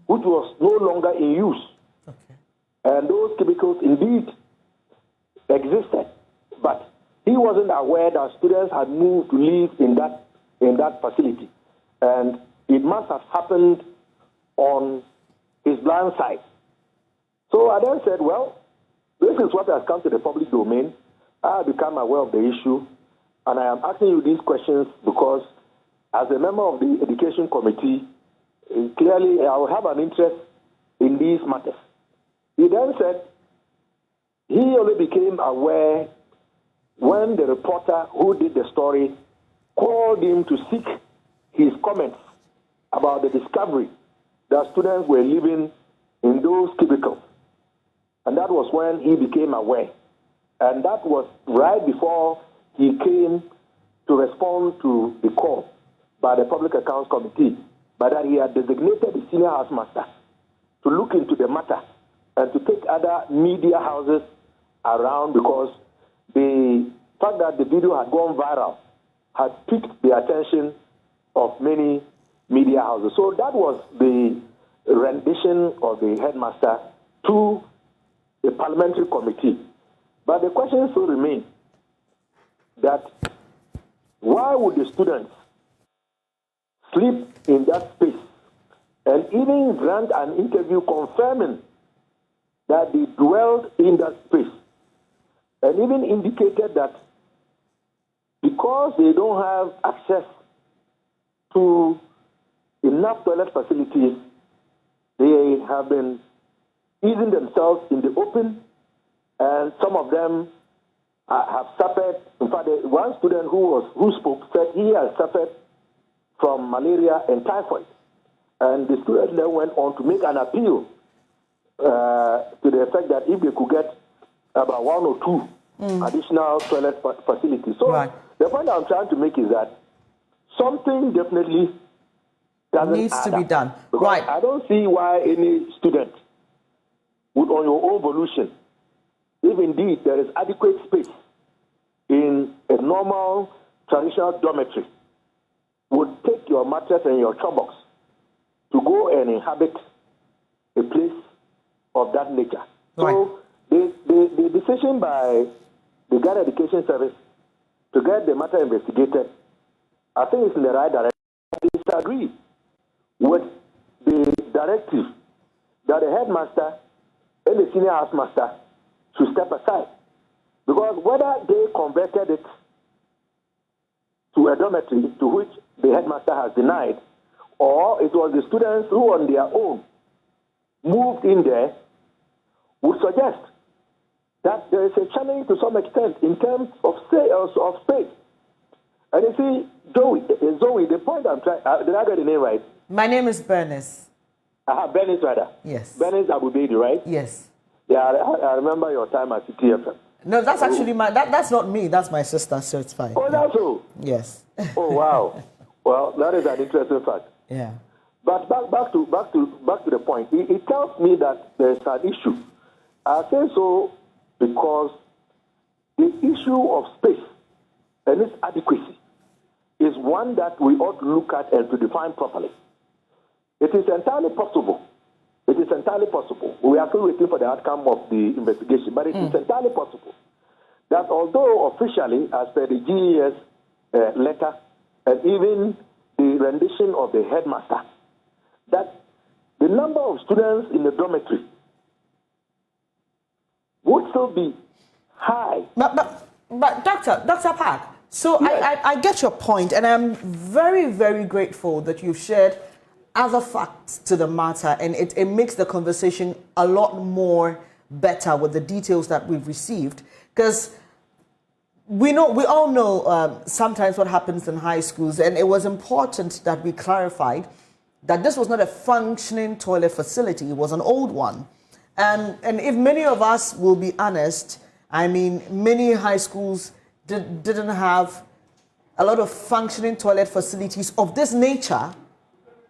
which was no longer in use. Okay. And those cubicles indeed existed, but he wasn't aware that students had moved to live in that facility. And it must have happened on his blind side. So I then said, well, this is what has come to the public domain. I have become aware of the issue, and I am asking you these questions because as a member of the Education Committee, clearly I will have an interest in these matters. He then said he only became aware when the reporter who did the story called him to seek his comments about the discovery that students were living in those cubicles. And that was when he became aware. And that was right before he came to respond to the call by the Public Accounts Committee, but that he had designated the senior housemaster to look into the matter and to take other media houses around, because the fact that the video had gone viral had piqued the attention of many media houses. So that was the rendition of the headmaster to the parliamentary committee. But the question still remains that why would the students sleep in that space and even grant an interview confirming that they dwelled in that space, and even indicated that because they don't have access to enough toilet facilities, they have been easing themselves in the open, and some of them have suffered. In fact, one student who spoke said he has suffered from malaria and typhoid. And the student then went on to make an appeal to the effect that if they could get about 1 or 2 additional toilet facilities. So the point I'm trying to make is that something definitely needs to be done. Right. I don't see why any student would, on your own volition, if indeed there is adequate space in a normal traditional dormitory, would take your mattress and your chopbox to go and inhabit a place of that nature. So the decision by the Ghana Education Service to get the matter investigated, I think it's in the right direction. I disagree with the directive that the headmaster and the senior housemaster should step aside. Because whether they converted it to a dormitory to which the headmaster has denied, or it was the students who on their own moved in there, would suggest that there is a challenge to some extent in terms of space. And you see, Zoe, the point I'm trying, did I get the name right? My name is Bernice. Bernice, rather. Yes. Bernice Abubedi, right? Yes. Yeah, I remember your time at CTFM. No, that's actually that's not me. That's my sister, so it's fine. Oh, that's so? Yes. Oh, wow. Well, that is an interesting fact. Yeah. But back to the point. It tells me that there's an issue. I say so because the issue of space and its adequacy is one that we ought to look at and to define properly. It is entirely possible. It is entirely possible. We are still waiting for the outcome of the investigation, but it is entirely possible that although officially, as per the GES letter and even the rendition of the headmaster, that the number of students in the dormitory would still be high. But Dr. Park, so yes. I get your point, and I'm very, very grateful that you've shared other facts to the matter, and it makes the conversation a lot more better with the details that we've received, because we all know sometimes what happens in high schools, and it was important that we clarified that this was not a functioning toilet facility, it was an old one. And if many of us will be honest, I mean, many high schools didn't have a lot of functioning toilet facilities of this nature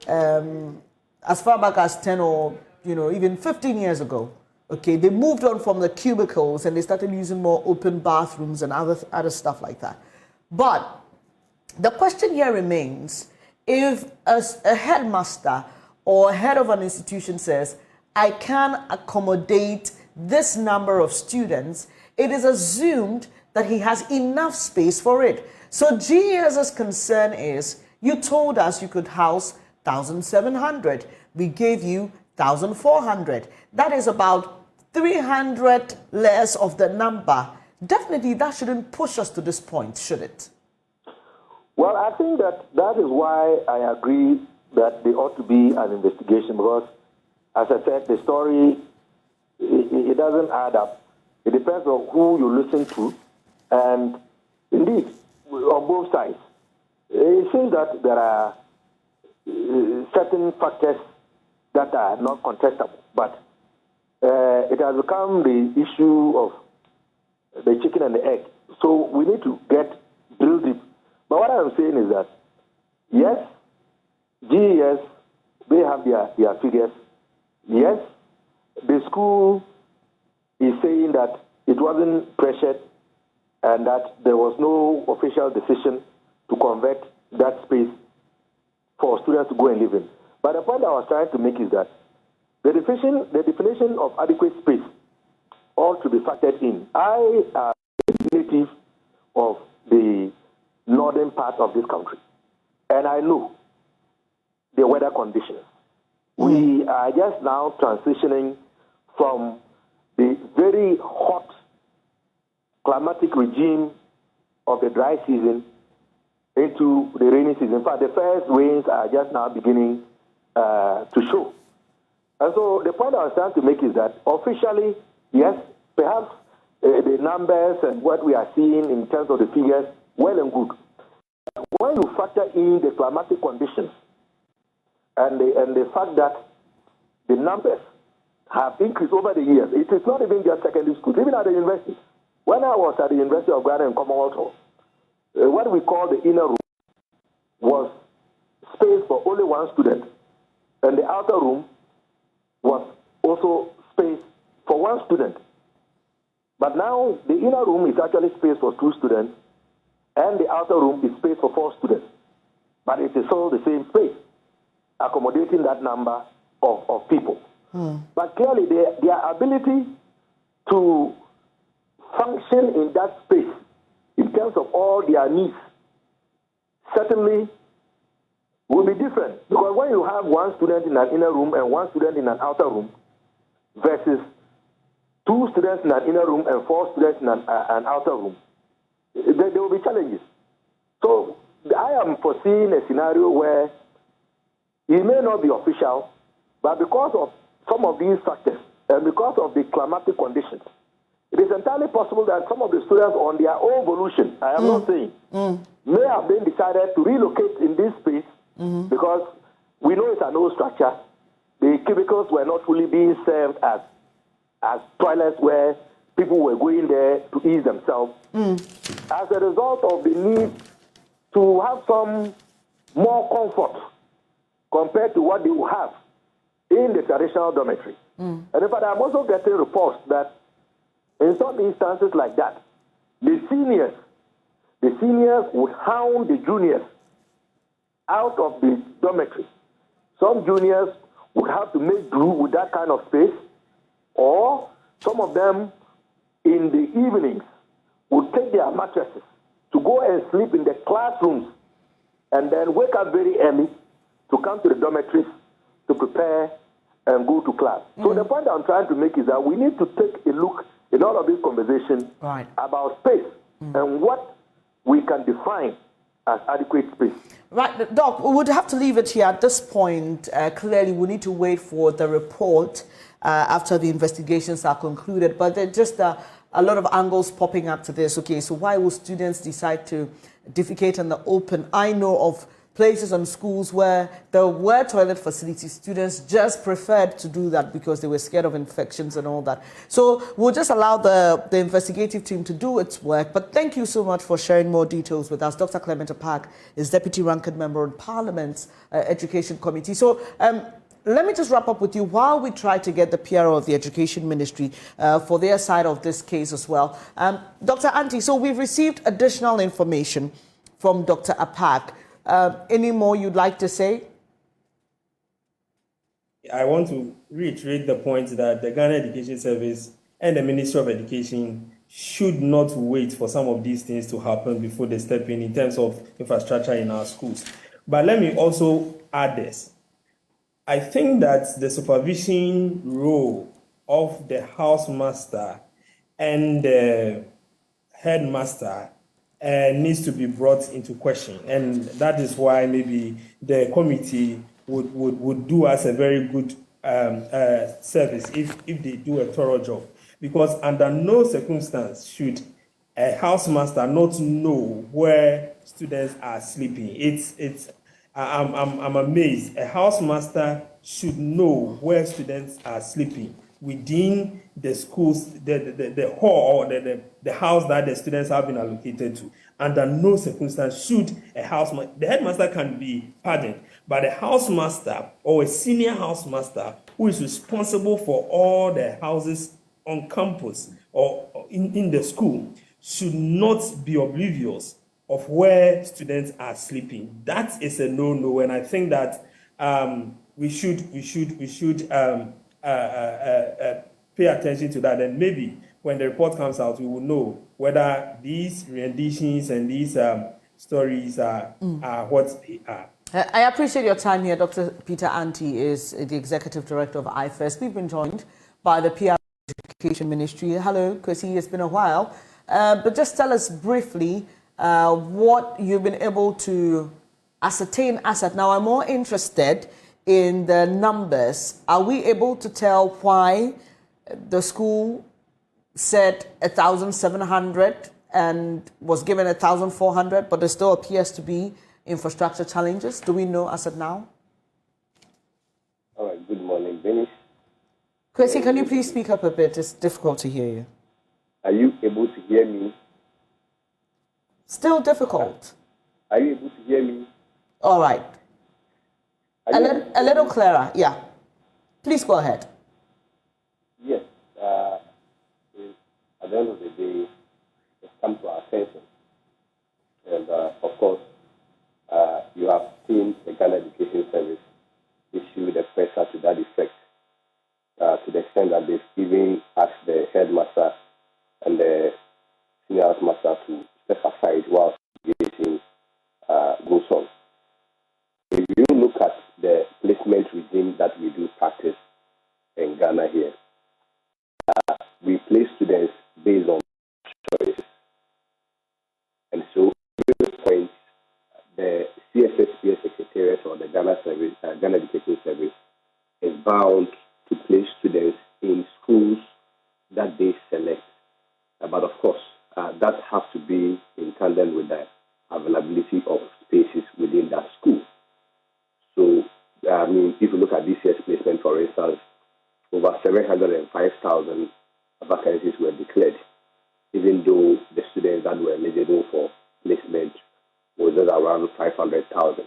as far back as 10 or even 15 years ago. Okay, they moved on from the cubicles and they started using more open bathrooms and other stuff like that. But the question here remains, if a headmaster or head of an institution says, I can accommodate this number of students, it is assumed that he has enough space for it. So GES's concern is, you told us you could house 1,700. We gave you 1,400. That is about 300 less of the number. Definitely that shouldn't push us to this point, should it? Well, I think that is why I agree that there ought to be an investigation, because, as I said, the story, it doesn't add up. It depends on who you listen to. And indeed, on both sides, it seems that there are certain factors that are not contestable. But it has become the issue of the chicken and the egg. So we need to get drill deep. But what I'm saying is that, yes, GES, they have their figures. Yes, the school is saying that it wasn't pressured and that there was no official decision to convert that space for students to go and live in. But the point I was trying to make is that the definition of adequate space ought to be factored in. I am a native of the northern part of this country, and I know the weather conditions. We are just now transitioning from the very hot climatic regime of the dry season into the rainy season. In fact, the first rains are just now beginning to show. And so the point I was trying to make is that officially, yes, perhaps the numbers and what we are seeing in terms of the figures, well and good. When you factor in the climatic conditions and the fact that the numbers have increased over the years, it is not even just secondary schools, even at the university. When I was at the University of Ghana in Commonwealth Hall, what we call the inner room was space for only one student, and the outer room was also space for one student. But now the inner room is actually space for 2 students, and the outer room is space for 4 students. But it is all the same space, accommodating that number of people. But clearly, their ability to function in that space, in terms of all their needs, certainly will be different. Because when you have 1 student in an inner room and 1 student in an outer room, versus 2 students in an inner room and 4 students in an outer room, there will be challenges. So I am foreseeing a scenario where it may not be official, but because of some of these factors and because of the climatic conditions, it is entirely possible that some of the students on their own volition, I am not saying, may have been decided to relocate in this space because we know it's an old structure. The cubicles were not fully being served as toilets where people were going there to ease themselves. As a result of the need to have some more comfort compared to what they will have in the traditional dormitory. And in fact, I'm also getting reports that in some instances like that, the seniors would hound the juniors out of the dormitory. Some juniors would have to make do with that kind of space, or some of them in the evenings would take their mattresses to go and sleep in the classrooms and then wake up very early to come to the dormitories to prepare and go to class. So the point I'm trying to make is that we need to take a look in all of these conversations about space and what we can define as adequate space. Right, Doc, we would have to leave it here at this point. Clearly, we need to wait for the report after the investigations are concluded. But there are just a lot of angles popping up to this. Okay, so why will students decide to defecate in the open? I know of places and schools where there were toilet facilities. Students just preferred to do that because they were scared of infections and all that. So we'll just allow the investigative team to do its work. But thank you so much for sharing more details with us. Dr. Clement Apak is Deputy Ranking Member on Parliament's Education Committee. So let me just wrap up with you while we try to get the PRO of the Education Ministry for their side of this case as well. Dr. Anti, so we've received additional information from Dr. Apak. Any more you'd like to say? I want to reiterate the point that the Ghana Education Service and the Ministry of Education should not wait for some of these things to happen before they step in terms of infrastructure in our schools. But let me also add this. I think that the supervision role of the housemaster and the headmaster needs to be brought into question, and that is why maybe the committee would do us a very good service if they do a thorough job, because under no circumstance should a housemaster not know where students are sleeping. I'm amazed. A housemaster should know where students are sleeping within the schools, the hall or the house that the students have been allocated to. Under no circumstance should a housemaster, the headmaster can be pardoned, but a housemaster or a senior housemaster who is responsible for all the houses on campus or in the school should not be oblivious of where students are sleeping. That is a no-no, and I think that we should pay attention to that, and maybe when the report comes out, we will know whether these renditions and these stories are what they are. I appreciate your time here. Dr. Peter Anti is the Executive Director of IFES. We've been joined by the PR Education Ministry. Hello, Kwesi, it's been a while. But just tell us briefly, what you've been able to ascertain as at now. I'm more interested in the numbers. Are we able to tell why the school said 1,700 and was given 1,400, but there still appears to be infrastructure challenges? Do we know as of now? All right, good morning, Bernice. Kwesi, can you please speak up a bit? It's difficult to hear you. Are you able to hear me? Still difficult. Are you able to hear me? All right. A little clearer, yeah. Please go ahead. Yes. At the end of the day, it's come to our attention. And of course, you have seen the Ghana Education Service issue the pressure to that effect, to the extent that they've even asked the headmaster and the senior headmaster to step aside while investigation goes on. If you look at the placement regime that we do practice in Ghana here, we place students based on choices. And so, at this point, the CSSPS Secretariat or the Ghana Education Service is bound to place students in schools that they select. But of course, that has to be in tandem with the availability of spaces within that school. So, if you look at this year's placement, for instance, over 705,000 vacancies were declared, even though the students that were eligible for placement was at around 500,000.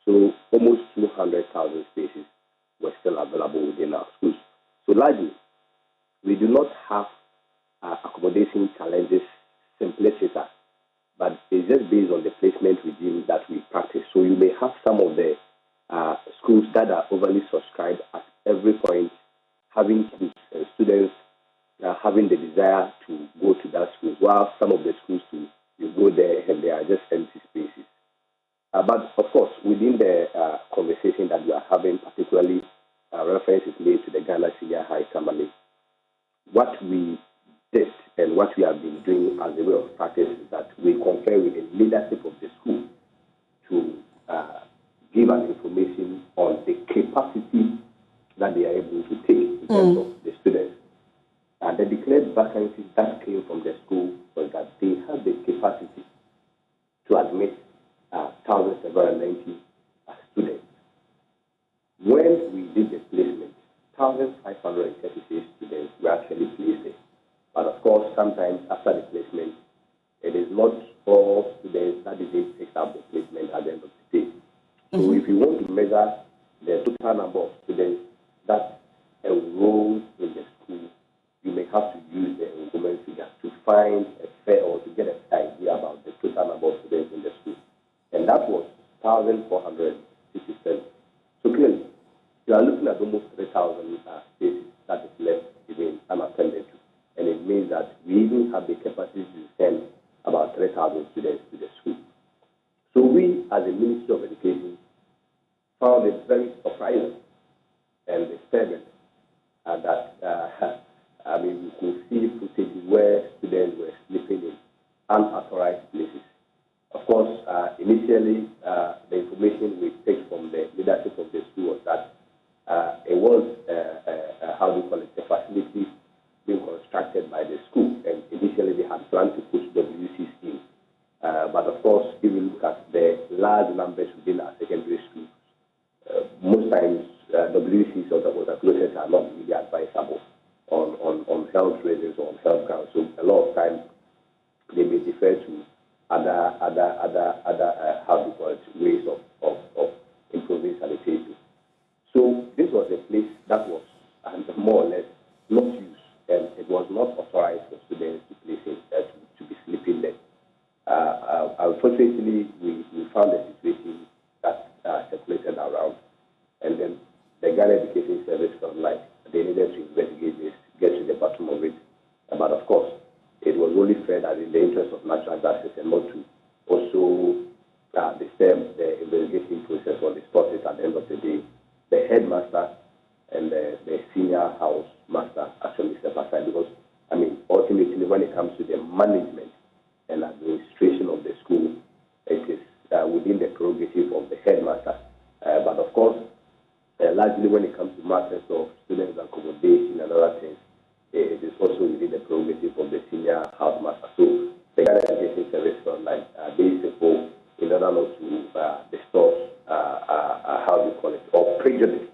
So almost 200,000 spaces were still available within our schools. So largely, we do not have accommodation challenges simpliciter, but it's just based on the placement regime that we practice. So you may have some of the schools that are overly subscribed at every point, having students having the desire to go to that school, while some of the schools too, you go there and they are just empty spaces. But of course, within the conversation that we are having, particularly reference is made to the Ghana Senior High Assembly. What we did and what we have been doing as a way of practice is that we confer with the leadership of the school to give us information on the capacity that they are able to take in terms of the students. And the declared vacancies that came from the school was that they have the capacity to admit 1,790 students. When we did the placement, 1,536 students were actually placed there. But of course, sometimes after the placement, it is not all students that didn't take up the placement at the end of the day. So if you want to measure the total number of students that enroll in the school, you may have to use the enrollment figure to find a fair or to get an idea about the total number of students in the school. And that was 1,467. So clearly, you are looking at almost 3,000 spaces that is left even unattended to. And it means that we even have the capacity to send about 3,000 students to the school. So we, as a Ministry of Education, found it very surprising and disturbing that we could see footage where students were sleeping in unauthorized places. Of course, initially, the information we take from the leadership of the school was that it was, a facility being constructed by the school, and initially they had planned to put WCs in. But of course, if you look at the large numbers within our secondary schools, most times WCs or the water closures are not really advisable on health reasons or on health grounds. So a lot of times they may defer to other ways of improving sanitation. So this was a place that was more or less not used, and it was not authorized for students to place to be sleeping there. Unfortunately, we found a situation that circulated around, and then the Ghana Education Service felt like they needed to investigate this, get to the bottom of it. But of course, it was only fair that in the interest of natural justice and not to also disturb the investigation process or distort it at the end of the day, the headmaster and the senior house master actually step aside, because ultimately when it comes to the management and administration of the largely when it comes to matters of students' accommodation and other things, it is also within the prerogative of the senior housemaster. So the Ghana Education Service felt like they support in order not to distort, how do you call it, or prejudice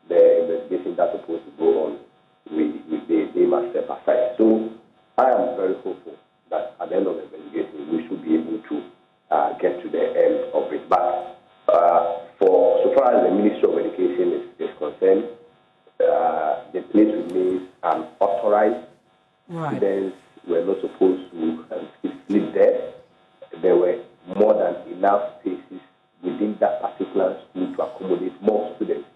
the investigation that's supposed to go on. They must step aside. So I am very hopeful that at the end of the investigation, we should be able to get to the end of it. But for so far as the Ministry of Education is concerned, the place remains unauthorized. Right. Students were not supposed to sleep there. There were more than enough spaces within that particular school to accommodate more students.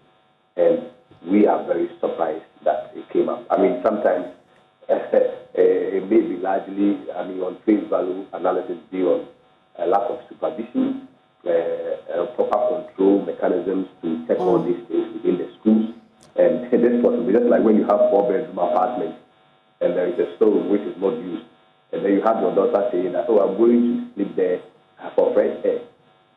And we are very surprised that it came up. I mean, sometimes it may be largely, on face value analysis due on a lack of supervision, proper control mechanisms to check all these things within the schools. And this possible, just like when you have 4-bedroom apartments and there is a stove which is not used, and then you have your daughter saying that, oh, I'm going to sleep there for fresh air.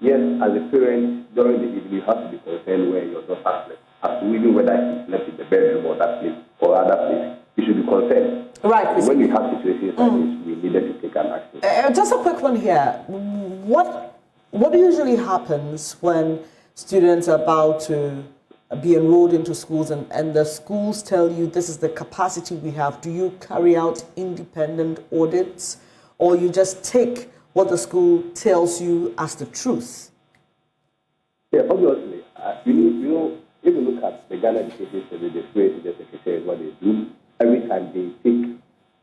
Yes, as a parent, during the evening, you have to be concerned where your daughter slept. As to even whether she slept in the bedroom or that place or other place, you should be concerned. Right. So when you have situations like this, we needed to take an action. Just a quick one here. What usually happens when students are about to be enrolled into schools and the schools tell you this is the capacity we have? Do you carry out independent audits or you just take what the school tells you as the truth? Yeah, obviously. If you look at the Ghana Education Service, the Secretary, the Secretary, what they do, every time they take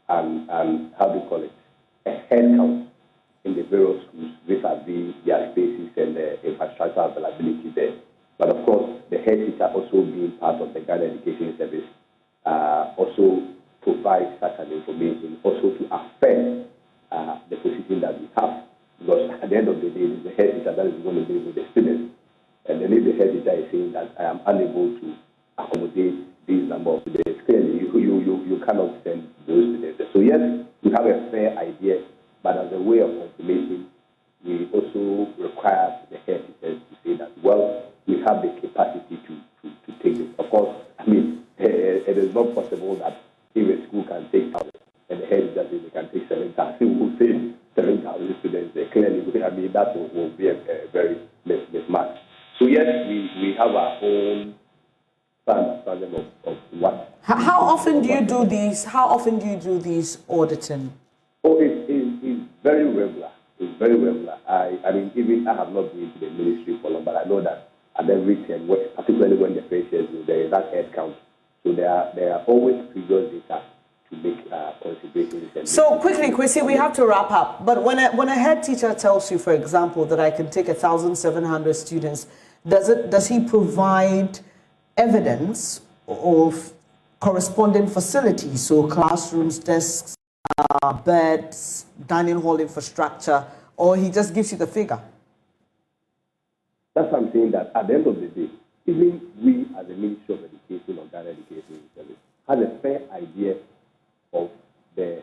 how do you call it, a head count in the various schools vis-a-vis their spaces and the infrastructure availability there. But of course, the head teacher also being part of the Ghana Education Service also provides such an information also to affirm the position that we have. Because at the end of the day, it's the head teacher that is going to deal with the students. And then if the head teacher is saying that I am unable to accommodate this number of students, clearly you cannot send those students. So yes, we have a fair idea, but as a way of confirmation, we also require the head teachers to say that, well, we have the capacity to take this. Of course, it is not possible that if a school can take 1,000 and the head teacher says they can take 7,000, we will say 7,000 students. Clearly, that will be a very mismatch. So yes, we have our own understanding of what. How often do you do these? How often do you do these auditing? Oh, it's very regular. It's very regular. I mean, even I have not been to the ministry for long, but I know that at every time, particularly when the freshers do, there is that head count. So there are always previous data to make considerations. So quickly, Kwesi, we have to wrap up. But when a head teacher tells you, for example, that I can take 1,700 students, does he provide evidence of corresponding facilities, so classrooms, desks, beds, dining hall infrastructure, or he just gives you the figure? That's what I'm saying, that at the end of the day, even we as a Ministry of Education or Ghana Education Service has a fair idea of the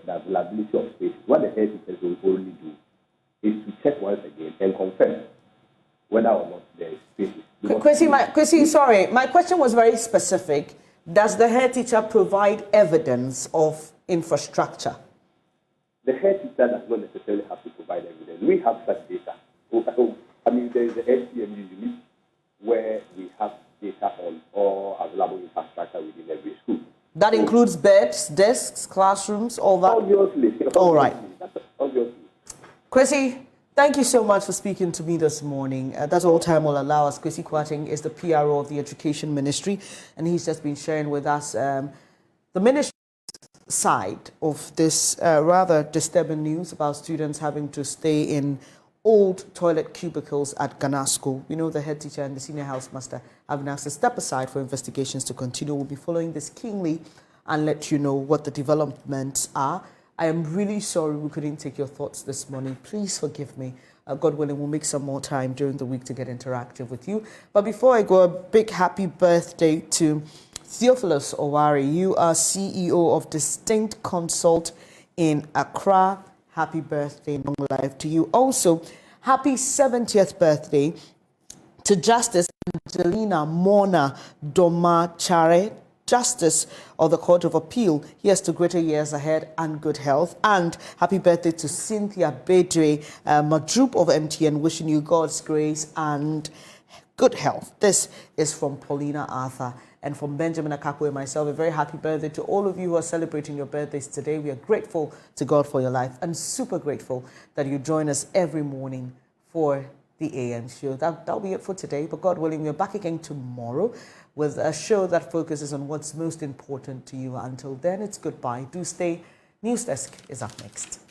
availability of space. What the head teachers will only do is to check once again and confirm whether or not there is spaces. Kwesi, sorry, my question was very specific. Does the head teacher provide evidence of infrastructure? The head teacher does not necessarily have to provide evidence. We have such data. I mean, there is the SCMU unit where we have data on all available infrastructure within every school. That includes beds, desks, classrooms, all that? Obviously. All right. Obviously. Kwesi, thank you so much for speaking to me this morning. That's all time will allow us. Kwesi Kwarteng is the PRO of the Education Ministry, and he's just been sharing with us the ministry's side of this rather disturbing news about students having to stay in old toilet cubicles at Ghana School. We know the head teacher and the senior housemaster have been asked to step aside for investigations to continue. We'll be following this keenly and let you know what the developments are. I am really sorry we couldn't take your thoughts this morning. Please forgive me. God willing, we'll make some more time during the week to get interactive with you. But before I go, a big happy birthday to Theophilus Owari. You are CEO of Distinct Consult in Accra. Happy birthday, long life to you. Also, happy 70th birthday to Justice and Angelina Mona Domachare, Justice of the Court of Appeal. Here's to greater years ahead and good health. And happy birthday to Cynthia Bedre Madrup of MTN, wishing you God's grace and good health. This is from Paulina Arthur. And from Benjamin Akakpo and myself, a very happy birthday to all of you who are celebrating your birthdays today. We are grateful to God for your life and super grateful that you join us every morning for the AM show. That'll be it for today. But God willing, we're back again tomorrow with a show that focuses on what's most important to you. Until then, it's goodbye. Do stay. News Desk is up next.